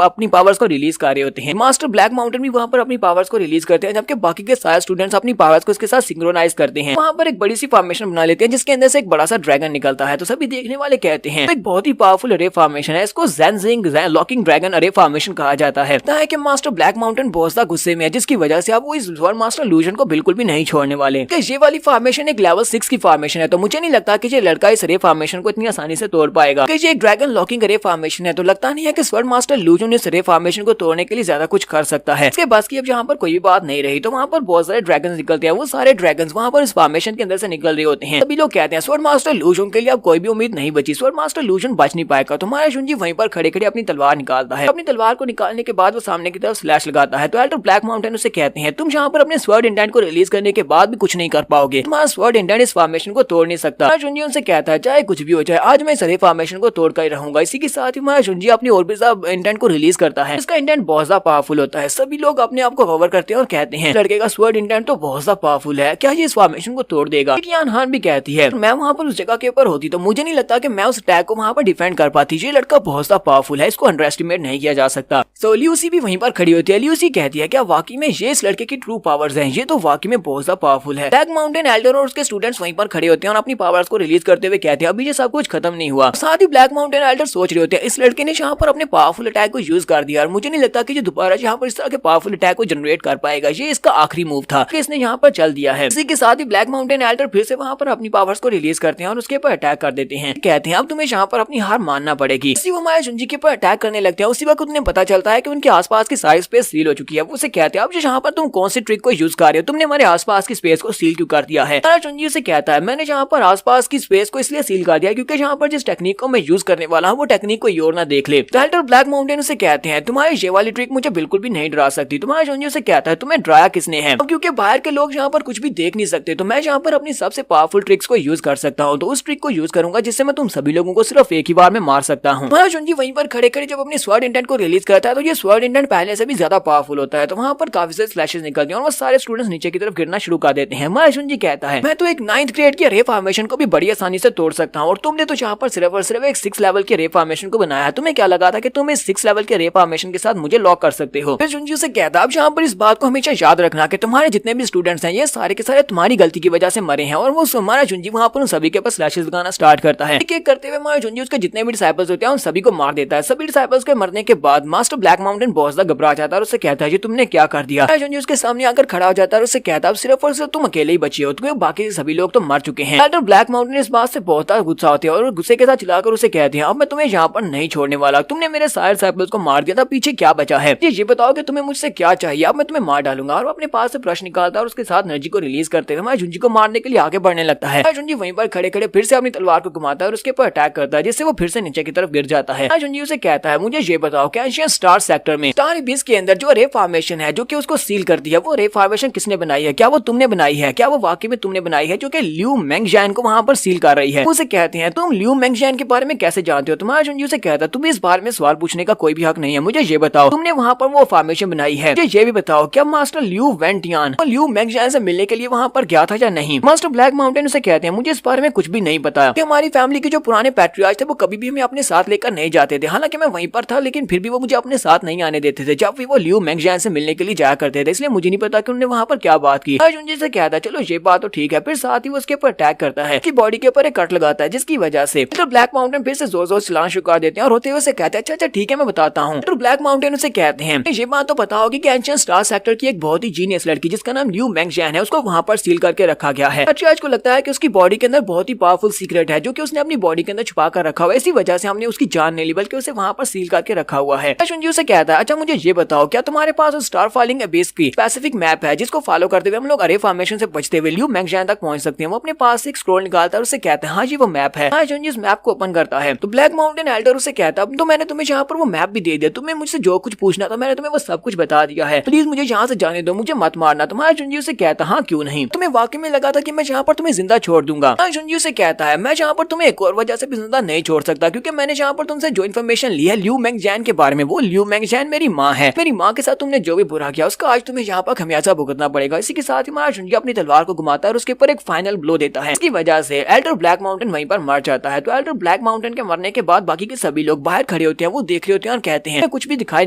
अपनी पावर्स को रिलीज कर रहे होते हैं। मास्टर ब्लैक माउंटेन भी वहाँ पर अपनी पावर्स को रिलीज करते हैं, जबकि बाकी के सारे स्टूडेंट्स अपनी पावर्स को इसके साथ सिंक्रोनाइज करते हैं। वहाँ पर एक बड़ी सी फॉर्मेशन बना लेते हैं जिसके अंदर से एक बड़ा सा ड्रैगन निकलता है। तो सभी देखने वाले कहते हैं तो एक बहुत ही पावरफुल रे फॉर्मेशन है, इसको ज़ेनजिंग लॉकिंग ड्रैगन रे फॉर्मेशन कहा जाता है। कि मास्टर ब्लैक माउंटेन बहुत ज्यादा गुस्से में है, जिसकी वजह से अब वो इस वर्ड मास्टर लूजन को बिल्कुल भी नहीं छोड़ने वाले। ये वाली फॉर्मेशन एक लेवल 6 की फॉर्मेशन है, तो मुझे नहीं लगता कि ये लड़का इस रे फॉर्मेशन को इतनी आसानी से तोड़ पाएगा। ये एक ड्रैगन लॉकिंग रे फॉर्मेशन है, तो लगता नहीं है कि स्वर्ड मास्टर लूजन इस रे फॉर्मेशन को तोड़ने के लिए ज्यादा कुछ कर सकता है। इसके बस की अब यहाँ पर कोई भी बात नहीं रही, तो वहाँ पर बहुत सारे ड्रैगन निकलते हैं। वो सारे ड्रैगन वहाँ पर इस फॉर्मेशन के अंदर से निकल रहे होते हैं। सभी लोग कहते हैं स्वर्ड मास्टर लूजन के लिए अब कोई भी उम्मीद नहीं बची, स्वर्ड मास्टर लूजन बच नहीं पाएगा। तो माया जुंजी वहीं पर खड़े खड़े अपनी तलवार निकालता है। अपनी तलवार को निकालने के बाद वो सामने की तरफ स्लैश लगाता है। तो एल्डर ब्लैक माउंटेन उसे कहते हैं तुम यहाँ पर अपने स्वर्ड इंटेंट को रिलीज करने के बाद भी कुछ नहीं कर पाओगे, तुम्हारा स्वर्ड इंटेंट इस फॉर्मेशन को तोड़ नहीं सकता। माया जुंजी उनसे कहता है चाहे कुछ भी हो जाए आज मैं इस रे फॉर्मेशन को तोड़ कर ही रहूंगा। इसी के साथ ही माया जुंजी अपनी और भी ज्यादा इंटेंट को रिलीज करता है। इसका इंटेंट बहुत ज्यादा पावरफुल होता है। सभी लोग अपने आप को कवर करते हैं और कहते हैं लड़के का स्वर्ड इंटेंट तो बहुत ज्यादा पावरफुल है, क्या ये इस फॉर्मेशन को तोड़ देगा। यान हान भी कहती है मैं वहाँ पर उस जगह के ऊपर होती तो मुझे नहीं लगता कि मैं उस अटैक को वहाँ पर डिफेंड कर पाती। ये लड़का बहुत ज्यादा पावरफुल है, इसको अंडर एस्टिमेट नहीं किया जा सकता। सो ल्यूसी भी वहीं पर खड़ी होती है। ल्यूसी कहती है क्या वाकई में ये इस लड़के की ट्रू पावर्स हैं, ये तो वाकई में बहुत ज्यादा पावरफुल है। ब्लैक माउंटेन एल्डर और उसके स्टूडेंट्स वहीं पर खड़े होते हैं और अपनी पावर्स को रिलीज करते हुए कहते हैं अभी ये सब कुछ खत्म नहीं हुआ। साथ ही ब्लैक माउंटेन एल्डर सोच रहे होते हैं इस लड़के ने यहाँ पर अपने पावरफुल अटैक को यूज कर दिया और मुझे नहीं लगता कि ये दोबारा यहाँ पर इस तरह के पावरफुल अटैक को जनरेट कर पाएगा। ये इसका आखिरी मूव था कि इसने यहाँ पर चल दिया है। इसी के साथ ही ब्लैक माउंटेन एल्डर फिर से वहाँ पर अपनी पावर्स को रिलीज करते हैं और उसके ऊपर अटैक कर देते हैं। कहते हैं अब तुम्हें यहाँ पर अपनी हार मानना पड़ेगी। इसी वो माया जुंजी के ऊपर अटैक करने लगते हैं। उसी वक्त उन्हें पता चलता है कि उनके आसपास की सारी स्पेस सील हो चुकी है। वो उसे कहते हैं अब यहाँ पर तुम कौन सी ट्रिक को यूज कर रहे हो, तुमने हमारे आसपास की स्पेस को सील क्यों कर दिया है। माया जुंजी उसे कहता है मैंने यहाँ पर आसपास की स्पेस को इसलिए सील कर दिया क्योंकि यहाँ पर जिस टेक्निक को मैं यूज करने वाला हूँ वो टेक्निक कोई और ना देख देख ले। तो एल्डर ब्लैक माउंटेन उसे कहते हैं तुम्हारी ये वाली ट्रिक मुझे बिल्कुल भी नहीं डरा सकती। तुम्हारा जुंजी उसे कहता है तुम्हें डराया किसने है? क्योंकि बाहर के लोग यहाँ पर कुछ भी देख नहीं सकते तो मैं यहाँ पर अपनी सबसे पावरफुल ट्रिक्स को यूज कर सकता हूँ। तो उस ट्रिक को यूज करूंगा जिससे मैं तुम सभी लोगों को सिर्फ एक ही बार में मार सकता हूँ। तुम्हारा जुंजी वहीं पर खड़े खड़े जब अपनी स्वॉर्ड इंटेंट को रिलीज करता है तो ये स्वॉर्ड इंटेंट पहले से भी ज्यादा पावरफुल होता है। तो वहाँ पर काफी सारे फ्लैशेस निकलते हैं और वो सारे स्टूडेंट्स नीचे की तरफ गिरना शुरू कर देते हैं। हमारा जुंजी कहता है मैं तो एक 9th ग्रेड के रे फॉर्मेशन को भी बड़ी आसानी से तोड़ सकता हूँ और तुमने तो यहाँ पर सिर्फ और सिर्फ एक 6 लेवल के रे फॉर्मेशन को बनाया है। तुम्हें क्या लगा था कि तुम इस 6 लेवल के रे फॉर्मेशन के साथ मुझे लॉक कर सकते हो? फिर जुंजी उसे कहता है अब यहाँ पर इस बात को हमेशा याद रखना कि तुम्हारे जितने भी स्टूडेंट्स हैं ये सारे के सारे तुम्हारी गलती की वजह से मरे हैं। और वो हमारा जुंजी वहाँ पर उन सभी के पास फ्लैशेस लगाना स्टार्ट करता है। एक एक करते हुए हमारा जुंजी उसके जितने भी डिसाइपल्स होते हैं उन सभी को मार देता है। सभी डिसाइपल्स के मरने के बाद मास्टर ब्लैक माउंटेन बहुत ज्यादा घबरा जाता है और उसे कहता है जी तुमने क्या कर दिया? जुंजी उसके सामने आकर खड़ा हो जाता है और उसे कहता है सिर्फ और सिर्फ तुम अकेले ही बचे हो, तुम्हें बाकी सभी लोग तो मर चुके हैं। एल्डर ब्लैक माउंटेन इस बात से बहुत गुस्सा होते हैं और गुस्से के साथ चिल्लाकर उसे कहते हैं अब मैं तुम्हें यहाँ पर नहीं छोड़ने वाला। तुमने मेरे सारे डिसाइपल्स को मार दिया था, पीछे क्या बचा है? ये बताओ कि तुम्हें मुझसे क्या चाहिए? अब मैं तुम्हें मार डालूंगा। और अपने पास से ब्रश निकालता है और उसके साथ एनर्जी को रिलीज करते हुए हमारे जुंजी को मारने के लिए आगे बढ़ने लगता है। जुंजी वहीं पर खड़े खड़े फिर से अपनी तलवार को घुमाता है और उसके ऊपर अटैक करता है जिससे वो फिर से नीचे की तरफ गिर जाता है। जुंजी उसे कहता है मुझे ये बताओ कि एंशिएंट स्टार सेक्टर में स्टार एबिस के अंदर जो रे फॉर्मेशन है जो कि उसको सील करती है वो रे फॉर्मेशन किसने बनाई है? क्या वो तुमने बनाई है? क्या वो वाकई में तुमने बनाई है जो कि लियू मेंगजैन को वहां पर सील कर रही है? उसे कहते हैं तुम लियू मेंगजैन के बारे में कैसे जानते हो? तुम्हारा जुंजी उसे कहता है तुम्हें इस बारे में सवाल पूछने का कोई भी हक नहीं है। मुझे ये बताओ तुमने वहां पर वो फॉर्मेशन बनाई है? मुझे ये भी बताओ क्या मास्टर लियू वेंटियान लियू मेंगजैन से मिलने के लिए वहां पर गया था या नहीं? मास्टर ब्लैक माउंटेन उसे कहते हैं मुझे इस बारे में कुछ भी नहीं पता कि हमारी फैमिली के जो पुराने पैट्रियार्च थे वो कभी भी हमें अपने साथ लेकर नहीं जाते थे। हालांकि मैं वहीं पर था लेकिन फिर भी वो मुझे अपने साथ नहीं आने देते थे जब भी वो लियू मेंगजैन से मिलने के लिए जाया करते थे, इसलिए मुझे नहीं पता कि उन्होंने वहां पर क्या बात की। जुंजी से कहता है चलो ये बात तो ठीक है। फिर साथ ही वो उसके ऊपर अटैक करता है कि बॉडी के ऊपर एक कट लगाता है जिसकी वजह से तो ब्लैक माउंटेन फिर से जोर जोर चलाना शुरू कर देते हैं और होते हुए से कहते हैं अच्छा अच्छा ठीक है मैं बताता हूँ। तो ब्लैक माउंटेन उसे कहते हैं ये बात तो पता होगी कि एंशिएंट स्टार सेक्टर की एक बहुत ही जीनियस लड़की जिसका नाम लियू मेंगजैन है उसको वहां पर सील करके रखा गया है। पैट्रियार्च को लगता है कि उसकी बॉडी के अंदर बहुत ही पावरफुल सीक्रेट है जो कि उसने अपनी बॉडी के अंदर छुपा कर रखा हुआ है, इसी वजह से हमने उसकी जान नहीं ली बल्कि उसे वहां पर सील करके रखा हुआ है। जुंजी उसे कहता है अच्छा मुझे ये बताओ क्या तुम्हारे पास उस स्टार फॉलिंग एबिस की स्पेसिफिक मैप है जिसको फॉलो करते हुए हम लोग अरे फॉर्मेशन से बचते हुए लियू मेंगजैन तक पहुंच सकते हैं? वो अपने पास से एक स्क्रॉल निकालता है और उसे कहता है हाँ जी वो मैप है। जुंजी इस मैप को ओपन करता है तो ब्लैक माउंटेन एल्डर उसे कहता है अब तो मैंने तुम्हें यहाँ पर वो मैप भी दे दिया, तुम्हें मुझसे जो कुछ पूछना था मैंने तुम्हें वो सब कुछ बता दिया है, प्लीज मुझे यहाँ से जाने दो, मुझे मत मारना। तुम्हारा जुंजी उसे कहता हाँ क्यों नहीं, तुम्हें वाकई में लगा था कि मैं यहाँ पर तुम्हें जिंदा छोड़ दूंगा? जुंजी उसे कहता है मैं यहाँ पर तुम्हें एक और वजह से भी जिंदा नहीं छोड़ सकता क्योंकि मैंने यहाँ पर तुमसे जो इन्फॉर्मेशन ली है लियू मेंगजैन के बारे में, वो लियू मेंगजैन मेरी माँ है। मेरी माँ के साथ तुमने जो भी बुरा किया उसका आज तुम्हें यहाँ पर खमियाजा भुगतना पड़ेगा। इसी के साथ ही हमारा जुंजी अपनी तलवार को घुमाता है और उसके ऊपर एक फाइनल ब्लो देता है। इसकी वजह से एल्डर ब्लैक माउंटेन वहीं पर मर जाता है। तो एल्डर ब्लैक माउंटेन के मरने के बाद बाकी के सभी लोग बाहर खड़े होते हैं, वो देख रहे होते हैं और कहते हैं कुछ भी दिखाई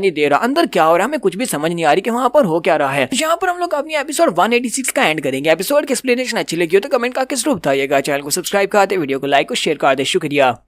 नहीं दे रहा, अंदर क्या हो रहा है हमें कुछ भी समझ नहीं आ रही कि वहाँ पर हो क्या रहा है। यहाँ पर हम लोग अपनी एपिसोड 186 का एंड करेंगे। एपिसोड की एक्सप्लेनेशन अच्छी लगी हो तो कमेंट करके जरूर बताइएगा। चैनल को सब्सक्राइब कर दे, वीडियो को लाइक और शेयर कर दे। शुक्रिया।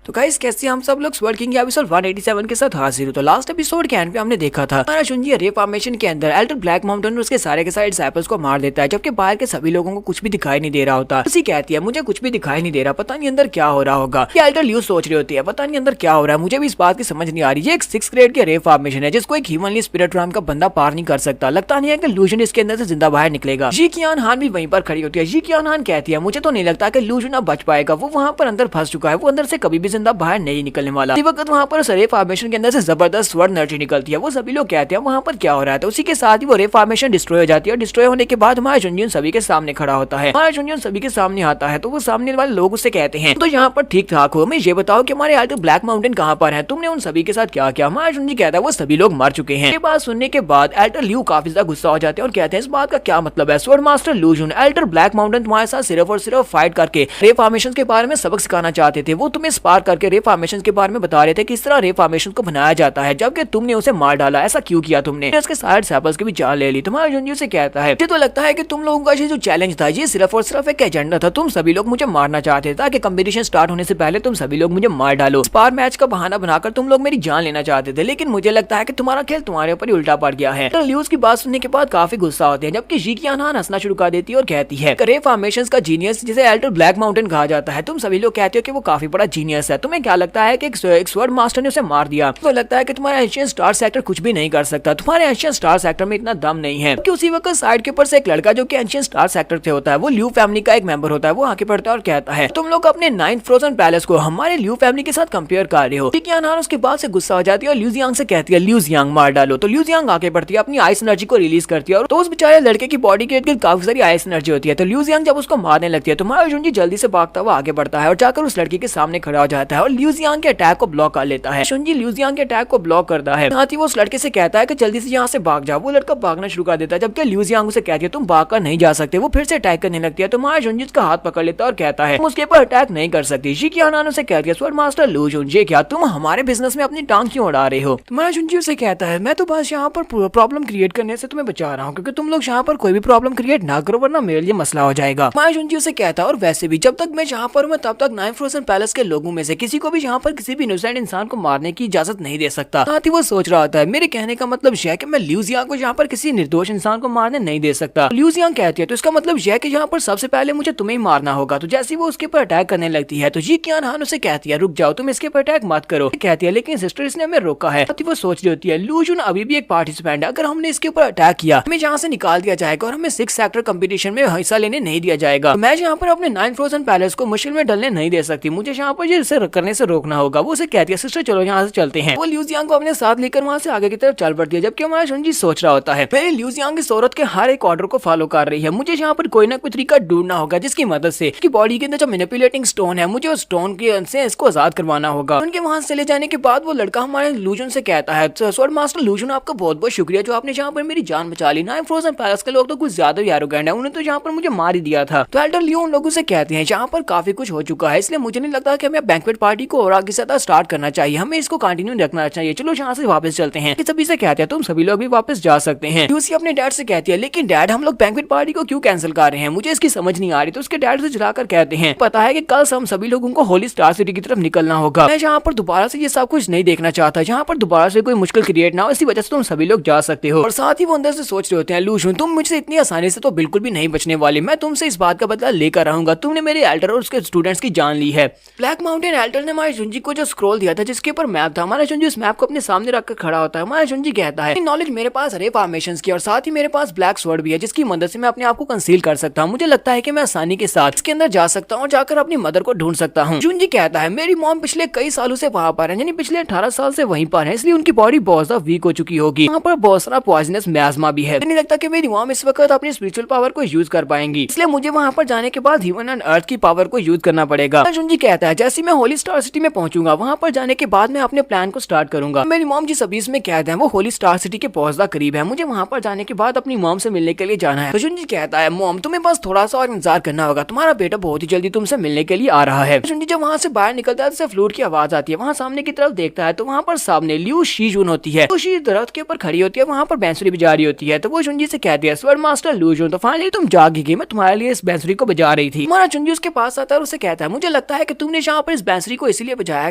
तो गाइस कैसे हम सब लोग स्वर्ड किंग के एपिसोड 187 के साथ हाजिर हो। तो लास्ट एपिसोड के एंड पे हमने देखा था हमारा जुंजी रे फॉर्मेशन के अंदर एल्डर ब्लैक माउंटेन और उसके सारे के सारे डिसाइपल्स को मार देता है जबकि बाहर के सभी लोगों को कुछ भी दिखाई नहीं दे रहा होता। उसी कहती है मुझे कुछ भी दिखाई नहीं दे रहा, पता नहीं अंदर क्या हो रहा होगा। ये एल्डर लियू सोच रही होती है पता नहीं अंदर क्या हो रहा है, मुझे भी इस बात की समझ नहीं आ रही। ये एक 6th ग्रेड के रे फॉर्मेशन है जिसको एक ह्यूमनली स्पिरिट राम का बंदा पार नहीं कर सकता। लगता नहीं है कि लूजन इसके अंदर से जिंदा बाहर निकलेगा। जी कियान हान भी वहीं पर खड़ी होती है। जी कियान हान कहती है मुझे तो नहीं लगता कि लूजन अब बच पाएगा, वो वहाँ पर अंदर फंस चुका है, वो अंदर से कभी भी जिंदा बाहर नहीं निकलने वाला। इसी वक्त वहाँ पर रे फॉर्मेशन के अंदर से जबरदस्त स्वर्ड एनर्जी निकलती है। वो सभी लोग कहते हैं वहाँ पर क्या हो रहा है। तो उसी के साथ ही वो रे फॉर्मेशन डिस्ट्रॉय हो जाती है और डिस्ट्रॉय होने के बाद हमारा जुंजियन सभी के सामने खड़ा होता है। हमारा जुंजियन सभी के सामने आता है तो वो सामने वाले लोग उससे कहते हैं तो यहाँ पर ठीक ठाक हो, हमें ये बताओ कि हमारे एल्डर ब्लैक माउंटेन कहाँ पर है, तुमने उन सभी के साथ क्या किया? हमारा जुंजी कहता है वो सभी लोग मर चुके हैं। ये बात सुनने के बाद एल्डर लियू काफी ज्यादा गुस्सा हो जाते हैं और कहते हैं इस बात का क्या मतलब है? Sword master लूजन Elder black mountain तुम्हारे साथ सिर्फ और सिर्फ फाइट करके रे फॉर्मेशन के बारे में सबक सिखाना चाहते थे। वो तुम्हें स्पार करके रे फॉर्मेशन के बारे में बता रहे थे कि इस तरह रे फॉर्मेशन को बनाया जाता है, जबकि तुमने उसे मार डाला। ऐसा क्यों किया तुमने? उसके सारे डिसाइपल्स की भी जान ले ली। तुम्हारा जुंजी से कहता है तो लगता है कि तुम लोगों का ये जो चैलेंज था ये सिर्फ और सिर्फ एक एजेंडा था, तुम सभी लोग मुझे मारना चाहते थे ताकि कंपटीशन स्टार्ट होने से पहले तुम सभी लोग मुझे मार डालो। स्पार मैच का बहाना बनाकर तुम लोग मेरी जान लेना चाहते थे, लेकिन मुझे लगता है कि तुम्हारा खेल तुम्हारे ऊपर ही उल्टा पड़ गया है। तो ल्यूज की बात सुनने के बाद काफी गुस्सा होते हैं जबकि जी कियान हान हंसना शुरू कर देती है और कहती है रे फॉर्मेशंस का जीनियस जिसे एल्डर ब्लैक माउंटेन कहा जाता है, तुम सभी लोग कहते हो कि वो काफी बड़ा जीनियस पैलेस है। तुम्हें क्या लगता है कि एक स्वर्ड मास्टर ने उसे मार दिया, तो लगता है कि तुम्हारा एशियन स्टार सेक्टर कुछ भी नहीं कर सकता, तुम्हारे एशियन स्टार सेक्टर में इतना दम नहीं है। कि उसी वक्त साइड के ऊपर से एक लड़का जो कि एशियन स्टार सेक्टर से होता है, वो ल्यू फैमिली का एक मेंबर होता है, वो आके पड़ता है और कहता है तुम लोग अपने 9th फ्रोजन पैलेस को हमारे ल्यू फैमिली के साथ कंपेयर कर रहे हो। टिकियानान उसके बाद से गुस्सा हो जाती है और ल्यू जियांग से कहती है ल्यू जियांग मार डालो। तो ल्यू जियांग आके पड़ती है, अपनी आइस एनर्जी को रिलीज करती है और तो उस बेचारे लड़के की बॉडी के इर्द-गिर्द काफी सारी आइस एनर्जी होती है। तो ल्यू जियांग जब उसको मारने लगती है तो माया जुंजी जल्दी से भागता हुआ आगे बढ़ता है और जाकर उस लड़की के सामने खड़ा हो जाता है और ल्यू जियांग के अटैक को ब्लॉक कर लेता है। शुंजी ल्यू जियांग के अटैक को ब्लॉक करता है, साथ ही वो उस लड़के से कहता है कि जल्दी से यहाँ से भाग जाओ। वो लड़का भागना शुरू कर देता है, जबकि ल्यू जियांग उसे कहती है तुम भाग कर नहीं जा सकते। वो फिर से अटैक करने लगती है तो माया जुंजी उसका हाथ पकड़ लेता है और कहता है तुम उसके ऊपर अटैक नहीं कर सकती। शिकियानान उसे कहती है स्वॉर्ड मास्टर लू जुंजी क्या तुम हमारे बिजनेस में अपनी टांग क्यों उड़ा रहे हो। माया जुंजी उसे कहता है मैं तो बस यहाँ पर प्रॉब्लम क्रिएट करने से तुम्हें बचा रहा हूँ, क्योंकि तुम लोग यहाँ पर कोई भी प्रॉब्लम क्रिएट ना करो वरना मेरे लिए मसला हो जाएगा। माया जुंजी उसे कहता है और वैसे भी जब तक मैं यहाँ पर हूँ तब तक 9th फ्रोजन पैलेस के लोगों में से किसी को भी यहाँ पर किसी भी इनोसेंट इंसान को मारने की इजाजत नहीं दे सकता। साथ ही वो सोच रहा होता है मेरे कहने का मतलब यह है कि मैं ल्यू जियांग को यहाँ पर किसी निर्दोष इंसान को मारने नहीं दे सकता। ल्यू जियांग कहती है तो इसका मतलब यह है कि यहाँ पर सबसे पहले मुझे तुम्हें ही मारना होगा। तो जैसे वो उसके ऊपर अटैक करने लगती है तो जी कियान उसे कहती है रुक जाओ तुम इसके ऊपर अटैक मत करो। कहती है लेकिन सिस्टर इसने हमें रोका है। वो सोच रही होती है लू जुन अभी भी एक पार्टिसिपेंट है, अगर हमने इसके ऊपर अटैक किया हमें यहाँ से निकाल दिया जाएगा और हमें 6 सेक्टर कंपटीशन में हिस्सा लेने नहीं दिया जाएगा। मैं यहाँ पर अपने 9th फ्रोजन पैलेस को मुश्किल में डलने नहीं दे सकती, मुझे यहाँ पर ये करने से रोकना होगा। वो उसे कहती है सिस्टर चलो यहाँ से चलते हैं। वो ल्यू जियांग को अपने साथ लेकर वहाँ से आगे की तरफ चल पड़ती है, जबकि हमारा शुंजी सोच रहा होता है मेरे ल्यू जियांग इस औरत के हर एक ऑर्डर को फॉलो कर रही है, मुझे यहाँ पर कोई ना कोई तरीका ढूंढना होगा जिसकी मदद से इसकी बॉडी के अंदर जो मैनिपुलेटिंग स्टोन है मुझे उस स्टोन के से इसको आजाद करवाना होगा। उनके वहाँ चले जाने के बाद वो लड़का हमारे लूजन से कहता है स्वॉर्ड मास्टर लूजन आपका बहुत बहुत शुक्रिया जो आपने यहाँ पर मेरी जान बचा ली। 9th फ्रोजन पैलेस के लोग तो कुछ ज्यादा ही एरोगेंट है, उन्होंने तो यहाँ पर मुझे मार ही दिया था। तो एल्डर लियो उन लोगों से कहते हैं यहाँ पर काफी कुछ हो चुका है, इसलिए मुझे नहीं लगता कि हमें बैंक्वेट पार्टी को और आगे से स्टार्ट करना चाहिए, हमें इसको कंटिन्यू रखना चाहिए। चलो यहाँ से वापस चलते हैं। सभी से कहते हैं तुम सभी लोग भी वापस जा सकते हैं। यूसी अपने डैड से कहती है लेकिन डैड हम लोग बैंक्वेट पार्टी को क्यों कैंसिल कर रहे हैं, मुझे इसकी समझ नहीं आ रही। तो उसके डैड से चलाकर कहते हैं पता है कि कल हम सभी लोगों को होली स्टार सिटी की तरफ निकलना होगा, मैं यहाँ पर दोबारा से ये सब कुछ नहीं देखना चाहता, यहाँ पर दोबारा से कोई मुश्किल क्रिएट ना हो, इसी वजह से तुम सभी लोग जा सकते हो। और साथ ही वो अंदर से सोच रहे होते हैं लूशुन तुम मुझसे इतनी आसानी से तो बिल्कुल भी नहीं बचने वाली, मैं तुमसे इस बात का बदला लेकर रहूंगा, तुमने मेरे एल्डर और उसके स्टूडेंट्स की जान ली है। ब्लैक माउंटेन एल्डर ने हमारे जुंजी को जो स्क्रॉल दिया था जिसके ऊपर मैप था, हमारा जुंजी उस मैप को अपने सामने रखकर खड़ा होता है। हमारा जुंजी कहता है नॉलेज मेरे पास रे फॉर्मेशंस की और साथ ही मेरे पास ब्लैक स्वॉर्ड भी है जिसकी मदद से मैं अपने आप को कंसील कर सकता हूँ, मुझे लगता है कि मैं आसानी के साथ इसके अंदर जा सकता हूँ और जाकर अपनी मदर को ढूंढ सकता हूँ। जुंजी कहता है मेरी मॉम पिछले कई सालों से वहाँ पर है, यानी पिछले 18 साल से वहीं पर है, इसलिए उनकी बॉडी बहुत ज्यादा वीक हो चुकी होगी, वहाँ पर बहुत सारा पॉइजनस मियास्मा भी है, नहीं लगता कि मेरी मॉम इस वक्त अपनी स्पिरिचुअल पावर को यूज कर पाएंगी, इसलिए मुझे वहाँ पर जाने के बाद ह्यूमन एंड अर्थ की पावर को यूज करना पड़ेगा। जुंजी कहता है जैसे मैं होली स्टार सिटी में पहुंचूंगा वहाँ पर जाने के बाद मैं अपने प्लान को स्टार्ट करूंगा। मेरी मॉम जिस अबीस में कैद है वो होली स्टार सिटी के बहुत ज्यादा करीब है, मुझे वहाँ पर जाने के बाद अपनी मॉम से मिलने के लिए जाना है। तो जुंजी कहता है मॉम तुम्हें बस थोड़ा सा और इंतजार करना होगा, तुम्हारा बेटा बहुत ही जल्दी तुमसे मिलने के लिए आ रहा है। जुंजी जब वहाँ से बाहर निकलता है तो फ्लूट की आवाज आती है, वहाँ सामने की तरफ देखता है तो वहाँ पर सामने ल्यू शीजुन होती है, तो शी दरख्त के ऊपर खड़ी होती है, वहाँ पर बांसुरी बजा रही होती है। तो वो जुंजी से कहती है स्वॉर्ड मास्टर लू जुन तो फाइनली तुम जागी गई, मैं तुम्हारे लिए इस बांसुरी को बजा रही थी। हमारा जुंजी उसके पास आता है और उसे कहता है मुझे लगता है कि तुमने यहाँ पर इस बांसुरी को इसलिए बजाया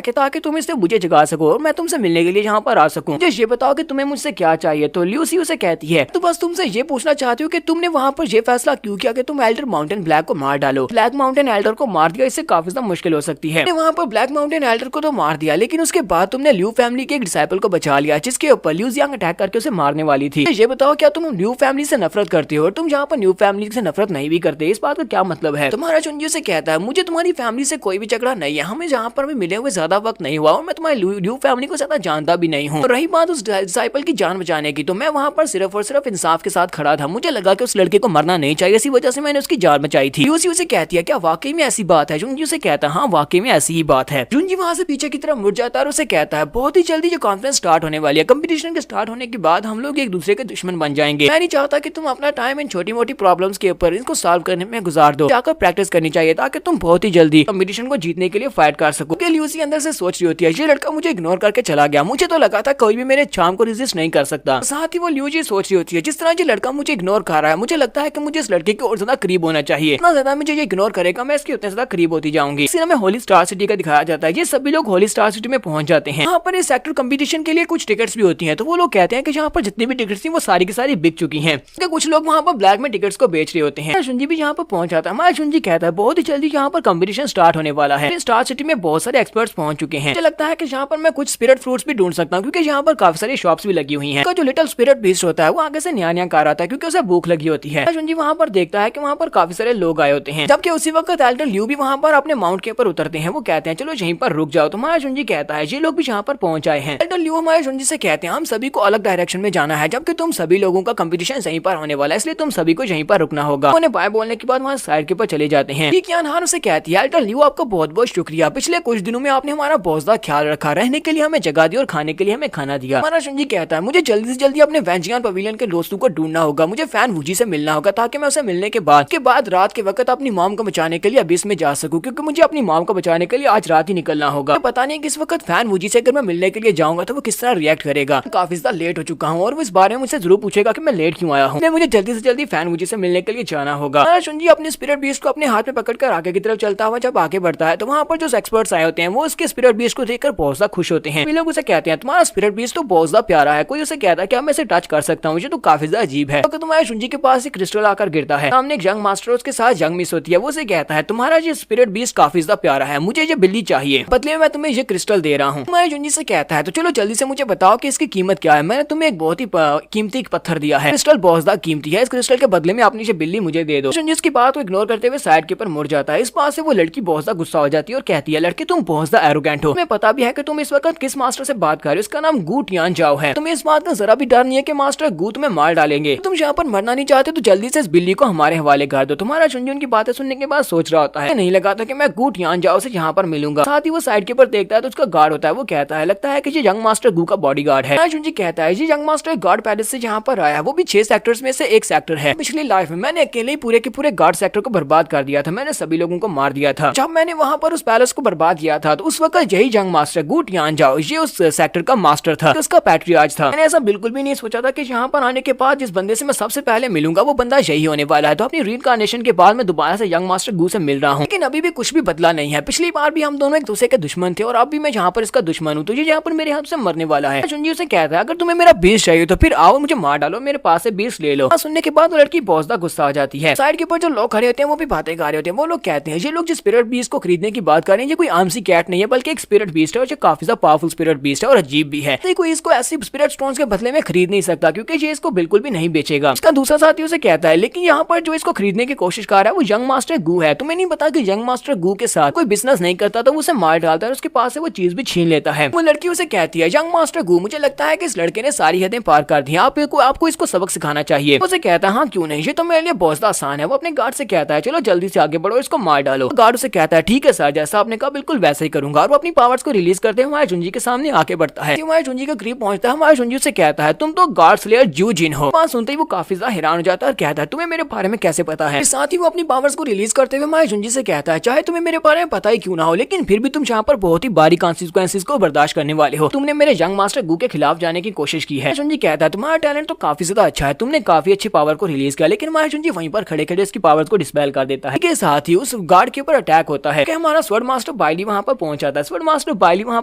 कि ताकि तुम इससे मुझे जगा सको और मैं तुमसे मिलने के लिए यहाँ पर आ सकूं, मुझे ये बताओ कि तुम्हें मुझसे क्या चाहिए। तो ल्यूसी उसे कहती है तो बस तुमसे ये पूछना चाहती हूँ कि तुमने वहाँ पर ये फैसला क्यों किया कि तुम एल्डर माउंटेन ब्लैक को मार डालो। ब्लैक माउंटेन एल्डर को मार दिया, इससे काफी ज्यादा मुश्किल हो सकती है। वहाँ पर ब्लैक माउंटेन एल्डर को तो मार दिया, लेकिन उसके बाद तुमने ल्यू फैमिली के एक डिसाइपल को बचा लिया जिसके ऊपर ल्यू जियांग अटैक करके उसे मारने वाली थी। ये बताओ क्या तुम ल्यू फैमिली से नफरत करते हो और तुम यहाँ पर ल्यू फैमिली से नफरत नहीं भी करते, इस बात का क्या मतलब है। तुम्हारा जुंजी से कहता है मुझे तुम्हारी फैमिली से कोई भी झगड़ा नहीं है, हमें जहाँ पर भी मिले हुए ज्यादा वक्त नहीं हुआ और मैं तुम्हारी ल्यू फैमिली को ज्यादा जानता भी नहीं हूँ। रही बात उस डिसाइपल की जान बचाने की, तो मैं वहाँ पर सिर्फ और सिर्फ इंसाफ के साथ खड़ा था, मुझे लगा कि उस लड़के को मरना नहीं चाहिए, इसी वजह से मैंने उसकी जान बचाई थी। ल्यूसी उसे कहती है क्या वाकई में ऐसी बात है। जुंजी उसे कहता है हाँ वाकई में ऐसी ही बात है। जुंजी वहाँ से पीछे की तरफ मुड़ जाता है और उसे कहता है बहुत ही जल्दी जो कॉन्फ्रेंस स्टार्ट होने वाली है, कंपटीशन के स्टार्ट होने के बाद हम लोग एक दूसरे के दुश्मन बन जाएंगे, मैं नहीं चाहता कि तुम अपना टाइम इन छोटी मोटी प्रॉब्लम्स के ऊपर इनको सॉल्व करने में गुजार दो, जाकर प्रैक्टिस करनी चाहिए ताकि तुम बहुत ही जल्दी कंपटीशन को जीतने के लिए फाइट कर सको। ल्यूसी अंदर से सोच रही होती है ये लड़का मुझे इग्नोर करके चला गया, मुझे तो लगा था कोई भी मेरे चार्म को रेजिस्ट नहीं कर सकता। साथ ही वो ल्यूजी सोच रही होती है जिस तरह ये लड़का मुझे इग्नोर कर रहा है, मुझे लगता है कि मुझे इस लड़के की और ज्यादा करीब होना चाहिए, इतना ज्यादा मुझे ये इग्नोर करेगा मैं इसके उतने ज्यादा करीब होती जाऊंगी। इसी में होली स्टार सिटी का दिखाया जाता है, ये सभी लोग होली स्टार सिटी में पहुंच जाते हैं। यहाँ पर इस सेक्टर कंपटीशन के लिए कुछ टिकट्स भी होती हैं, तो वो लोग कहते हैं कि यहाँ पर जितनी भी टिकट्स थी वो सारी की सारी बिक चुकी हैं, कुछ लोग वहाँ पर ब्लैक में टिकट्स को बेच रहे होते हैं। शुंजी भी यहाँ पर पहुंच जाता है, हमारा शुंजी कहता है बहुत ही जल्दी यहाँ पर कंपटीशन स्टार्ट होने वाला है, स्टार सिटी में बहुत सारे एक्सपर्ट्स पहुंच चुके हैं। मुझे लगता है कि यहाँ पर मैं कुछ स्पिरिट फ्रूट्स भी ढूंढ सकता हूँ, क्योंकि यहाँ पर काफी सारी शॉप्स भी लगी हुई हैं। जो लिटिल स्पिरिट बीस्ट होता है वो आगे से न्या कर आता है, क्योंकि उसे भूख लगी होती है। जुंजी वहाँ पर देखता है कि वहाँ पर काफी सारे लोग आए होते हैं, जबकि उसी वक्त एल्डर ल्यू भी वहाँ पर अपने माउंट के ऊपर उतरते हैं। वो कहते हैं चलो यहीं पर रुक जाओ। तो हमारा जुंजी कहता है ये लोग भी यहाँ पर पहुंच आए हैं। एल्डर ल्यू हमारे जुंजी से कहते हैं हम सभी को अलग डायरेक्शन में जाना है, जबकि तुम सभी लोगों का कंपटीशन यहीं पर होने वाला है, इसलिए तुम सभी को यहीं पर रुकना होगा। उन्हें बाय बोलने के बाद वहाँ साइड के ऊपर चले जाते हैं। कियान उसे कहती है एल्डर ल्यू आपका बहुत बहुत शुक्रिया, पिछले कुछ दिनों में आपने हमारा बहुत ज्यादा ख्याल रखा, रहने के लिए हमें जगह दी और खाने के लिए हमें खाना दिया। हमारा जुंजी कहता है मुझे जल्दी से जल्दी अपने वेंजियान पवेलियन के दोस्तों को ढूंढना होगा, मुझे फैन वूजी से मिलना होगा, ताकि मैं उसे मिलने के बाद रात के वक्त अपनी मॉम को बचाने के लिए अबिस में जा सकूं, क्योंकि मुझे अपनी मॉम को बचाने के लिए आज रात ही निकलना होगा। तो पता नहीं किस वक्त फैन वूजी से अगर मैं मिलने के लिए जाऊंगा तो वो किस तरह रिएक्ट करेगा। काफी ज्यादा लेट हो चुका हूँ और वो इस बारे में मुझसे जरूर पूछेगा कि मैं लेट क्यों आया हूँ। मुझे जल्दी से जल्दी फैन वूजी से मिलने के लिए जाना होगा। जुंजी अपने स्पिरिट बीस्ट को अपने हाथ में पकड़कर आगे की तरफ चलता हुआ जब आगे बढ़ता है तो वहाँ पर जो एक्सपर्ट्स आए होते हैं वो उसके स्पिरिट बीस्ट को देखकर बहुत ज्यादा खुश होते हैं। लोग उसे कहते हैं तुम्हारा स्पिरिट बीस्ट तो बहुत ज्यादा प्यारा है। कोई उसे कहता है कि मैं इसे टच कर सकता हूँ, ये तो काफी ज्यादा अजीब है। तो तुम्हारे जुंजी के पास एक क्रिस्टल आकर गिरता है, सामने एक यंग मास्टर उसके साथ यंग मिस होती है। वो उसे कहता है तुम्हारा ये स्पिरिट बीस्ट काफी ज्यादा प्यारा है, मुझे ये बिल्ली चाहिए, बदले में मैं तुम्हें ये क्रिस्टल दे रहा हूँ। तुम्हारे जुंजी से कहता है तो चलो जल्दी से मुझे बताओ कि इसकी कीमत क्या है। मैंने तुम्हें एक बहुत ही कीमती पत्थर दिया है, क्रिस्टल बहुत ज्यादा कीमती है, इस क्रिस्टल के बदले में आपने ये बिल्ली मुझे दे दो। जुंजी इसकी बात को इग्नोर करते हुए साइड के ऊपर मुड़ जाता है। इस बात से वो लड़की बहुत ज्यादा गुस्सा हो जाती है और कहती है लड़की तुम बहुत ज्यादा एरोगेंट हो, तुम्हें पता भी है कि तुम इस वक्त किस मास्टर से बात कर रहे हो, इसका नाम गू टियान जाओ है। तुम्हें इस बात का जरा भी डर नहीं है कि मास्टर गू तुम्हें मार डालेंगे। तुम यहाँ पर मरना नहीं चाहते तो जल्दी से इस बिल्ली को हमारे हवाले कर दो। तुम्हारा जुंजी उनकी बातें सुनने के बाद सोच रहा होता है नहीं लगा था कि मैं गू टियान जाओ से यहाँ पर मिलूंगा। साथ ही वो साइड के ऊपर देखता है तो उसका गार्ड होता है। वो कहता है लगता है कि ये यंग मास्टर गू का बॉडीगार्ड है। जुंजी कहता है ये यंग मास्टर गार्ड पैलेस से यहाँ पर आया, वो भी 6 सेक्टर्स में से एक सेक्टर है। पिछली लाइफ में मैंने अकेले ही पूरे के पूरे गार्ड सेक्टर को बर्बाद कर दिया था, मैंने सभी लोगों को मार दिया था। जब मैंने वहाँ पर उस पैलेस को बर्बाद किया था तो उस वक्त यही यंग मास्टर गू टियान जाओ ये उस सेक्टर का मास्टर था, उसका पैट्रियार्च था। मैंने ऐसा बिल्कुल भी नहीं सोचा था कि यहाँ पर आने के बाद जिस बंदे से मैं सबसे पहले मिलूंगा वो बंदा यही होने वाला है। तो अपनी रीइंकार्नेशन के बाद मैं दोबारा से यंग मास्टर गू से मिल रहा हूँ, लेकिन अभी भी कुछ भी बदला नहीं है। पिछली बार भी हम दोनों एक दूसरे के दुश्मन थे और अब भी मैं यहाँ पर इसका दुश्मन हूँ, तो ये यहाँ पर मेरे हाथ से मरने वाला है। जुंजी उसे कहता है अगर तुम्हें मेरा बीस चाहिए तो फिर आओ मुझे मार डालो, मेरे पास से बीस ले लो। सुनने के बाद वो लड़की बहुत ज्यादा गुस्सा हो जाती है। साइड के ऊपर जो लोग खड़े होते हैं वो भी बातें कर रहे होते हैं। वो लोग कहते हैं ये लोग जिस स्पिरिट बीस्ट को खरीदने की बात कर रहे हैं ये कोई आम सी कैट नहीं है, बल्कि एक स्पिरिट बीस्ट है और ये काफी ज्यादा पावरफुल स्पिरिट बीस्ट है और अजीब भी है। तो कोई इसको ऐसी स्पिरिट स्टोन्स के बदले में खरीद नहीं सकता, क्योंकि ये इसको बिल्कुल भी नहीं बेचेगा। इसका दूसरा साथी उसे कहता है लेकिन यहाँ पर जो इसको खरीदने की कोशिश कर रहा है वो यंग मास्टर गू है। तुम्हें नहीं पता कि यंग मास्टर गू के साथ कोई बिजनेस नहीं करता तो उसे मार डालता है और उसके पास से वो चीज भी छीन लेता है। वो लड़की उसे कहती है यंग मास्टर गू मुझे लगता है कि इस लड़के ने सारी हदें पार कर दी, आपको इसको सबक सिखाना चाहिए। उसे कहता है हाँ क्यों नहीं, ये तो मेरे लिए बहुत ज्यादा आसान है। वो अपने गार्ड से कहता है चलो जल्दी से आगे बढ़ो इसको मार डालो। गार्ड उसे कहता है ठीक है सर, जैसा आपने कहा बिल्कुल वैसे ही करूंगा। और वो अपनी पावर्स को रिलीज करते हुए हमारे जुंजी के सामने आके बढ़ता है। हमारे जुंजी के करीब पहुंचता है। हमारे जुंजी से कहता है तुम तो गार्ड स्लेयर जू जिन हो। बात सुनते ही वो काफी ज्यादा हैरान हो जाता है और कहता है तुम्हें मेरे बारे में कैसे पता है। साथ ही वो अपनी पावर्स को रिलीज करते हुए हमारे जुंजी से कहता है चाहे तुम्हें मेरे बारे में पता ही क्यों ना हो, लेकिन फिर भी तुम यहाँ पर बहुत ही बारी कॉन्सिक्वेंसेस को बर्दाश्त करने वाले हो। तुमने मेरे यंग मास्टर गू के खिलाफ जाने की कोशिश की है। जुंजी कहता है तुम्हारा टैलेंट तो काफी ज्यादा अच्छा है, तुमने काफी अच्छी पावर को रिलीज किया, लेकिन हमारे जुंजी वहीं पर खड़े खड़े इसकी पावर्स को डिस्पेल कर देता है। के साथ ही उस गार्ड के ऊपर अटैक होता है कि हमारा स्वord मास्टर बाइली वहाँ पर पहुंच जाता है। स्वord मास्टर बाइली वहाँ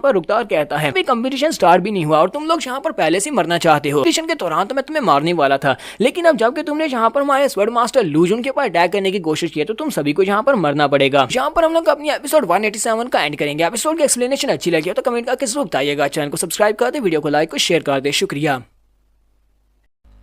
पर रुकता और कहता है कंपटीशन स्टार्ट भी नहीं हुआ और तुम लोग यहाँ पर पहले से मरना चाहते हो। कंपटीशन के दौरान तो मैं तुम्हें मारने वाला था, लेकिन अब जबकि तुमने यहाँ पर हमारे स्वord मास्टर लूजन के ऊपर अटैक करने की कोशिश की है तो तुम सभी को यहाँ पर मरना पड़ेगा। यहाँ पर हम लोग अपनी एपिसोड 187 का एंड करेंगे। एपिसोड की एक्सप्लेनेशन अच्छी लगी तो कमेंट करके जरूर बताइएगा। चैनल को सब्सक्राइब कर दे, वीडियो को लाइक और शेयर कर दे। शुक्रिया।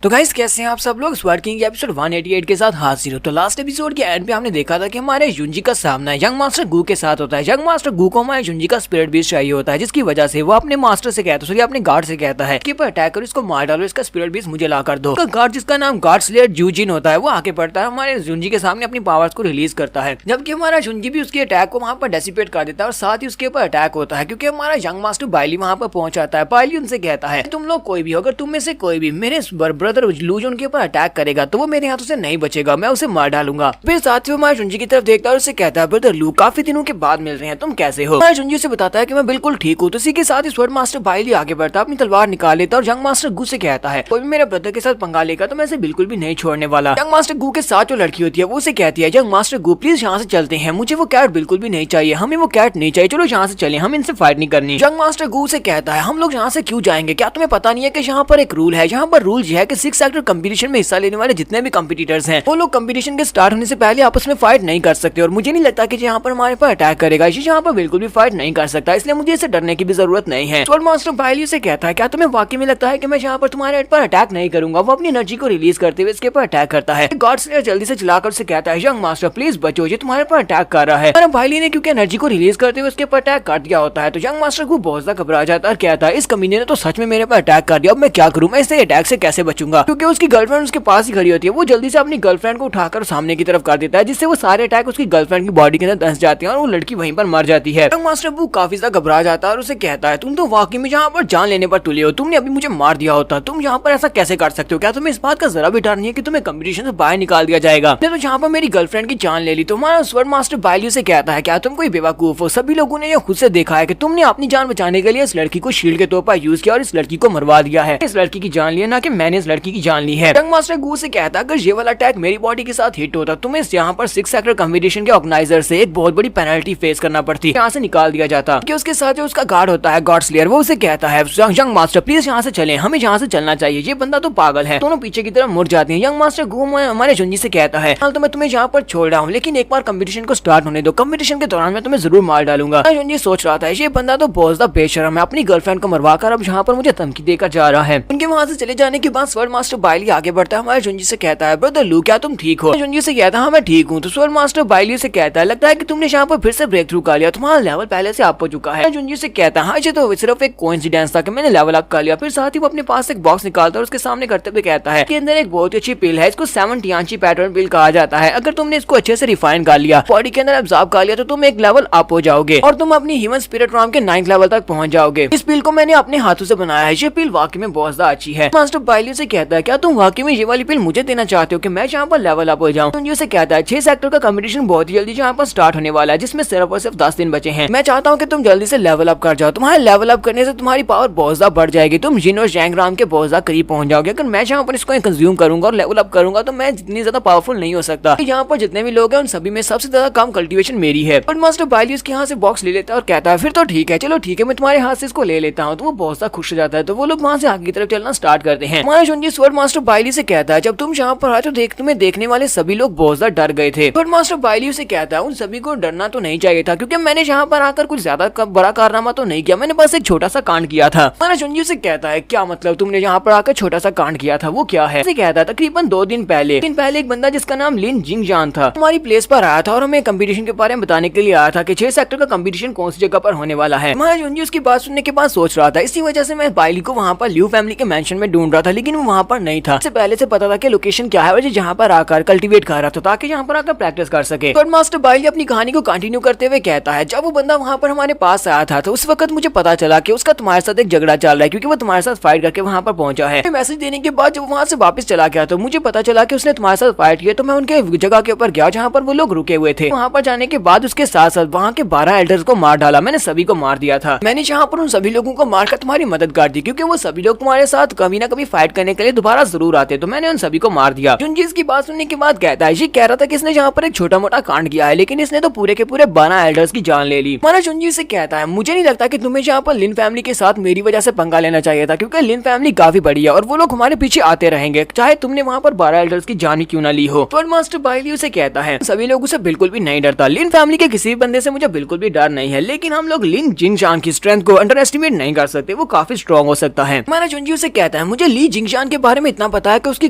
तो गाइस कैसे हैं आप सब लोग। स्वर्ड किंग एपिसोड 188 के साथ हाजिर हो। तो लास्ट एपिसोड के एंड पे हमने देखा था कि हमारे जुंजी का सामना यंग मास्टर गू के साथ होता है। यंग मास्टर गू को हमारे जुंजी का स्पिरिट बीस्ट चाहिए होता है, जिसकी वजह से वो अपने मास्टर से कहता है, अपने गार्ड से कहता है कि पर अटैक करो, इसको मार डालो, इसका स्पिरिट बीस्ट मुझे ला कर दो। तो गार्ड जिसका नाम गार्ड स्लेयर जूजिन होता है वो आके पड़ता है, हमारे जुंजी के सामने अपनी पावर्स को रिलीज करता है, जबकि हमारा जुंजी भी उसके अटैक को वहाँ पर डेसिपेट कर देता है और साथ ही उसके ऊपर अटैक होता है क्योंकि हमारा यंग मास्टर बाइली वहाँ पर पहुंच जाता है। बाइली उनसे कहता है तुम लोग कोई भी हो, अगर तुम में से कोई भी मेरे ब्रदर लूजन के ऊपर अटैक करेगा तो वो मेरे हाथों से नहीं बचेगा, मैं उसे मार डालूंगा। फिर साथ ही वो हमारे जुंजी की तरफ देखता है और उससे कहता है ब्रदर लू काफी दिनों के बाद मिल रहे हैं, तुम कैसे हो। हमारे जुंजी से बताता है कि मैं बिल्कुल ठीक हूँ। तो इसी के साथ ही स्वord मास्टर बाइली आगे बढ़ता है, अपनी तलवार निकाल लेता है और यंग मास्टर गू से कहता है कोई भी मेरे ब्रदर के साथ पंगा लेगा तो मैं इसे बिल्कुल भी नहीं छोड़ने वाला। यंग मास्टर गू के साथ जो लड़की होती है वो उसे कहती है यंग मास्टर गू प्लीज यहाँ से चलते हैं, मुझे वो कैट बिल्कुल भी नहीं चाहिए, हमें वो कैट नहीं चाहिए, चलो यहाँ से चले, हम इनसे फाइट नहीं करनी। यंग मास्टर गू से कहता है हम लोग यहाँ से क्यों जाएंगे, क्या तुम्हें पता नहीं है कि यहाँ पर एक रूल है, यहाँ पर रूल यह है कि के 6 सेक्टर कंपटीशन में हिस्सा लेने वाले जितने भी कंपटीटर्स हैं वो लोग कंपटीशन के स्टार्ट होने से पहले आपस में फाइट नहीं कर सकते और मुझे नहीं लगता कि यहाँ पर हमारे पर अटैक करेगा, ये यहाँ पर बिल्कुल भी फाइट नहीं कर सकता, इसलिए मुझे इसे डरने की भी जरूरत नहीं है। स्वॉर्ड मास्टर बाइलियो से कहता है क्या तुम्हें वाकई में लगता है कि मैं यहाँ पर तुम्हारे हेड पर अटैक नहीं करूंगा। वो अपनी एनर्जी को रिलीज करते हुए इसके पर अटैक करता है। गॉड स्लेयर जल्दी से चिल्लाकर से कहता है यंग मास्टर प्लीज बचो, ये तुम्हारे पर अटैक कर रहा है। बाइलियो ने क्योंकि एनर्जी को रिलीज करते हुए उसके पर अटैक कर दिया होता है तो यंग मास्टर को बहुत ज्यादा घबरा जाता है और कहता है इस कमीने ने तो सच में मेरे पर अटैक कर दिया, अब मैं क्या करूं, मैं इससे अटैक से कैसे बचूंगा। क्योंकि उसकी गर्लफ्रेंड उसके पास ही खड़ी होती है, वो जल्दी से अपनी गर्लफ्रेंड को उठाकर सामने की तरफ कर देता है जिससे वो सारे अटैक उसकी गर्लफ्रेंड की बॉडी के अंदर धंस जाते हैं और वो लड़की वहीं पर मर जाती है। यंग मास्टर वो काफी ज्यादा घबरा जाता है और उसे कहता है तुम तो वाकई में यहाँ पर जान लेने पर तुले हो, तुमने अभी मुझे मार दिया होता, तुम यहाँ पर ऐसा कैसे कर सकते हो, क्या तुम्हें इस बात का जरा भी डर नहीं है कि तुम्हें कंपटीशन से बाहर निकाल दिया जाएगा, तो यहाँ पर मेरी गर्लफ्रेंड की जान ले ली। तो हमारा स्वॉर्ड मास्टर बाइलियो से कहता है क्या तुम कोई बेवकूफ हो, सभी लोगों ने ये खुद से देखा है कि तुमने अपनी जान बचाने के लिए इस लड़की को शील्ड के तौर पर यूज किया और इस लड़की को मरवा दिया है, इस लड़की की जान ली है ना कि मैंने इस लड़की की जान ली है। यंग मास्टर गू से कहता है अगर ये वाला अटैक मेरी बॉडी के साथ हिट होता तुम्हें यहाँ पर 6 सेक्टर कंपटीशन के ऑर्गेनाइजर से एक बहुत बड़ी पेनल्टी फेस करना पड़ती, यहाँ से निकाल दिया जाता। कि उसके साथ जो उसका गार्ड होता है गॉड स्लेयर वो उसे कहता है यंग मास्टर प्लीज यहाँ से चलें, हमें यहाँ से चलना चाहिए, ये बंदा तो पागल है। दोनों पीछे की तरफ मुड़ जाते हैं। यंग मास्टर गू हमारे जुंजी से कहता है तो मैं तुम्हें यहाँ पर छोड़ रहा हूँ लेकिन एक बार कंपटीशन को स्टार्ट होने दो, कंपटीशन के दौरान मैं तुम्हें जरूर मार डालूंगा। जुंजी सोच रहा था ये बंदा तो बहुत ज्यादा बेशर्म है, अपनी गर्लफ्रेंड को मरवाकर अब यहाँ पर मुझे धमकी देकर जा रहा है। उनके वहाँ से चले जाने के बाद स्वॉर्ड मास्टर बाइलियो आगे बढ़ता है, हमारे जुंजी से कहता है ब्रदर लू क्या तुम ठीक हो। जुंजी से कहता है हाँ मैं ठीक हूँ। तो स्वॉर्ड मास्टर बाइलियो से कहता है लगता है कि तुमने यहाँ पर फिर से ब्रेक थ्रू कर लिया, तुम्हारा लेवल पहले से अप हो चुका है। जुंजी से कहता है हाँ ये तो सिर्फ एक कोइंसिडेंस था कि मैंने लेवल अप कर लिया। फिर साथ ही वो अपने पास एक बॉक्स निकालता है और उसके सामने करते हुए कहता है कि अंदर एक बहुत ही अच्छी पिल है, इसको 7 टियांची पैटर्न पिल कहा जाता है। अगर तुमने इसको अच्छे से रिफाइन कर लिया, बॉडी के अंदर एब्जॉर्ब कर लिया तो तुम एक लेवल अप हो जाओगे और तुम अपनी ह्यूमन स्पिरिट फॉर्म के 9th लेवल तक पहुंच जाओगे। इस पिल को मैंने अपने हाथों से बनाया है, ये पिल वाकई में बहुत ज्यादा अच्छी है। मास्टर बाइलियो से कहता है क्या तुम वाकई में ये वाली पिल मुझे देना चाहते हो कि मैं यहाँ पर लेवल अप हो जाऊँ। जुंजी से कहता है 6 सेक्टर का कंपटीशन बहुत ही जल्दी यहाँ पर स्टार्ट होने वाला है जिसमें सिर्फ और सिर्फ 10 दिन बचे हैं। मैं चाहता हूँ कि तुम जल्दी से लेवल अप कर जाओ, तुम्हारे लेवल अप करने से तुम्हारी पावर बहुत ज्यादा बढ़ जाएगी, तुम जिन और जैंग्राम के बहुत ज्यादा करीब पहुंच जाओगे। अगर मैं यहाँ पर इसको कंज्यूम करूंगा और लेवल अप करूंगा तो मैं जितनी ज्यादा पावरफुल नहीं हो सकता। यहाँ पर जितने भी लोग हैं उन सभी में सबसे ज्यादा कम कल्टीवेशन मेरी है। बट मास्टर बाइलियो के यहाँ से बॉक्स ले लेता है और कहता है फिर तो ठीक है, चलो ठीक है मैं तुम्हारे हाथ से इसको ले लेता हूँ। तो वो बहुत ज्यादा खुश हो जाता है। तो वो लोग वहाँ से आगे की तरफ चलना स्टार्ट करते हैं। हमारा जुंजी स्वॉर्ड मास्टर बाइलियो से कहता है जब तुम यहाँ पर आए तो तुम्हें देखने वाले सभी लोग बहुत ज्यादा डर गए थे। स्वॉर्ड मास्टर बाइलियो से कहता है उन सभी को डरना तो नहीं चाहिए था क्योंकि मैंने यहाँ पर आकर कुछ ज्यादा बड़ा कारनामा तो नहीं किया, मैंने बस एक छोटा सा कांड किया था। हमारा जुंजी से कहता है क्या मतलब तुमने यहाँ पर आकर छोटा सा कांड किया था, वो क्या है। कहता है तकरीबन 2 दिन पहले एक बंदा जिसका नाम लिन जिंगजान था हमारी प्लेस पर आया था और हमें कंपटीशन के बारे में बताने के लिए आया था कि 6 सेक्टर का कंपटीशन कौन सी जगह पर होने वाला है। हमारा जुंजी उसकी बात सुनने के बाद सोच रहा था, इसी वजह से मैं बाइली को वहाँ पर ल्यू फैमिली के मेंशन में ढूंढ रहा था लेकिन वो वहाँ पर नहीं था। इससे पहले से पता था कि लोकेशन क्या है और जहाँ पर आकर कल्टीवेट कर रहा था ताकि यहाँ पर आकर प्रैक्टिस कर सके। स्वॉर्ड मास्टर बाइली अपनी कहानी को कंटिन्यू करते हुए कहता है जब वो बंदा वहाँ पर हमारे पास आया था तो उस वक्त मुझे पता चला कि उसका तुम्हारे साथ एक झगड़ा चल रहा है क्योंकि वो तुम्हारे साथ फाइट करके वहाँ पर पहुंचा है। मैसेज देने के बाद जब वहाँ से वापस चला गया तो मुझे पता चला कि उसने तुम्हारे साथ फाइट किया। तो मैं उनके जगह के ऊपर गया जहाँ पर वो लोग रुके हुए थे। वहाँ पर जाने के बाद उसके साथ साथ वहाँ के 12 एल्डर्स को मार डाला, मैंने सभी को मार दिया था। मैंने यहाँ पर उन सभी लोगों को मारकर तुम्हारी मदद कर दी क्योंकि वो सभी लोग तुम्हारे साथ कभी ना कभी फाइट करने के लिए दोबारा जरूर आते, तो मैंने उन सभी को मार दिया। जुंजी इसकी बात सुनने के बाद कहता है ये कह रहा था कि इसने यहाँ पर एक छोटा मोटा कांड किया है लेकिन इसने तो पूरे के पूरे 12 एल्डर्स की जान ले ली। हमारा जुंजी से कहता है मुझे नहीं लगता कि तुम्हें यहाँ पर लिन फैमिली के साथ मेरी वजह से पंगा लेना चाहिए था क्योंकि लिन फैमिली काफी बड़ी है और वो लोग हमारे पीछे आते रहेंगे चाहे तुमने वहाँ पर 12 एल्डर्स की जान ही क्यों ना ली हो। स्वॉर्ड मास्टर बाइलियो से कहता है सभी लोगों से बिल्कुल भी नहीं डरता, लिन फैमिली के किसी भी बंदे से मुझे बिल्कुल भी डर नहीं है लेकिन हम लोग लिन जिंगजान की स्ट्रेंथ को अंडर एस्टिमेट नहीं कर सकते, वो काफी स्ट्रॉन्ग हो सकता है। हमारा जुंजी से कहता है मुझे ली जिंगजान के बारे में इतना पता है कि उसकी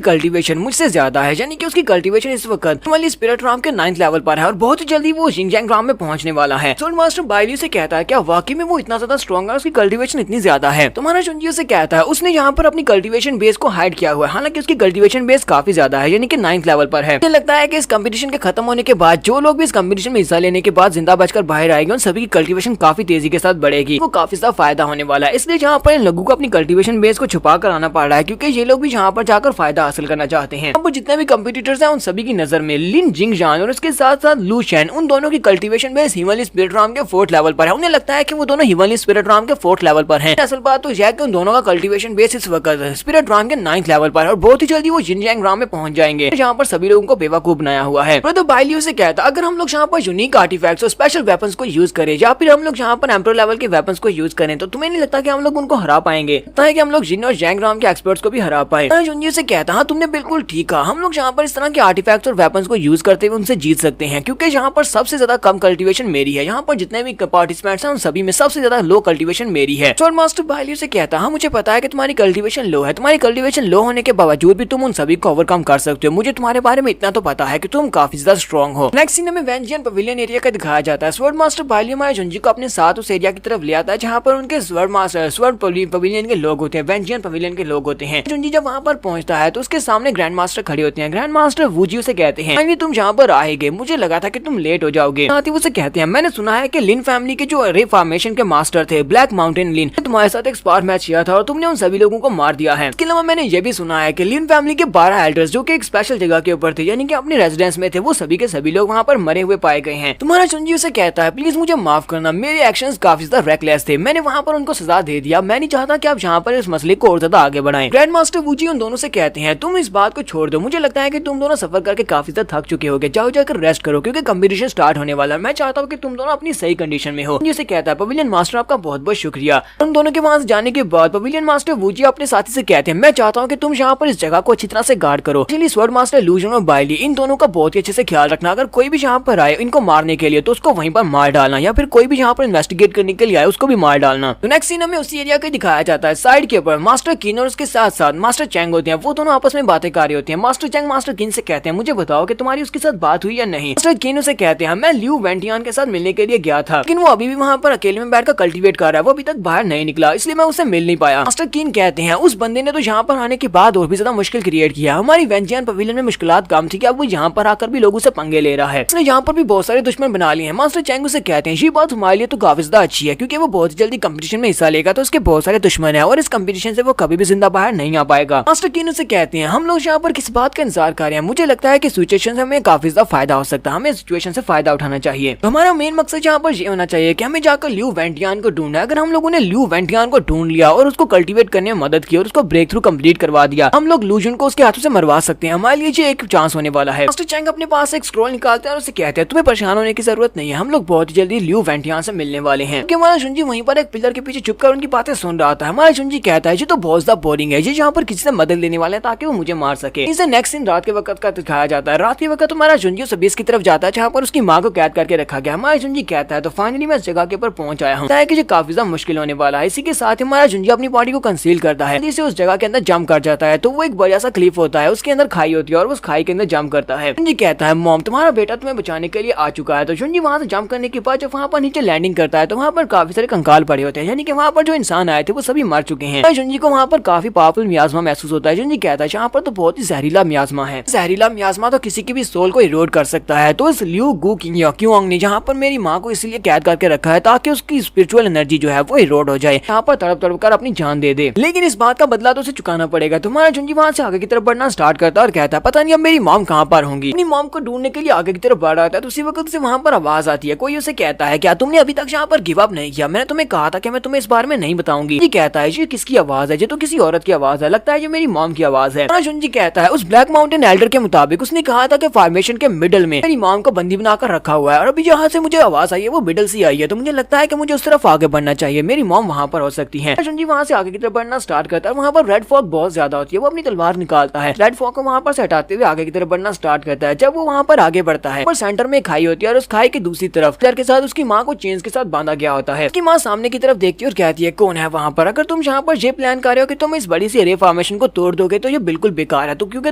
कल्टीवेशन मुझसे ज्यादा है, यानी कि उसकी कल्टीवेशन इस वक्त वाली स्पिरिट राम के 9th लेवल पर है और बहुत ही जल्दी वो जिंगजांग राम में पहुंचने वाला है। स्वॉर्ड मास्टर बाइलियो से कहता है क्या वाकई में वो इतना ज्यादा स्ट्रॉन्ग है, उसकी कल्टीवेशन इतनी ज्यादा है। तुम्हारा जुंजी से कहता है उसने यहाँ पर अपनी कल्टीवेशन बेस को हाइड किया हुआ है, हालांकि उसकी कल्टीवेशन बेस काफी ज्यादा है यानी कि 9th लेवल पर है। मुझे लगता है कि इस कंपटीशन के खत्म होने के बाद जो लोग भी इस कंपटीशन में हिस्सा लेने के बाद जिंदा बचकर बाहर आएंगे उन सभी की कल्टीवेशन काफी तेजी के साथ बढ़ेगी, वो काफी ज्यादा फायदा होने वाला है। इसलिए यहाँ पर इन लोगों को अपनी कल्टीवेशन बेस को छुपा कर आना पड़ रहा है क्योंकि ये लोग भी यहाँ पर जाकर फायदा हासिल करना चाहते हैं। अब जितने भी कंपटीटर्स हैं उन सभी की नजर में लिन जिंगजान और उसके साथ साथ लू शेन उन दोनों की cultivation base Himalaya spirit Ram के 4th लेवल पर है। उन्हें लगता है कि वो दोनों हिमालय स्पिरिट राम के 4th लेवल पर हैं। असल बात तो यह है कि उन दोनों का कल्टीवेशन बेस इस वक्त स्पिरिट राम के 9th लेवल पर है और बहुत ही जल्दी वो जिंगजांग राम में पहुंच जाएंगे जहाँ पर सभी लोगों को बेवकूफ बनाया हुआ है। तो बाइलियो से कहता अगर हम लोग यहाँ पर यूनिक आर्टिफैक्ट्स और स्पेशल वेपन्स को यूज करें या फिर हम लोग यहाँ पर एम्परर लेवल के वेपन्स को यूज करें तो तुम्हें नहीं लगता कि हम लोग उनको हरा पाएंगे। लगता है कि हम लोग जिन और जैंग राम के एक्सपर्ट्स को भी हरा आ पाए। जुंजी से कहता हाँ तुमने बिल्कुल ठीक कहा, हम लोग यहाँ पर इस तरह के आर्टिफैक्ट्स और वेपन्स को यूज करते हुए उनसे जीत सकते हैं, क्योंकि यहाँ पर सबसे ज्यादा कम कल्टीवेशन मेरी है। यहाँ पर जितने भी पार्टिसिपेंट्स हैं उन सभी में सबसे ज्यादा लो कल्टीवेशन मेरी है। स्वॉर्ड मास्टर बायलियर से कहता हाँ मुझे पता है कि तुम्हारी कल्टीवेशन लो है, तुम्हारी कल्टीवेशन लो होने के बावजूद भी तुम उन सभी को ओवरकम कर सकते हो। मुझे तुम्हारे बारे में इतना तो पता है कि तुम काफी ज्यादा स्ट्रॉन्ग हो। नेक्स्ट सीन में वेंजियन पवेलियन एरिया का दिखाया जाता है। स्वॉर्ड मास्टर बायलियर माया जुंजी को अपने साथ उस एरिया की तरफ ले आता है जहाँ पर उनके स्वॉर्ड पवेलियन के लोग होते हैं, वेंजियन पवेलियन के लोग होते हैं। जुंजी जब वहाँ पर पहुंचता है तो उसके सामने ग्रैंड मास्टर खड़े होते हैं। ग्रैंड मास्टर वूजियो से कहते हैं तुम जहाँ पर आएंगे, मुझे लगा था कि तुम लेट हो जाओगे। साथ ही उसे कहते हैं मैंने सुना है कि लिन फैमिली के जो रे फॉर्मेशन के मास्टर थे ब्लैक माउंटेन लिन, तुम्हारे साथ एक स्पार मैच किया था और तुमने उन सभी लोगों को मार दिया है। इसके अलावा मैंने ये भी सुना है कि लिन फैमिली के 12 एल्डर्स जो कि एक स्पेशल जगह के ऊपर थे, यानी कि अपने रेजिडेंस में थे, वो सभी के सभी लोग वहाँ पर मरे हुए पाए गए हैं। तुम्हारा जुंजी उसे कहता है प्लीज मुझे माफ करना, मेरे एक्शंस काफी ज्यादा रेकलेस थे, मैंने वहाँ पर उनको सजा दे दिया, मैं नहीं चाहता कि आप यहाँ पर इस मसले को और ज्यादा आगे बढ़ाएं। ग्रैंड मास्टर वूजी उन दोनों से कहते हैं तुम इस बात को छोड़ दो, मुझे लगता है कि तुम दोनों सफर करके काफी ज्यादा थक चुके होगे, जाओ जाकर रेस्ट करो क्योंकि कंपटीशन स्टार्ट होने वाला है। मैं चाहता हूँ कि तुम दोनों अपनी सही कंडीशन में हो। जिसे कहता है पवेलियन मास्टर आपका बहुत बहुत शुक्रिया। उन दोनों के वहां जाने के बाद पवेलियन मास्टर वूजी अपने साथी से कहते हैं मैं चाहता हूँ कि तुम यहाँ पर इस जगह को अच्छी तरह से गार्ड करो। इसलिए स्वॉर्ड मास्टर लूजन और बायली इन दोनों का बहुत ही अच्छे से ख्याल रखना, अगर कोई भी यहाँ पर आए इनको मारने के लिए तो उसको वहीं पर मार डालना, या फिर कोई भी यहाँ पर इन्वेस्टिगेट करने के लिए आए उसको भी मार डालना। तो नेक्स्ट सीन हमें उसी एरिया का दिखाया जाता है। साइड के ऊपर मास्टर किन और उसके साथ साथ मास्टर चैंग होते हैं, वो दोनों आपस में बातें कर रहे होते हैं। मास्टर चैंग मास्टर किन से कहते हैं मुझे बताओ कि तुम्हारी उसके साथ बात हुई या नहीं। मास्टर किन उसे कहते हैं मैं ल्यू वेंटियान के साथ मिलने के लिए गया था, लेकिन वो अभी भी वहाँ पर अकेले में बैठकर कल्टीवेट कर रहा है, वो अभी तक बाहर नहीं निकला, इसलिए मैं उससे मिल नहीं पाया। मास्टर किन कहते हैं उस बंदे ने तो यहाँ पर आने के बाद और भी ज्यादा मुश्किल क्रिएट किया, हमारी वेंजियन पवेलियन में मुश्किलात कम थी कि अब वो यहाँ पर आकर भी लोगों से पंगे ले रहा है, इसने यहाँ पर भी बहुत सारे दुश्मन बना लिए हैं। मास्टर चैंग उसे कहते हैं ये बात हमारे लिए तो काफी ज्यादा अच्छी है क्योंकि वो बहुत जल्दी कंपटीशन में हिस्सा लेगा, तो उसके बहुत सारे दुश्मन है और इस कंपटीशन से वो कभी भी जिंदा बाहर नहीं आ पाएगा। मास्टर किन उसे कहते हैं हम लोग यहाँ पर किस बात का इंतजार कर रहे हैं, मुझे लगता है कि सिचुएशन से हमें काफी ज्यादा फायदा हो सकता है, हमें सिचुएशन से फायदा उठाना चाहिए। तो हमारा मेन मकसद यहाँ पर ये होना चाहिए कि हमें जाकर ल्यू वेंटियान को ढूंढना है। अगर हम लोगों ने ल्यू वेंटियान को ढूंढ लिया और उसको कल्टीवेट करने में मदद की और उसको ब्रेक थ्रू कंप्लीट करवा दिया, हम लोग लूजन को उसके हाथों से मरवा सकते हैं, हमारे लिए ये एक चांस होने वाला है। मास्टर चैंग अपने पास एक स्क्रॉल निकालते हैं और उसे कहते हैं तुम्हें परेशान होने की जरूरत नहीं है, हम लोग बहुत जल्दी ल्यू वेंटियान से मिलने वाले हैं। हमारा जुंजी वहीं पर एक पिलर के पीछे छुपकर उनकी बातें सुन रहा था। हमारा जुंजी कहता है ये तो बहुत ज्यादा बोरिंग है, ये यहाँ पर किसी से मदद लेने वाले हैं ताकि वो मुझे मार सके। इसे नेक्स्ट सीन रात के वक्त का दिखाया जाता है। रात के वक्त हमारा जुंजी उस बेस की तरफ जाता है जहाँ पर उसकी माँ को कैद करके रखा गया। हमारा जुंजी कहता है तो फाइनली मैं इस जगह के ऊपर पहुंच आया हूँ, कि ये काफी ज्यादा मुश्किल होने वाला है। इसी के साथ हमारा जुंजी अपनी बॉडी को कंसील करता है, जिससे उस जगह के अंदर जंप कर जाता है। तो वो एक बड़ा सा क्लिफ होता है, उसके अंदर खाई होती है और उस खाई के अंदर जंप करता है। जुंजी कहता है मॉम तुम्हारा बेटा तुम्हें बचाने के लिए आ चुका है। तो जुंजी वहाँ से जंप करने के बाद जब वहाँ पर नीचे लैंडिंग करता है तो वहाँ पर काफी सारे कंकाल पड़े होते हैं, यानी कि वहाँ पर जो इंसान आए थे वो सभी मर चुके हैं। जुंजी को वहाँ पर काफी पावरफुल मियाज़मा महसूस होता है। जुंजी कहता है यहाँ पर तो बहुत ही जहरीला मियाज़मा है, जहरीला मियाज़मा तो किसी की भी सोल को इरोड कर सकता है। तो इस ल्यू गू क्योंग ने जहाँ पर मेरी माँ को इसलिए कैद करके रखा है ताकि उसकी स्पिरिचुअल एनर्जी जो है वो इरोड हो जाए, यहाँ पर तड़प तड़प कर अपनी जान दे दे, लेकिन इस बात का बदला तो उसे चुकाना पड़ेगा। तुम्हारा जुंजी वहाँ से आगे की तरफ बढ़ना स्टार्ट करता है और कहता है पता नहीं अब मेरी मॉम कहाँ पर होंगी। अपनी मॉम को ढूंढने के लिए आगे की तरफ बढ़ रहा था तो उसी वक्त से वहाँ पर आवाज आती है। कोई उसे कहता है क्या तुमने अभी तक यहाँ पर गिव अप नहीं किया, मैंने तुम्हें कहा था कि मैं तुम्हें इस बारे में नहीं बताऊंगी। ये कहता है ये किसकी आवाज है, ये तो किसी औरत की आवाज है, लगता है ये मेरी मॉम की आवाज है। जुंजी कहता है उस ब्लैक माउंटेन एल्डर के मुताबिक उसने कहा था कि फॉर्मेशन के मिडल में मेरी मॉम को बंदी बनाकर रखा हुआ है और अभी जहाँ से मुझे आवाज आई है वो मिडल से आई है, तो मुझे लगता है कि मुझे उस तरफ आगे बढ़ना चाहिए, मेरी मॉम वहाँ पर हो सकती है। जुंजी वहाँ से आगे की तरफ बढ़ना स्टार्ट करता है। वहाँ पर रेड फॉग बहुत ज्यादा होती है, वो अपनी तलवार निकालता है, रेड फॉग को वहाँ पर से हटाते हुए आगे की तरफ बढ़ना स्टार्ट करता है। जब वो वहाँ पर आगे बढ़ता है सेंटर में खाई होती है और उस खाई की दूसरी तरफ के साथ उसकी माँ को चेन्स के साथ बांधा गया होता है। उसकी माँ सामने की तरफ देखती है और कहती है कौन है वहाँ पर, अगर तुम यहाँ पर ये प्लान कर रहे हो कि तुम इस बड़ी सी रे फॉर्मेशन को तोड़ दोगे तो ये बिल्कुल बेकार है, तो क्योंकि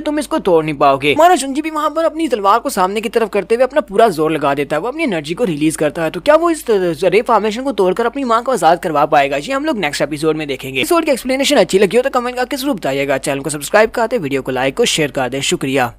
तुम इसको तोड़ नहीं पाओगे। हमारा जुंजी भी वहाँ पर अपनी तलवार को सामने की तरफ करते हुए अपना पूरा जोर लगा देता है, वो अपनी एनर्जी को रिलीज करता है। तो क्या वो इस रे फॉर्मेशन को तोड़कर अपनी माँ को आजाद करवा पाएगा, ये हम लोग नेक्स्ट एपिसोड में देखेंगे। एपिसोड की एक्सप्लेनेशन अच्छी लगी हो तो कमेंट करके जरूर बताइएगा, चैनल को सब्सक्राइब कर दे, वीडियो को लाइक और शेयर कर दे, शुक्रिया।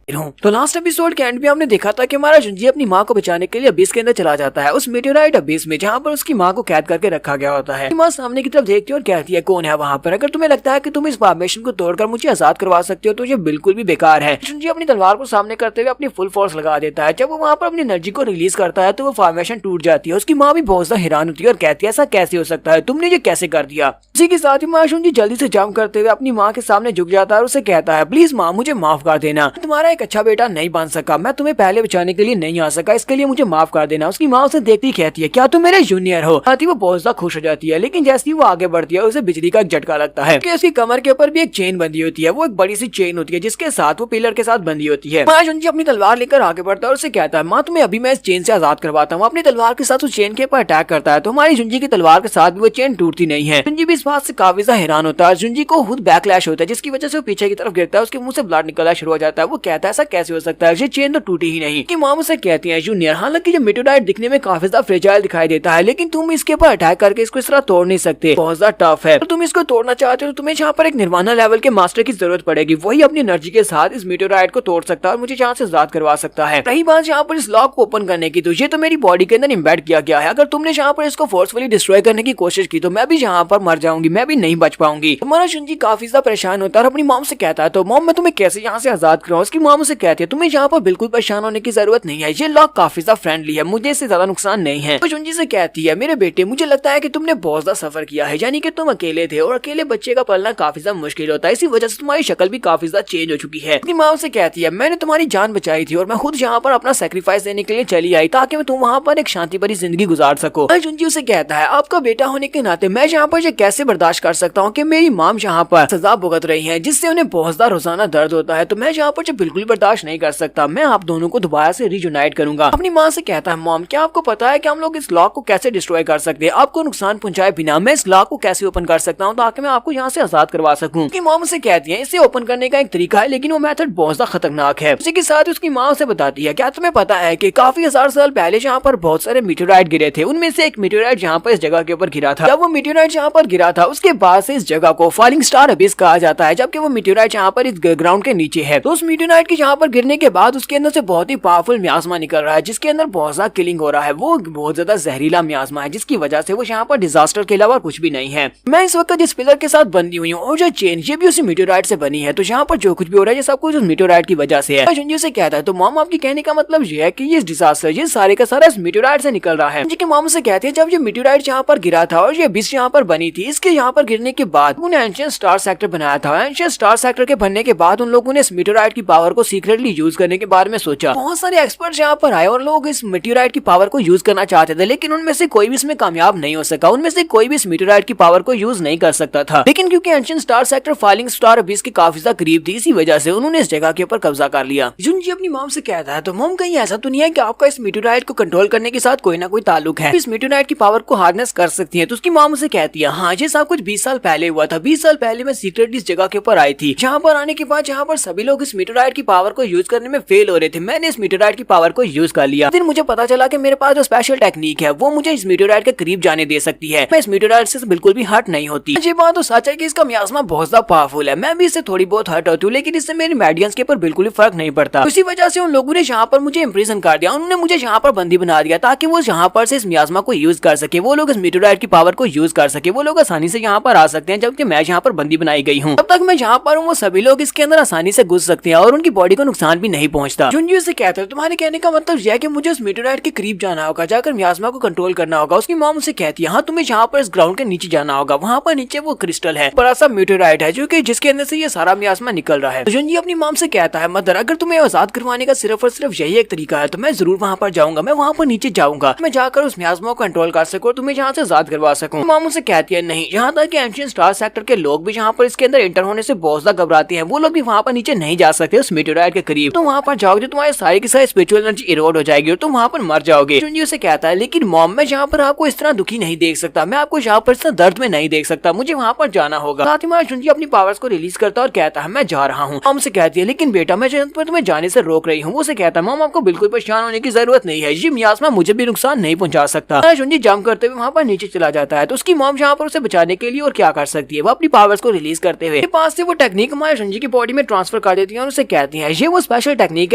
तो लास्ट एपिसोड के एंड में हमने देखा था कि हमारा जुंजी अपनी माँ को बचाने के लिए अबिस के अंदर चला जाता है, उस मेटेओराइट अबिस में जहाँ पर उसकी माँ को कैद करके रखा गया होता है। माँ सामने की तरफ देखती है और कहती है कौन है वहाँ पर, अगर तुम्हें लगता है कि तुम इस फॉर्मेशन को तोड़कर मुझे आजाद करवा सकते हो तो ये बिल्कुल भी बेकार है। जुंजी अपनी तलवार को सामने करते हुए अपनी फुल फोर्स लगा देता है। जब वो वहाँ पर अपनी एनर्जी को रिलीज करता है तो वो फॉर्मेशन टूट जाती है। उसकी माँ भी बहुत ज्यादा हैरान होती है और कहती है ऐसा कैसे हो सकता है, तुमने ये कैसे कर दिया। इसी के साथ ही माँ जुंजी जल्दी से जंप करते हुए अपनी माँ के सामने झुक जाता है और उसे कहता है प्लीज माँ मुझे माफ कर देना, तुम्हारा एक अच्छा बेटा नहीं बन सका, मैं तुम्हें पहले बचाने के लिए नहीं आ सका, इसके लिए मुझे माफ कर देना। उसकी माँ उसे देखती कहती है क्या तुम मेरे जूनियर हो। आती वो बहुत ज्यादा खुश हो जाती है, लेकिन जैसे ही वो आगे बढ़ती है उसे बिजली का एक झटका लगता है कि उसकी कमर के ऊपर भी एक चेन बंधी होती है। वो एक बड़ी सी चेन होती है जिसके साथ वो पिलर के साथ बंधी होती है। माँ जुंजी अपनी तलवार लेकर आगे बढ़ता है और उसे कहता है माँ तुम्हें अभी मैं इस चेन से आजाद करवाता हूँ। अपनी तलवार के साथ उस चेन के ऊपर अटैक करता है तो हमारी जुंजी की तलवार के साथ भी वो चेन टूटती नहीं है। जुंजी भी इस बात से काफी ज्यादा हैरान होता है। जुंजी को खुद बैकलैश होता है जिसकी वजह से वो पीछे की तरफ गिरता है, उसके मुंह से ब्लड निकलना शुरू हो जाता है। वो कहता है ऐसा कैसे हो सकता है, ये चेन तो टूटी ही नहीं। कि माम उसे कहती है जूनियर हालांकि ये मेटेओराइट दिखने में काफी ज्यादा फ्रेजाइल दिखाई देता है, लेकिन तुम इसके ऊपर अटैक करके इसको इस तरह तोड़ नहीं सकते, बहुत ज्यादा टफ है। तो तुम इसको तोड़ना चाहते हो तो तुम्हें यहाँ पर एक निर्वाणा लेवल के मास्टर की जरूरत पड़ेगी, वही अपनी एनर्जी के साथ इस मेटेओराइट को तोड़ सकता है और मुझे यहाँ से आजाद करवा सकता है। रही बात यहाँ पर इस लॉक को ओपन करने की, तो ये तो मेरी बॉडी के अंदर इम्बेड किया गया है। अगर तुमने यहाँ पर इसको फोर्सफुली डिस्ट्रॉय करने की कोशिश की तो मैं भी यहाँ पर मर जाऊंगी, मैं भी नहीं बच पाऊंगी। तुम्हारा जुंजी काफी ज्यादा परेशान होता है और अपनी मॉम से कहता है तो मॉम मैं तुम्हें कैसे यहाँ से आजाद कराऊं। उसकी मॉम से कहती है तुम्हें यहाँ पर बिल्कुल परेशान होने की जरूरत नहीं है, ये लॉक काफी ज्यादा फ्रेंडली है, मुझे इससे ज्यादा नुकसान नहीं है। तो जुंजी से कहती है मेरे बेटे मुझे लगता है कि तुमने बहुत ज्यादा सफर किया है, यानी कि तुम अकेले थे और अकेले बच्चे का पलना काफी ज्यादा मुश्किल होता है, इसी वजह से तुम्हारी शक्ल भी काफी ज्यादा चेंज हो चुकी है। अपनी माँ से कहती है मैंने तुम्हारी जान बचाई थी और मैं खुद यहाँ पर अपना सेक्रीफाइस देने के लिए चली आई ताकि मैं तुम वहाँ पर एक शांति भरी जिंदगी गुजार सको। जुंजी उसे कहता है आपका बेटा होने के नाते मैं यहाँ पर कैसे बर्दाश्त कर सकता हूँ कि मेरी माम यहाँ पर सजा भुगत रही है जिससे उन्हें बहुत ज्यादा रोजाना दर्द होता है, तो मैं यहाँ पर बिल्कुल बर्दाश्त नहीं कर सकता, मैं आप दोनों को दोबारा से रीयूनाइट करूंगा। अपनी माँ से कहता है मॉम क्या आपको पता है कि हम लोग इस लॉक को कैसे डिस्ट्रॉय कर सकते हैं, आपको नुकसान पहुंचाए बिना मैं इस लॉक को कैसे ओपन कर सकता हूँ ताकि मैं आपको यहाँ से आजाद करवा सकूँ। मॉम से कहती है इसे ओपन करने का एक तरीका है लेकिन वो मेथड बहुत ज्यादा खतरनाक है। उसी के साथ उसकी माँ उसे बताती है क्या तुम्हें पता है कि काफी हजार साल पहले यहाँ पर बहुत सारे मेटेओराइट गिरे थे, उनमें से एक मेटेओराइट यहाँ पर इस जगह के ऊपर गिरा था। जब वो मेटेओराइट यहाँ पर गिरा था उसके बाद से इस जगह को फॉलिंग स्टार अबिस कहा जाता है, जबकि वो मेटेओराइट यहाँ पर इस ग्राउंड के नीचे है। तो उस मेटेओराइट के यहाँ पर गिरने के बाद उसके अंदर से बहुत ही पावरफुल मियास्मा निकल रहा है जिसके अंदर बहुत ज्यादा किलिंग हो रहा है, वो बहुत ज्यादा जहरीला मियास्मा है जिसकी वजह से वो यहाँ पर डिजास्टर के अलावा कुछ भी नहीं है। मैं इस वक्त जिस पिलर के साथ बंधी हुई हूँ और जो चेन ये भी उसी मेटेओराइट से बनी है, तो यहाँ पर जो कुछ भी हो रहा है ये सब कुछ उस मेटेओराइट की वजह से है। जुंजी से कहता है तो मॉम आपकी कहने का मतलब ये है कि ये डिजास्टर ये सारे का सारा इस मेटेओराइट से निकल रहा है। जी मॉम से कहती है जब ये मेटेओराइट यहाँ पर गिरा था और ये अबिस यहाँ पर बनी थी, इसके यहाँ पर गिरने के बाद उन्हें एंशिएंट स्टार सेक्टर बनाया था। एंशिएंट स्टार सेक्टर के बनने के बाद उन लोगों ने इस मेटेओराइट की पावर को सीक्रेटली यूज करने के बारे में सोचा। बहुत सारे एक्सपर्ट्स यहाँ पर आए और लोग इस मेटेओराइट की पावर को यूज करना चाहते थे, लेकिन उनमें से कोई भी इसमें कामयाब नहीं हो सका, उनमें से कोई भी इस मेटेओराइट की पावर को यूज नहीं कर सकता था। लेकिन क्योंकि ancient star sector falling star Abish के काफी ज्यादा करीब थी, इसी वजह से उन्होंने इस जगह के ऊपर कब्जा कर लिया। जुंजी अपनी मॉम से कहता है तो मॉम कहीं ऐसा तो नहीं है कि आपका इस मेटेओराइट को कंट्रोल करने के साथ कोई ना कोई ताल्लुक है, इस मेटेओराइट की पावर को हार्नेस कर सकती है। तो उसकी मॉम से कहती है हाँ ये सब कुछ 20 साल पहले हुआ था, 20 साल पहले मैं सीक्रेटली इस जगह के ऊपर आई थी, जहाँ पर आने के बाद जहाँ पर सभी लोग इस मेटेओराइट की पावर को यूज करने में फेल हो रहे थे, मैंने इस मेटेओराइट की पावर को यूज कर लिया। फिर मुझे पता चला कि मेरे पास जो स्पेशल टेक्निक है वो मुझे इस मेटेओराइट के करीब जाने दे सकती है, मैं इस मेटेओराइट से बिल्कुल भी हर्ट नहीं होती। ये बात तो सच है कि इसका मियास्मा बहुत ज्यादा पावरफुल है, मैं भी इससे थोड़ी बहुत हर्ट होती हूँ, लेकिन इससे मेरे मेडियंस के ऊपर बिल्कुल भी फर्क नहीं पड़ता। इसी वजह से उन लोगों ने यहाँ पर मुझे इम्प्रिजन कर दिया, उन्होंने मुझे यहाँ पर बंदी बना दिया ताकि वो यहाँ पर से इस मियास्मा को यूज कर सके, वो लोग इस मेटेओराइट की पावर को यूज कर सके, वो लोग आसानी से यहाँ पर आ सकते हैं, जबकि मैं यहाँ पर बंदी बनाई गई हूँ। तब तक मैं यहाँ पर हूँ वो सभी लोग इसके अंदर आसानी से घुस सकते हैं और उनकी बॉडी को नुकसान भी नहीं पहुंचता। जुंजी से कहता है तुम्हारे कहने का मतलब यह है कि मुझे उस मेटेओराइट के करीब जाना होगा, जाकर मियास्मा को कंट्रोल करना होगा। उसकी मॉम से कहती है हाँ तुम्हें यहाँ पर इस ग्राउंड के नीचे जाना होगा, वहाँ पर नीचे वो क्रिस्टल है, बड़ा सा मेटेओराइट है जो कि जिसके अंदर से ये सारा मियास्मा निकल रहा है। जुंजी अपनी मॉम से कहता है मदर अगर तुम्हें आजाद करवाने का सिर्फ और सिर्फ यही एक तरीका है तो मैं जरूर वहाँ पर जाऊंगा, मैं वहाँ पर नीचे जाऊंगा, मैं जाकर उस मियास्मा को कंट्रोल कर सकूं और तुम्हें यहाँ से आजाद करवा सकूं। मॉम से कहती है नहीं, यहाँ तक कि एंशिएंट स्टार सेक्टर के लोग भी यहाँ पर इसके अंदर एंटर होने से बहुत ज्यादा घबराते हैं, वो लोग भी वहाँ पर नीचे नहीं जा सकते उस मेटेओराइट के करीब, तो वहाँ पर जाओगे तुम्हारी सारी की सारी स्पिरिचुअल एनर्जी इरोड हो जाएगी और तुम वहाँ पर मर जाओगे। जुंजी उसे कहता है लेकिन मॉम मैं यहाँ पर आपको इस तरह दुखी नहीं देख सकता, मैं आपको यहाँ पर इस तरह दर्द में नहीं देख सकता, मुझे वहाँ पर जाना होगा। साथ ही जुंजी अपनी पावर्स को रिलीज करता है और कहता है मैं जा रहा हूँ। मॉम से कहती है लेकिन बेटा मैं तुम्हें जाने से रोक रही हूँ। वो से कहता है मॉम आपको बिल्कुल परेशान होने की जरूरत नहीं है, ये मियास्मा मुझे भी नुकसान नहीं पहुंचा सकता। जुंजी जंप करते हुए वहाँ पर नीचे चला जाता है, तो उसकी मॉम यहाँ पर उसे बचाने के लिए और क्या कर सकती है, वो अपनी पावर्स को रिलीज करते हुए पास से वो टेक्निक हमारे जुंजी की बॉडी में ट्रांसफर कर देती है और उसे कहती है ये वो स्पेशल टेक्निक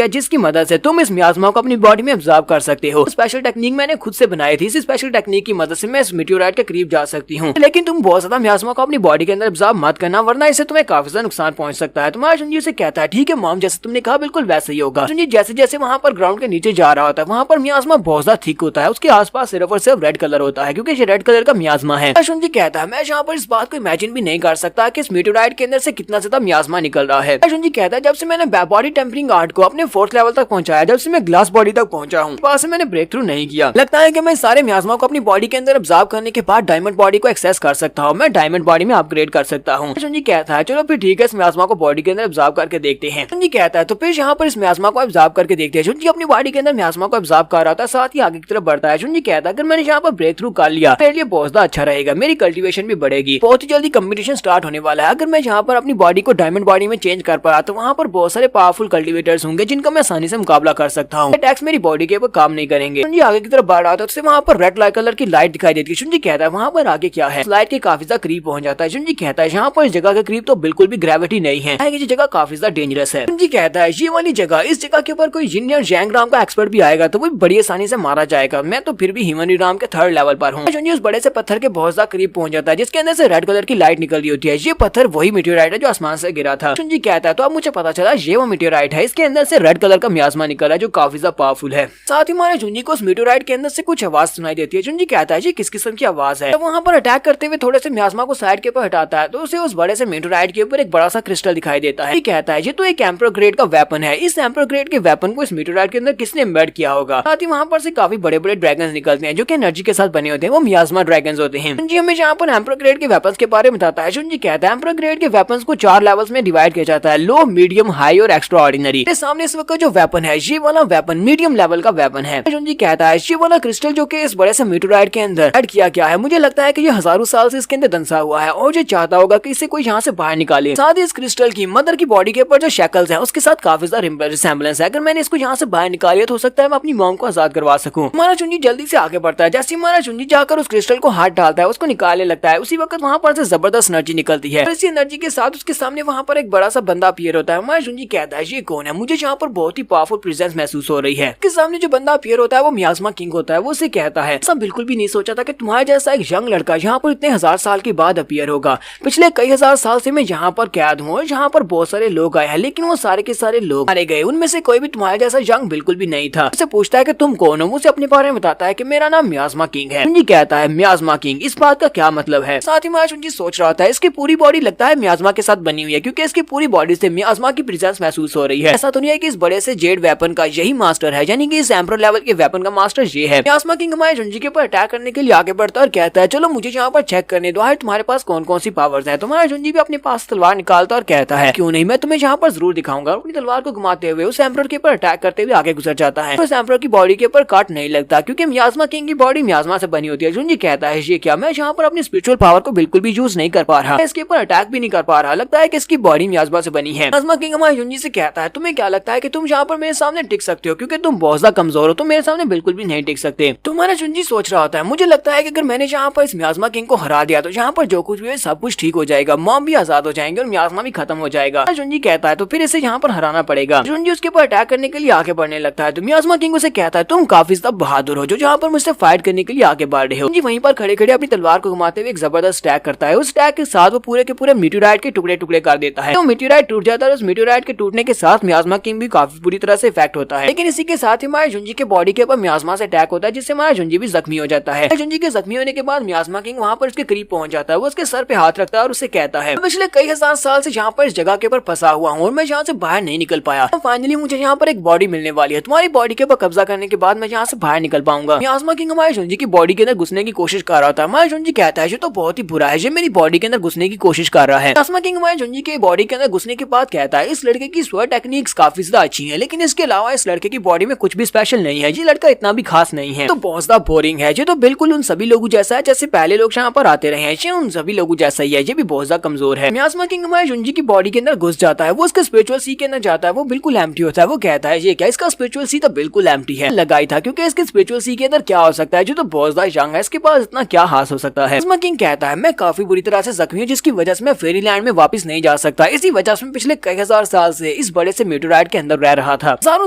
है जिसकी मदद से तुम इस मियास्मा को अपनी बॉडी में ऑब्जर्व कर सकते हो। स्पेशल टेक्निक मैंने खुद से बनाई थी, इस स्पेशल टेक्निक की मदद से मैं इस मेटेओराइट के करीब जा सकती हूँ, लेकिन तुम बहुत ज्यादा मियास्मा को अपनी बॉडी के अंदर ऑब्जर्व मत करना वरना इससे तुम्हें काफी ज्यादा नुकसान पहुंच सकता है। तुम्हारा जुंजी से कहता है ठीक है मॉम जैसे तुमने कहा बिल्कुल वैसे ही होगा। जुंजी जैसे जैसे वहाँ पर ग्राउंड के नीचे जा रहा होता है वहाँ पर मियास्मा बहुत ज्यादा थिक होता है, उसके आसपास सिर्फ और सिर्फ रेड कलर होता है क्योंकि ये रेड कलर का मियास्मा है। जुंजी कहता है मैं यहाँ पर इस बात को इमेजिन भी नहीं कर सकता कि इस मेटेओराइट के अंदर से कितना ज्यादा मियास्मा निकल रहा है। जुंजी कहता है जब से मैंने बॉडी टेम्परिंग आर्ट को अपने 4th लेवल तक पहुंचाया जब से मैं ग्लास बॉडी तक पहुंचा हूँ। वहां से मैंने ब्रेक थ्रू नहीं किया। लगता है कि मैं सारे मियाज़मा को अपनी बॉडी के अंदर ऑब्जर्व करने के बाद डायमंड बॉडी को एक्सेस कर सकता हूँ। मैं डायमंड बॉडी में अपग्रेड कर सकता हूँ। जुंजी कहता है चलो फिर ठीक है, इस मियाज़मा को बॉडी के अंदर ऑब्जर्व करके देखते हैं। जुंजी कहता है तो फिर यहाँ पर इस मियाज़मा को ऑब्जर्व करके देखते हैं। जुंजी अपनी बॉडी के अंदर मियाज़मा को ऑब्जर्व कर रहा था, साथ ही आगे की तरफ बढ़ता है। जुंजी कहता है अगर मैंने यहाँ पर ब्रेक थ्रू कर लिया मेरे लिए बहुत ज्यादा अच्छा रहेगा, मेरी कल्टीवेशन भी बढ़ेगी, बहुत ही जल्दी कंपटीशन स्टार्ट होने वाला है। अगर मैं यहाँ पर अपनी बॉडी को डायमंड बॉडी में चेंज कर पाया तो वहाँ पर बहुत सारे पावरफुल कल्टीवेटर्स होंगे जिनका मैं आसानी से मुकाबला कर सकता हूँ। अटैक्स मेरी बॉडी के ऊपर काम नहीं करेंगे। जुंजी आगे की तरफ बढ़ रहा था, उससे वहाँ पर रेड लाइट कलर की लाइट दिखाई देती है। जुंजी कहता है वहाँ पर आगे क्या है। लाइट के काफी ज्यादा करीब पहुंच जाता है। जुंजी कहता है यहाँ पर इस जगह के करीब तो बिल्कुल भी ग्रेविटी नहीं है, ये जगह काफी ज्यादा डेंजरस है। जुंजी कहता है ये वाली जगह, इस जगह के ऊपर कोई जिन या जैंग राम का एक्सपर्ट भी आएगा तो वो बड़ी आसानी से मारा जाएगा। मैं तो फिर भी ह्यूमन राम के 3rd लेवल पर हूँ। जुंजी उस बड़े से पत्थर के बहुत ज्यादा करीब पहुंच जाता है जिसके अंदर से रेड कलर की लाइट निकल रही होती है। ये पत्थर वही मीटियोराइट है जो आसमान से गिरा था। जुंजी कहता है तो अब मुझे पता चला ये वो मीटियोराइट है, इसके अंदर से रेड कलर का मियाज़मा निकला है जो काफी ज्यादा पावरफुल है। साथ ही हमारे जुंजी को उस मीटियोराइट के अंदर से कुछ आवाज सुनाई देती है। जुंजी कहता है ये किस किस्म की आवाज है। तो वहाँ पर अटैक करते हुए थोड़े से मियाज़मा को साइड के ऊपर हटाता है तो उसे उस बड़े से मीटियोराइट के ऊपर एक बड़ा सा क्रिस्टल दिखाई देता है। कहता है ये तो एक एम्पर ग्रेड का वेपन है, इस एम्पर ग्रेड के वेपन को इस मीटियोराइट के अंदर किसने एम्बेड किया होगा। साथ ही वहाँ पर से काफी बड़े बड़े ड्रैगन्स निकलते हैं जो कि एनर्जी के साथ बने होते हैं, वो मियाज़मा ड्रैगन्स होते हैं। जुंजी हमें यहाँ पर एम्पर ग्रेड के वेपन्स के बारे में बताता है। जुंजी कहता है एम्पर ग्रेड के वेपन्स को 4 लेवल्स में डिवाइड किया जाता है, लो, मीडियम, हाई और एक्स्ट्रा ऑर्डिनरी। सामने इस वक्त जो वेपन है ये वाला वेपन मीडियम लेवल का वेपन है। जुंजी कहता है ये वाला क्रिस्टल जो कि इस बड़े से मीटियोराइट के अंदर ऐड किया गया है, मुझे लगता है कि ये हजारों साल से इसके अंदर दंसा हुआ है और ये चाहता होगा कि इसे कोई यहाँ से बाहर निकाले। साथ ही इस क्रिस्टल की मदर की बॉडी के ऊपर जो शैकल्स हैं उसके साथ काफी ज्यादा रिसेम्बलेंस है। अगर मैंने इसको यहाँ से बाहर निकालिया तो हो सकता है मैं अपनी मॉम को आजाद करवा सकूं। हमारा जुंजी जल्दी से आगे बढ़ता है। जैसे हमारा जुंजी जाकर उस क्रिस्टल को हाथ डालता है, उसको निकालने लगता है, उसी वक्त वहाँ पर से जबरदस्त एनर्जी निकलती है। इसी एनर्जी के साथ उसके सामने वहाँ पर एक बड़ा सा बंदा अपीयर होता है। हमारा जुंजी कहता है ये कौन है, मुझे यहाँ पर बहुत ही पावरफुल प्रेजेंस महसूस हो रही है। उसके सामने जो बंदा अपीयर होता है वो मियाज़मा किंग होता है। वो उसे कहता है ऐसा बिल्कुल भी नहीं सोचा था कि तुम्हारे जैसा एक यंग लड़का यहाँ पर इतने 1000 साल के बाद अपीयर होगा। पिछले कई 1000 साल से मैं यहाँ पर कैद हूँ और यहाँ पर बहुत सारे लोग आए हैं लेकिन वो सारे के सारे लोग मारे गए, उनमें से कोई भी तुम्हारे जैसा यंग बिल्कुल भी नहीं था। उससे पूछता है कि तुम कौन हो, मुझे अपने बारे में बताता है कि मेरा नाम मियाज़मा किंग है। जुंजी कहता है मियाज़मा किंग, इस बात का क्या मतलब है। साथ ही मैं जुंजी सोच रहा था इसकी पूरी बॉडी लगता है मियाज़मा के साथ बनी हुई है क्योंकि इसकी पूरी बॉडी से मियाज़मा की प्रेजेंस महसूस हो रही है। ऐसा तो नहीं है कि इस बड़े से जेड वेपन का यही मास्टर है, यानी कि इस एम्परर लेवल के वेपन का मास्टर ये है। मियाज़मा किंग हमारे जुंजी के ऊपर अटैक करने के लिए आगे बढ़ता है और कहता है चलो मुझे यहाँ पर चेक करने दो तुम्हारे पास कौन कौन सी पावर्स है। तुम्हारा जुंजी भी अपने पास तलवार निकालता और कहता है क्यों नहीं, मैं तुम्हें यहाँ पर जरूर दिखाऊंगा। अपनी तलवार को घुमाते हुए उस एम्परर के ऊपर अटैक करते हुए आगे गुजर जाता है। उस एम्परर की बॉडी के ऊपर कट नहीं लगता क्योंकि मियाज़मा किंग की बॉडी मियाज़मा से बनी होती है। जुंजी कहता है ये क्या, मैं यहाँ पर अपनी स्पिरिचुअल पावर को बिल्कुल भी यूज नहीं कर पा रहा, इसके ऊपर अटैक भी नहीं कर पा रहा, लगता है कि इसकी बॉडी मियाज़मा से बनी है। मियाज़मा किंग हमारे जुंजी से कहता है तुम्हें क्या लगता है कि तुम यहाँ पर मेरे सामने टिक सकते हो, क्योंकि तुम बहुत ज्यादा कमजोर हो, तुम मेरे सामने बिल्कुल भी नहीं टिक सकते। तुम्हारा जुंजी सोच रहा होता है मुझे लगता है कि अगर मैंने यहाँ पर इस मियाज़मा किंग को हरा दिया तो यहाँ पर जो कुछ भी है सब कुछ ठीक हो जाएगा, मॉम भी आजाद हो जाएंगे और मियाज़मा भी खत्म हो जाएगा। जुंजी कहता है तो फिर इसे यहाँ पर हराना पड़ेगा। जुंजी उसके ऊपर अटैक करने के लिए आगे बढ़ने लगता है तो मियाज़मा किंग उसे कहता है तुम काफी ज्यादा बहादुर हो जो यहाँ पर मुझसे फाइट करने के लिए आगे बढ़ रहे हो। जुंजी वहीं पर खड़े खड़े अपनी तलवार को घुमाते हुए एक जबरदस्त अटैक करता है। उस अटैक के साथ वो पूरे के पूरे मीटियोराइट के टुकड़े टुकड़े कर देता है। तो मीटियोराइट टूट जाता है। उस मीटियोराइट के टूटने के साथ मियाज़मा किंग भी काफी बुरी तरह से इफेक्ट होता है। लेकिन इसी के साथ ही हमारे जुंजी के बॉडी के ऊपर मियाज़मा से अटैक होता है जिससे हमारा जुंजी भी जख्मी हो जाता है। जुंजी के जख्मी होने के बाद मियाज़मा किंग वहाँ पर उसके करीब पहुंच जाता है। वो उसके सर पे हाथ रखता है और उससे कहता है पिछले कई 1000 साल से यहाँ पर इस जगह के ऊपर फंसा हुआ हूँ और मैं यहाँ से बाहर नहीं निकल पाया। तो फाइनली मुझे यहाँ पर एक बॉडी मिलने वाली है, तुम्हारी बॉडी के ऊपर कब्जा करने के बाद मैं यहाँ से बाहर निकल पाऊंगा। मियाज़मा किंग हमारे जुंजी की बॉडी के अंदर घुसने की कोशिश कर रहा था। हमारे जुंजी कहता है ये तो बहुत ही बुरा है, ये मेरी बॉडी के अंदर घुसने की कोशिश कर रहा है। मियाज़मा किंग हमारे जुंजी के बॉडी के अंदर घुसने के बाद कहता है इस लड़के की स्वर टेक्निक्स काफी ज्यादा अच्छी है, लेकिन इसके अलावा इस लड़के की बॉडी में कुछ भी स्पेशल नहीं है, ये लड़का इतना भी खास नहीं है, तो बहुत ज्यादा बोरिंग है, ये तो बिल्कुल उन सभी लोगों जैसा है जैसे पहले लोग यहाँ पर आते रहे हैं, ये उन सभी लोगों जैसा ही है, ये भी बहुत ज्यादा कमजोर है। मियाज़मा किंग हमारे जुंजी की बॉडी के अंदर घुस जाता है। वो उसके स्पिरिचुअल सी के अंदर जाता है, वो बिल्कुल एम्प्टी होता है। वो कहता है ये क्या, इसका स्पिरिचुअल सी तो बिल्कुल एम्प्टी है, लगाई था क्योंकि इसके स्पिरिचुअल सी के अंदर क्या हो सकता है, जो तो बहुत ज्यादा यंग है, इसके पास इतना क्या हास हो सकता है। मियाज़मा किंग कहता है मैं काफी बुरी तरह से जख्मी हूँ जिसकी वजह से मैं फेरीलैंड में वापस नहीं जा सकता, इसी वजह से मैं पिछले कई 1000 साल से इस बड़े से मीटियोराइट के अंदर रह रहा था। हजारों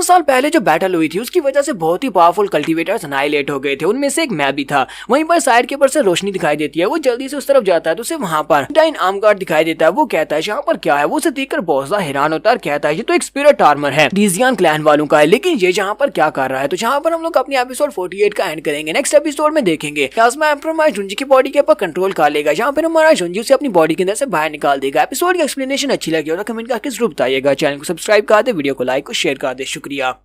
साल पहले जो बैटल हुई थी उसकी वजह से बहुत ही पावरफुल कल्टीवेटर्स अनाइलेट हो गए थे, उनमें से एक मैं भी था। वहीं पर साइड के ऊपर से रोशनी दिखाई देती है, वो जल्दी से उस तरफ जाता है तो उसे वहां पर डाइन आर्म गार्ड दिखाई देता है। वो कहता है यहाँ पर क्या है, वो उसे देखकर बहुत ज्यादा हैरान होता है और कहता है ये तो एक स्पिरिट आर्मर है, डीजियन क्लैन वालों का है, लेकिन ये यहाँ पर क्या कर रहा है। तो यहाँ पर हम लोग अपनी एपिसोड 48 का एंड करेंगे। नेक्स्ट एपिसोड में देखेंगे मियाज़मा एम्परर हमारे जुंजी की बॉडी के ऊपर कंट्रोल कर लेगा, यहाँ पर हमारा जुंजी से अपनी बॉडी के अंदर से बाहर निकाल देगा। एपिसोड की एक्सप्लेनेशन अच्छी लगी हो तो कमेंट करके जरूर बताइएगा। चैनल चैनल को सब्सक्राइब कर दे, वीडियो को लाइक और शेयर कर दे। शुक्रिया।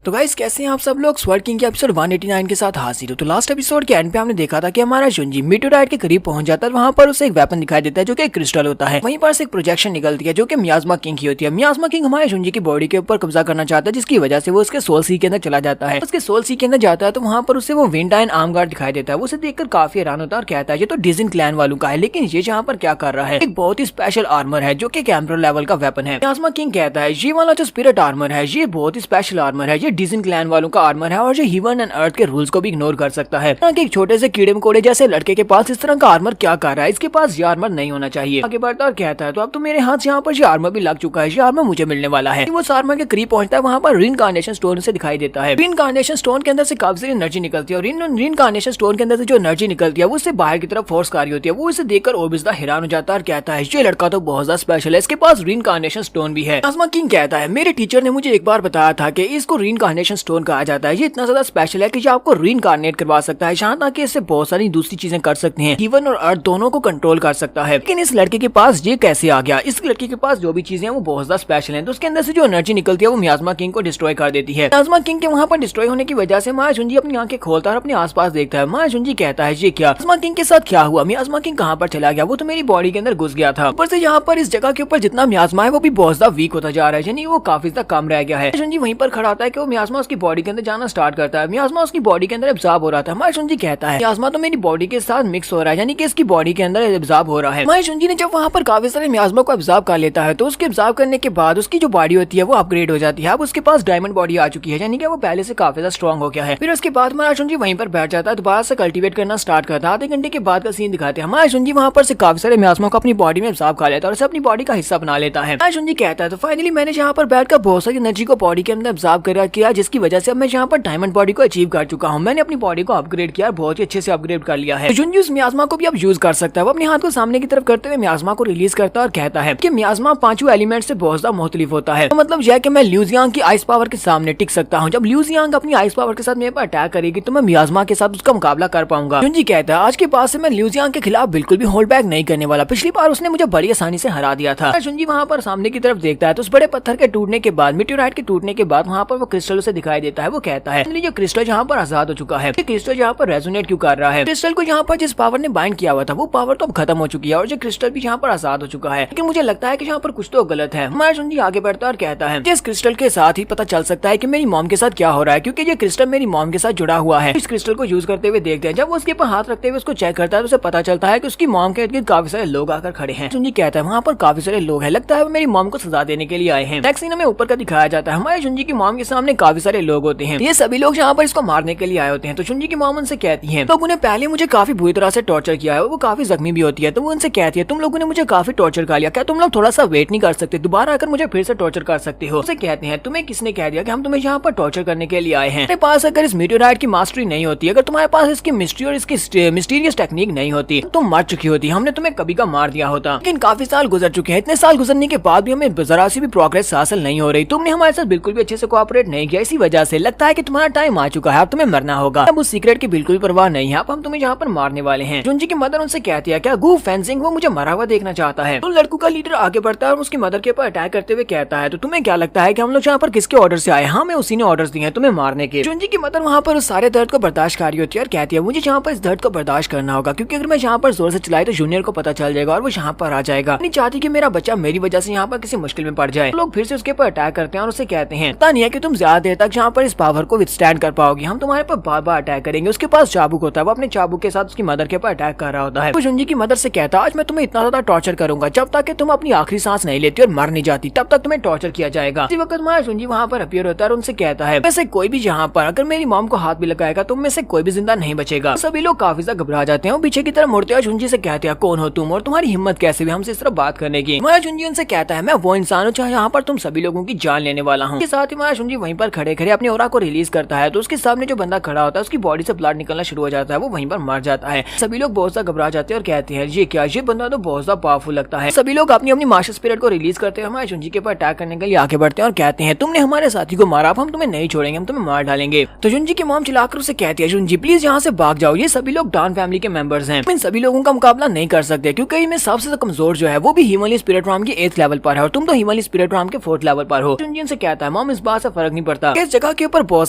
तो गाइस कैसे हैं आप सब लोग। स्वर्ड किंग के एपिसोड 189 के साथ हाजिर हो। तो लास्ट एपिसोड के एंड पे हमने देखा था कि हमारा जुंजी मीटोराइट के करीब पहुंच जाता है। वहां पर उसे एक वेपन दिखाई देता है जो कि एक क्रिस्टल होता है। वहीं पर से एक प्रोजेक्शन निकलती है जो कि मियाज़मा किंग की होती है। मियाज़मा किंग हमारे जुंजी की बॉडी के ऊपर कब्जा करना चाहता है, जिसकी वजह से वो उसके सोल सी के अंदर चला जाता है। उसके सोल सी के अंदर जाता है तो वहां पर उसे वो विंटाइन आर्म गार्ड दिखाई देता है। वो उसे देखकर काफी हैरान होता है और कहता है ये तो डिजिन क्लैन वालों का है, लेकिन ये यहाँ पर क्या कर रहा है। एक बहुत ही स्पेशल आर्मर है जो कि एम्परर लेवल का वेपन है। मियाज़मा किंग कहता है ये वाला जो स्पिरिट आर्मर है ये बहुत ही स्पेशल आर्मर है, ये डिजिन क्लैन वालों का आर्मर है और जो हेवन एंड अर्थ के रूल्स को भी इग्नोर कर सकता है। एक छोटे से कीड़े मकोड़े जैसे लड़के के पास इस तरह का आर्मर क्या कर रहा है, इसके पास ये आर्मर नहीं होना चाहिए। आगे बढ़ता और कहता है तो अब तो मेरे हाथ यहाँ पर ये आर्मर भी लग चुका है, ये आर्मर मुझे मिलने वाला है। वो उस आर्मर के करीब पहुंचता है, वहाँ पर रीइंकार्नेशन स्टोन से दिखाई देता है। रीइंकार्नेशन स्टोन के अंदर से काफी सारी एनर्जी निकलती है और रीइंकार्नेशन स्टोन के अंदर से जो एनर्जी निकलती है वो उससे बाहर की तरफ फोर्स कर रही होती है। वो इसे देखकर ओबिसदा हैरान हो जाता है और कहता है ये लड़का तो बहुत ज्यादा स्पेशल है, इसके पास रीइंकार्नेशन स्टोन भी है। मियाज़मा किंग कहता है मेरे टीचर ने मुझे एक बार बताया था कि इसको रीइंकार्नेशन स्टोन कहा जाता है, ये इतना ज्यादा स्पेशल है कि ये आपको रीइंकार्नेट करवा सकता है, यहाँ तक कि इससे बहुत सारी दूसरी चीजें कर सकते हैं, हेवन और अर्थ दोनों को कंट्रोल कर सकता है। लेकिन इस लड़के के पास ये कैसे आ गया। इस लड़के के पास जो भी चीजें हैं वो बहुत ज्यादा स्पेशल हैं, तो उसके अंदर से जो एनर्जी निकलती है वो मियाज़मा किंग को डिस्ट्रॉय कर देती है। मियाज़मा किंग के वहाँ पर डिस्ट्रॉय होने की वजह से माया जुंजी अपनी आंखें खोलता है और अपने आसपास देखता है। माया जुंजी कहता है ये क्या, मियाज़मा किंग के साथ क्या हुआ, मियाज़मा किंग कहाँ पर चला गया, वो तो मेरी बॉडी के अंदर घुस गया था। ऊपर से यहाँ पर इस जगह के ऊपर जितना मियाज़मा है वो भी बहुत ज्यादा वीक होता जा रहा है, यानी वो काफी ज्यादा कम रह गया है। जुंजी वहीं पर खड़ा होता है कि वो मियाज़मा उसकी बॉडी के अंदर जाना स्टार्ट करता है। मियाज़मा उसकी बॉडी के अंदर एब्जॉर्ब हो रहा था। माया जुंजी कहता है मियाज़मा तो मेरी बॉडी के साथ मिक्स हो रहा है, यानी कि इसकी बॉडी के अंदर एब्जॉर्ब हो रहा है। माया जुंजी ने जब वहाँ पर काफी सारे मियाज़मा को एब्जॉर्ब कर लेता है तो उसके एब्जॉर्ब करने के बाद उसकी जो बॉडी होती है वो अपग्रेड हो जाती है। अब उसके पास डायमंड बॉडी आ चुकी है, यानी कि वो पहले से काफी ज्यादा स्ट्रॉन्ग हो गया है। फिर उसके बाद माया जुंजी वहीं पर बैठ जाता है, दोबारा से कल्टीवेट करना स्टार्ट करता है। आधे घंटे के बाद का सीन दिखाते हैं। माया जुंजी वहाँ पर से काफी सारे मियाज़मा को अपनी बॉडी में एब्जॉर्ब कर लेता है और उसे अपनी बॉडी का हिस्सा बना लेता है। माया जुंजी कहता है तो फाइनली मैंने यहाँ पर बैठकर बहुत सारी एनर्जी को बॉडी के अंदर एब्जॉर्ब किया, जिसकी वजह से अब मैं यहाँ पर डायमंड बॉडी को अचीव कर चुका हूँ। मैंने अपनी बॉडी को अपग्रेड किया, बहुत ही अच्छे से अपग्रेड कर लिया है। जुंजी उस मियाज़मा को भी अब यूज कर सकता है। वो अपने हाथ को सामने की तरफ करते हुए मियाज़मा को रिलीज करता है और कहता है कि मियाज़मा पांचों एलिमेंट से बहुत ज्यादा मुख्तलिफ होता है, तो मतलब यह कि मैं ल्यू जियांग की आइस पावर के सामने टिक सकता हूँ। जब ल्यू जियांग अपनी आइस पावर के साथ मेरे पर अटैक करेगी तो मैं मियाज़मा के साथ उसका मुकाबला कर पाऊंगा। जुंजी कहता है आज के बाद से मैं ल्यू जियांग के खिलाफ बिल्कुल भी होल्ड बैक नहीं करने वाला, पिछली बार उसने मुझे बड़ी आसानी से हरा दिया था। जुंजी वहाँ पर सामने की तरफ देखता है तो उस बड़े पत्थर के टूटने के बाद, मीटेओराइट के टूटने के बाद वहाँ पर वो क्रिस्टल उसे दिखाई देता है। वो कहता है जो क्रिस्टल यहाँ पर आजाद हो चुका है, क्रिस्टल यहाँ पर रेजोनेट क्यों कर रहा है। क्रिस्टल को यहाँ पर जिस पावर ने बाइंड किया हुआ था वो पावर तो अब खत्म हो चुकी है और जो क्रिस्टल भी यहाँ पर आजाद हो चुका है, लेकिन मुझे लगता है कि यहाँ पर कुछ तो गलत है। माया जुंजी आगे बढ़ता है और कहता है इस क्रिस्टल के साथ ही पता चल सकता है कि मेरी मॉम के साथ क्या हो रहा है, क्योंकि ये क्रिस्टल मेरी मॉम के साथ जुड़ा हुआ है। इस क्रिस्टल को यूज करते हुए देखते हैं, जब वो उसके ऊपर हाथ रखते हुए उसको चेक करता है तो उसे पता चलता है कि उसकी मॉम के इर्द काफी सारे लोग आकर खड़े हैं। जुंजी कहता है वहाँ पर काफी सारे लोग हैं, लगता है वो मेरी मॉम को सजा देने के लिए आए हैं। नेक्स्ट सीन में ऊपर का दिखाया जाता है, हमारे जुंजी की मॉम के सामने काफी सारे लोग होते हैं, ये सभी लोग यहाँ पर इसको मारने के लिए आए होते हैं। तो जुंजी की मॉम उनसे कहती है लोगों ने पहले मुझे काफी बुरी तरह से टॉर्चर किया है, वो काफी जख्मी भी होती है। तो वो उनसे कहती है तुम लोगों ने मुझे काफी टॉर्चर कर लिया, क्या तुम लोग थोड़ा सा वेट नहीं कर सकते, दोबारा आकर मुझे फिर से टॉर्चर कर सकते हो। उसे कहते हैं तुम्हें किसने कह दिया कि हम तुम्हें यहाँ पर टॉर्चर करने के लिए आए हैं। तुम्हारे पास अगर इस मीटेओराइट की मास्टरी नहीं होती, अगर तुम्हारे पास इसकी मिस्ट्री और इसकी मिस्टीरियस टेक्निक नहीं होती तो तुम मर चुकी होती, हमने तुम्हें कभी का मार दिया होता। लेकिन काफी साल गुजर चुके हैं, इतने साल गुजरने के बाद भी हमें जरा सी भी प्रोग्रेस हासिल नहीं हो रही, तुमने हमारे साथ बिल्कुल भी अच्छे से कोऑपरेट नहीं किया, इसी वजह से लगता है कि तुम्हारा टाइम आ चुका है, अब तुम्हें मरना होगा। अब उस सीक्रेट की बिल्कुल परवाह नहीं है, अब हम तुम्हें यहाँ पर मारने वाले हैं। जुंजी की मदर उनसे कहती है क्या गू फेंसिंग वो मुझे मरा हुआ देखना चाहता है। तो लड़कों का लीडर आगे बढ़ता है और उसकी मदर के ऊपर अटैक करते हुए कहता है तो तुम्हें क्या लगता है कि हम लोग यहाँ पर किसके ऑर्डर से आए। हाँ मैं उसी ने ऑर्डर दिए हैं तुम्हें मारने के। जुंजी की मदर वहाँ पर उस सारे दर्द को बर्दाश्त कर रही होती है और कहती है मुझे यहाँ पर इस दर्द को बर्दाश्त करना होगा, क्योंकि अगर मैं यहाँ पर जोर से चलाई तो जूनियर को पता चल जाएगा और वो यहाँ पर आ जाएगा। नहीं चाहती कि मेरा बच्चा मेरी वजह से यहाँ पर किसी मुश्किल में पड़ जाए। लोग फिर से उसके ऊपर अटैक करते हैं और उसे कहते हैं पता नहीं है कि तुम ज्यादा देर तक यहाँ पर इस पावर को विथस्टैंड कर पाओगी, हम तुम्हारे पर बार बार अटैक करेंगे। उसके पास चाबुक होता है, वो अपने चाबुक के साथ उसकी मदर के ऊपर अटैक कर रहा होता है। जुंजी की मदर से कहता है आज मैं तुम्हें इतना ज्यादा टॉर्चर करूंगा जब तक कि तुम अपनी आखिरी सांस नहीं लेती और मर नहीं जाती, तब तक तुम्हें टॉर्चर किया जाएगा। इसी वक्त माया जुंजी वहाँ पर अपीयर होता है और उनसे कहता है वैसे कोई भी यहाँ पर अगर मेरी मॉम को हाथ भी लगाएगा तुम में से कोई भी जिंदा नहीं बचेगा। सभी लोग काफी ज्यादा घबरा जाते हैं, पीछे की तरफ मुड़ते हैं। जुंजी से कहते हैं कौन हो तुम और तुम्हारी हिम्मत कैसे हुई हमसे इस तरह बात करने की। माया जुंजी उनसे कहता है मैं वो इंसान हूँ चाहे यहाँ पर तुम सभी लोगों की जान लेने वाला हूँ। साथ ही माया जुंजी वहीं पर खड़े खड़े अपने ओरा को रिलीज करता है तो उसके सामने जो बंदा खड़ा होता है उसकी बॉडी से ब्लड निकलना शुरू हो जाता है, वो वहीं पर मर जाता है। सभी लोग बहुत सा घबरा जाते हैं और कहते हैं ये क्या, ये बंदा तो बहुत ज्यादा पावरफुल लगता है। सभी लोग अपनी अपनी मास्टर स्पिरिट को रिलीज करते हैं, हमारे जुंजी के ऊपर अटैक करने के लिए आगे बढ़ते हैं और कहते हैं तुमने हमारे साथी को मारा, अब हम तुम्हें नहीं छोड़ेंगे, हम तुम्हें मार डालेंगे। तो जुंजी की मॉम चिल्लाकर उसे कहती है जुंजी प्लीज यहाँ से भाग जाओ, ये सभी लोग डॉन फैमिली के मेंबर्स हैं, इन सभी लोगों का मुकाबला नहीं कर सकते क्योंकि इनमें सबसे ज्यादा कमजोर जो है वो भी हिमालय स्पिरिट राम की 8th लेवल पर है और तुम तो हिमालय स्पिरिट राम के 4th लेवल पर हो। जुंजी से कहता है मॉम इस बात से फर्क नहीं पड़ता, इस जगह के ऊपर बहुत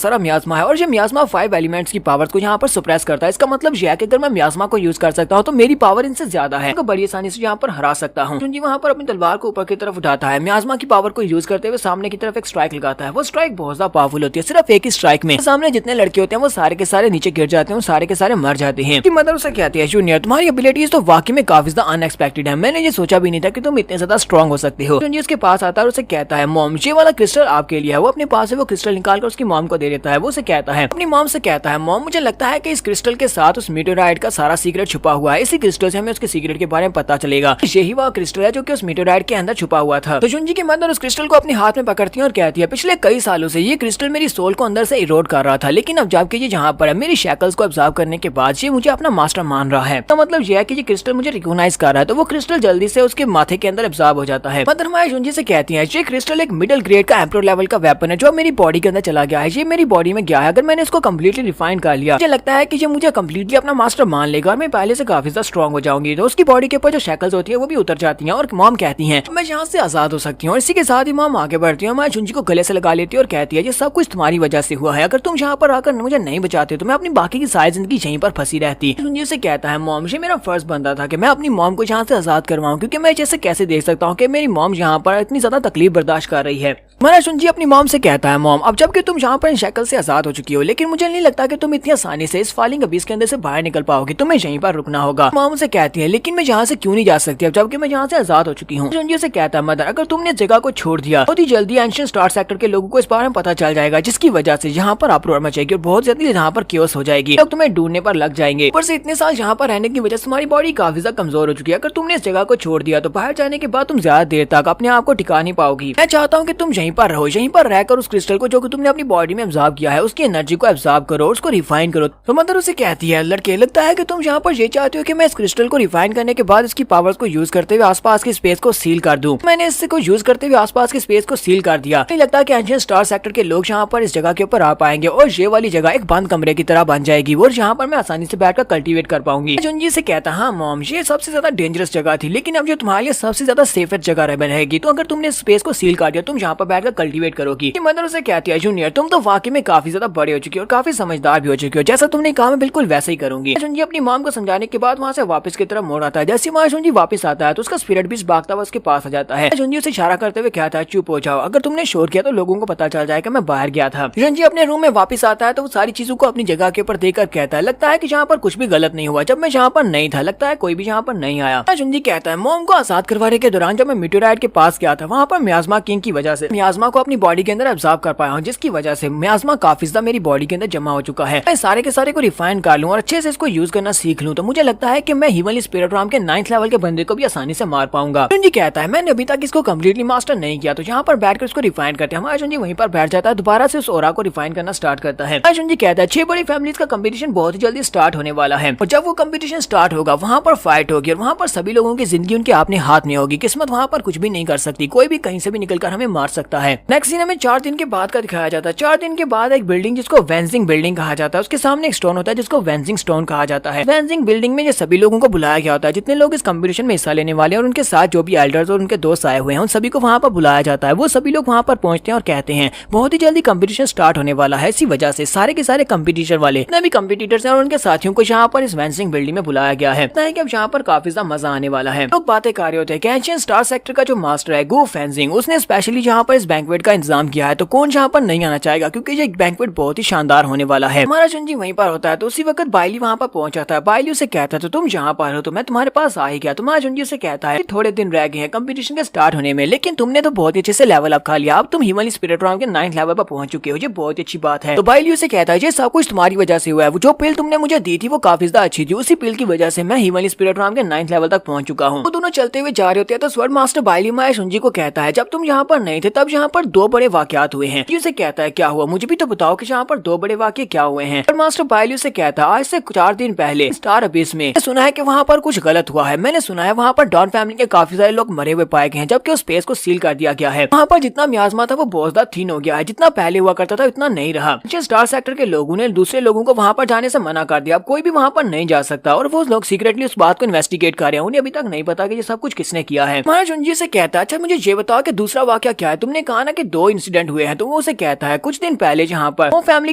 सारा मियाज़मा है और ये मियाज़मा 5 एलिमेंट्स की पावर्स को यहाँ पर सप्रेस करता है। इसका मतलब यह है कि अगर मैं मियाज़मा को यूज कर सकता हूँ तो मेरी पावर इनसे ज्यादा है, तो बड़ी आसानी से यहाँ पर हरा सकता हूँ। जुंजी वहाँ पर अपनी तलवार को ऊपर की तरफ उठाता है, मियाज़मा की पावर को यूज करते हुए सामने की तरफ एक स्ट्राइक लगाता है। वो स्ट्राइक बहुत ज्यादा पावरफुल होती है, सिर्फ एक ही स्ट्राइक में सामने जितने लड़के होते हैं वो सारे के सारे नीचे गिर जाते हैं, सारे के सारे मर जाते हैं। मदर उसे कहती है जूनियर तुम्हारी एबिलिटीज तो वाकई में काफी ज्यादा अनएक्सपेक्टेड है, मैंने ये सोचा भी नहीं था कि तुम इतने ज्यादा स्ट्रॉन्ग हो सकते हो। जूनियर उसके पास आता है और उसे कहता है मॉम ये वाला क्रिस्टल आपके लिए है। वो अपने पास से वो क्रिस्टल निकालकर उसकी मॉम को दे देता है। वो उसे कहता है अपनी मॉम से कहता है मॉम मुझे लगता है कि इस क्रिस्टल के साथ उस मीटेराइट का सारा सीक्रेट छुपा हुआ है, इसी क्रिस्टल से हमें उसके सीक्रेट के बारे में पता चलेगा। यही वह क्रिस्टल है जो कि उस मीटेराइट के अंदर छुपा हुआ था। तो जुंजी की मदर उस क्रिस्टल को अपने हाथ में पकड़ती है और कहती है पिछले कई सालों से ये क्रिस्टल मेरी सोल को अंदर से इरोड कर रहा था, लेकिन अब जबकि ये जहाँ पर है मेरी शैकल्स को ऑब्जर्व करने के बाद ये मुझे अपना मास्टर मान रहा है। तो मतलब यह है कि ये क्रिस्टल मुझे रिकॉग्नाइज कर रहा है, तो वो क्रिस्टल जल्दी से उसके माथे के अंदर ऑब्जर्व हो जाता है। मदर हमारे जुंजी से कहती है ये क्रिस्टल एक मिडिल ग्रेड का एम्परर लेवल का वेपन है जो मेरी बॉडी के अंदर चला गया है, ये मेरी बॉडी में गया है। अगर मैंने इसको कम्प्लीटली रिफाइन कर लिया मुझे लगता है कि ये मुझे कम्प्लीटली अपना मास्टर मान लेगा और मैं पहले से काफी ज्यादा स्ट्रॉन्ग हो जाऊंगी। तो उसकी बॉडी के ऊपर जो शैकल्स होती है वो भी उतर जाती हैं और मॉम कहती है मैं यहाँ से आजाद हो सकती हूँ। और इसी के साथ ही मॉम आगे बढ़ती है, हमारे जुंजी को गले से लगा लेती है और कहती है ये सब कुछ तुम्हारी वजह से हुआ है, अगर तुम यहाँ पर आकर मुझे नहीं बचाते तो मैं अपनी बाकी की सारी जिंदगी यहीं पर फंसी रहती। जुंजी से कहता है मॉम ये मेरा फर्ज बनता था कि मैं अपनी मॉम को यहाँ से आजाद करवाऊं, क्योंकि मैं जैसे कैसे देख सकता हूँ कि मेरी मॉम यहाँ पर इतनी ज्यादा तकलीफ बर्दाश्त कर रही है। हमारा जुंजी अपनी मॉम से कहता है मॉम अब जबकि तुम यहाँ पर इन शक्ल से आजाद हो चुकी हो, लेकिन मुझे नहीं लगता कि तुम इतनी आसानी से इस फालिंग अबीस के अंदर से बाहर निकल पाओगी, तुम्हें यहीं पर रुकना होगा। मॉम से कहती है लेकिन मैं यहाँ से क्यों नहीं जा सकती अब जबकि मैं यहाँ से आजाद हो चुकी हूँ। जुंजी से कहता है मदर अगर तुमने इस जगह को छोड़ दिया बहुत ही जल्दी एंशिएंट स्टार सेक्टर के लोगों को इस बारे में पता चल जाएगा, जिसकी वजह से यहाँ पर अपरोर मचेगी और बहुत जल्दी यहाँ पर केओस हो जाएगी, लोग तुम्हें ढूंढने पर लग जाएंगे। ऊपर से इतने साल यहाँ पर रहने की वजह से तुम्हारी बॉडी काफी ज्यादा कमजोर हो चुकी है, अगर तुमने इस जगह को छोड़ दिया तो बाहर जाने के बाद तुम ज्यादा देर तक अपने आप को टिका नहीं पाओगी। मैं चाहता हूँ कि तुम यहीं पर रहो, यहीं पर रहकर उस क्रिस्टल को जो कि तुमने अपनी बॉडी में एब्जॉर्ब किया है उसकी एनर्जी को एब्जॉर्ब करो, उसको रिफाइन करो। तो मदर उसे कहती है लड़के लगता है कि तुम यहाँ पर ये चाहते हो कि मैं इस क्रिस्टल को रिफाइन करने के बाद इसकी पावर्स को यूज करते हुए आसपास की स्पेस को सील कर दूं। मैंने इससे को यूज करते हुए आसपास की स्पेस को सील कर दिया, नहीं लगता कि एंशिएंट स्टार सेक्टर के लोग यहाँ पर इस जगह के ऊपर आ पाएंगे और ये वाली जगह एक बंद कमरे की तरह बन जाएगी और यहाँ पर मैं आसानी से बैठकर कल्टीवेट कर पाऊंगी। जुंजी से कहता हाँ मॉम ये सबसे ज्यादा डेंजरस जगह थी, लेकिन अब जो तुम्हारे लिए सबसे ज्यादा सेफेस्ट जगह रहेगी, तो अगर तुमने स्पेस को सील कर दिया तुम यहाँ पर बैठकर कल्टीवेट करोगी। मदर उसे कहती है जूनियर तुम तो वाकई में काफी ज्यादा बड़े हो चुकी हो और काफी समझदार भी हो चुकी हो, जैसा तुमने कहा मैं बिल्कुल वैसे ही करूंगी। जुंजी अपनी मॉम को समझाने के बाद वहाँ से वापस की तरफ मोड़ आता है। जैसे वहाँ जुंजी वापस आता है तो उसका स्पिरिट भी भागता हुआ उसके पास आ जाता है। जुंजी उसे इशारा करते हुए कहता है चुप हो जाओ, अगर तुमने शोर किया तो लोगों को पता चल जाएगा मैं बाहर गया था। जुंजी अपने रूम में वापस आता है तो वो सारी चीजों को अपनी जगह के ऊपर देखकर कहता है लगता है कि यहाँ पर कुछ भी गलत नहीं हुआ, जब मैं यहाँ पर नहीं था लगता है कोई भी यहाँ पर नहीं आया। जुंजी कहता है मॉम को आजाद करवाने के दौरान जब मैं मीटेराइट के पास गया था वहाँ पर मियाज़मा किंग की वजह से मियाज़मा को अपनी बॉडी के अंदर एब्जॉर्ब कर पाया हूँ, जिसकी वजह से मियाज़मा काफी ज्यादा मेरी बॉडी के अंदर जमा हो चुका है। मैं सारे के सारे को रिफाइन कर लूं और अच्छे से इसको यूज करना सीख लूं तो मुझे लगता है कि मैं हिमालय स्पिरिट राम के 9th लेवल के बंदे को भी आसानी से मार पाऊंगा। जुंजी कहता है मैंने अभी तक इसको कम्प्लीटली मास्टर नहीं किया, तो यहाँ पर बैठकर इसको रिफाइन करते हैं। हमारा जुंजी वहीं पर बैठ जाता है, दोबारा से उस ओरा को रिफाइन करना स्टार्ट करता है। जुंजी कहता है 6 बड़ी फैमिलीज का कंपटीशन बहुत ही जल्दी स्टार्ट होने वाला है और जब वो कंपटीशन स्टार्ट होगा वहाँ पर फाइट होगी और वहाँ पर सभी लोगों की जिंदगी उनके अपने हाथ में होगी, किस्मत वहाँ पर कुछ भी नहीं कर सकती, कोई भी कहीं से भी निकलकर हमें मार सकता है। नेक्स्ट सीन हमें 4 दिन के बाद का दिखाया जाता है। 4 दिन के बाद एक बिल्डिंग जिसको वेंजिंग बिल्डिंग कहा जाता है, उसके सामने एक स्टोन होता है जिसको वेंजिंग स्टोन कहा जाता है। वेंजिंग बिल्डिंग में ये सभी लोगों को बुलाया गया होता है जितने लोग इस कंपटीशन में हिस्सा लेने वाले हैं और उनके साथ जो भी एल्डर्स और उनके दोस्त आए हुए हैं उन सभी को वहाँ पर बुलाया जाता है। वो सभी लोग वहाँ पर पहुंचते हैं और कहते हैं बहुत ही जल्दी कंपटीशन स्टार्ट होने वाला है, इसी वजह से सारे के सारे कंपटीशन वाले जितने भी कंपटीटर्स हैं और उनके साथियों को यहाँ पर इस वेंजिंग बिल्डिंग में बुलाया गया है कि अब यहाँ पर काफी ज्यादा मजा आने वाला है। लोग बातें कर रहे होते हैं कि एंशिएंट स्टार सेक्टर का जो मास्टर है गो फेंजिंग उसने स्पेशली यहाँ पर इस बैंक्वेट का इंतजाम किया है, तो कौन यहाँ पर नहीं आना चाहेगा क्योंकि ये बैंक्वेट बहुत ही शानदार होने वाला है। हमारा जुंजी वहीं पर होता है तो उसी वक्त बाइली वहाँ पर पहुंच जाता है। बाइली उसे कहता है तो तुम जहाँ पर हो तो मैं तुम्हारे पास आ ही गया। तुम्हारा जुंजी उसे कहता है थोड़े दिन रह गए हैं कंपटीशन के स्टार्ट होने में, लेकिन तुमने तो बहुत ही अच्छे से लेवल अप खा लिया, अब तुम हिमालय स्पिरिट राम के 9th लेवल पर पहुंच चुके हो, ये बहुत अच्छी बात है। तो बाइली उसे कहता है ये सब कुछ तुम्हारी वजह से हुआ है, जो पिल तुमने मुझे दी थी वो काफी ज्यादा अच्छी थी, उसी पिल की वजह से मैं हिमालय स्पिरिट राम के 9th लेवल तक पहुंच चुका हूँ। वो दोनों चलते हुए जा रहे होते हैं तो स्वर्ण मास्टर बाइली माया जुंजी को कहता है जब तुम यहाँ पर नहीं थे तब यहाँ पर 2 बड़े वाकयात हुए हैं, उसे कहता है क्या हुआ, मुझे भी तो बताओ कि यहाँ पर दो बड़े वाक्य क्या हुए हैं। और मास्टर बायलू से कहता है आज से 4 दिन पहले स्टार अबिस में सुना है कि वहाँ पर कुछ गलत हुआ है। मैंने सुना है वहाँ पर डॉन फैमिली के काफी सारे लोग मरे हुए पाए गए हैं, जबकि उस स्पेस को सील कर दिया गया है। वहाँ पर जितना मियाज़मा था वो बहुत ज्यादा थीन हो गया है, जितना पहले हुआ करता था उतना नहीं रहा। स्टार सेक्टर के लोगों ने दूसरे लोगों को वहाँ पर जाने से मना कर दिया, अब कोई भी वहाँ पर नहीं जा सकता और वो लोग सीक्रेटली उस बात को इन्वेस्टिगेट कर रहे हैं। उन्हें अभी तक नहीं पता कि ये सब कुछ किसने किया है। हमारा जुंजी से कहता है अच्छा मुझे ये बताओ कि दूसरा वाक्य क्या है, तुमने कहा ना कि 2 इंसिडेंट हुए हैं। तो वो उसे कहता है कुछ दिन पहले जहाँ पर वो फैमिली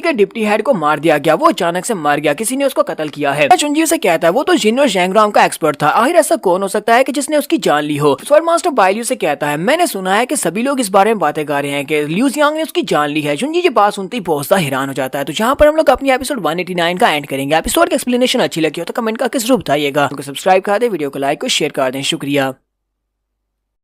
के डिप्टी हेड को मार दिया गया, वो अचानक से मर गया, किसी ने उसको कत्ल किया है। जुंजी से कहता है वो तो जिन और जैंगराम का एक्सपर्ट था, आखिर ऐसा कौन हो सकता है कि जिसने उसकी जान ली हो। स्वर्ड मास्टर बायलू से कहता है मैंने सुना है कि सभी लोग इस बारे में बातें कर रहे हैं कि लिu जियांग ने उसकी जान ली है। जुंजी ये बात सुनते ही बहुत सा हैरान हो जाता है। तो जहाँ पर हम लोग अपनी एपिसोड 189 का एंड करेंगे। एपिसोड की एक्सप्लेनेशन अच्छी लगी हो तो कमेंट करके जरूर बताइएगा। सब्सक्राइब कर दे, वीडियो को लाइक और शेयर कर दें। शुक्रिया।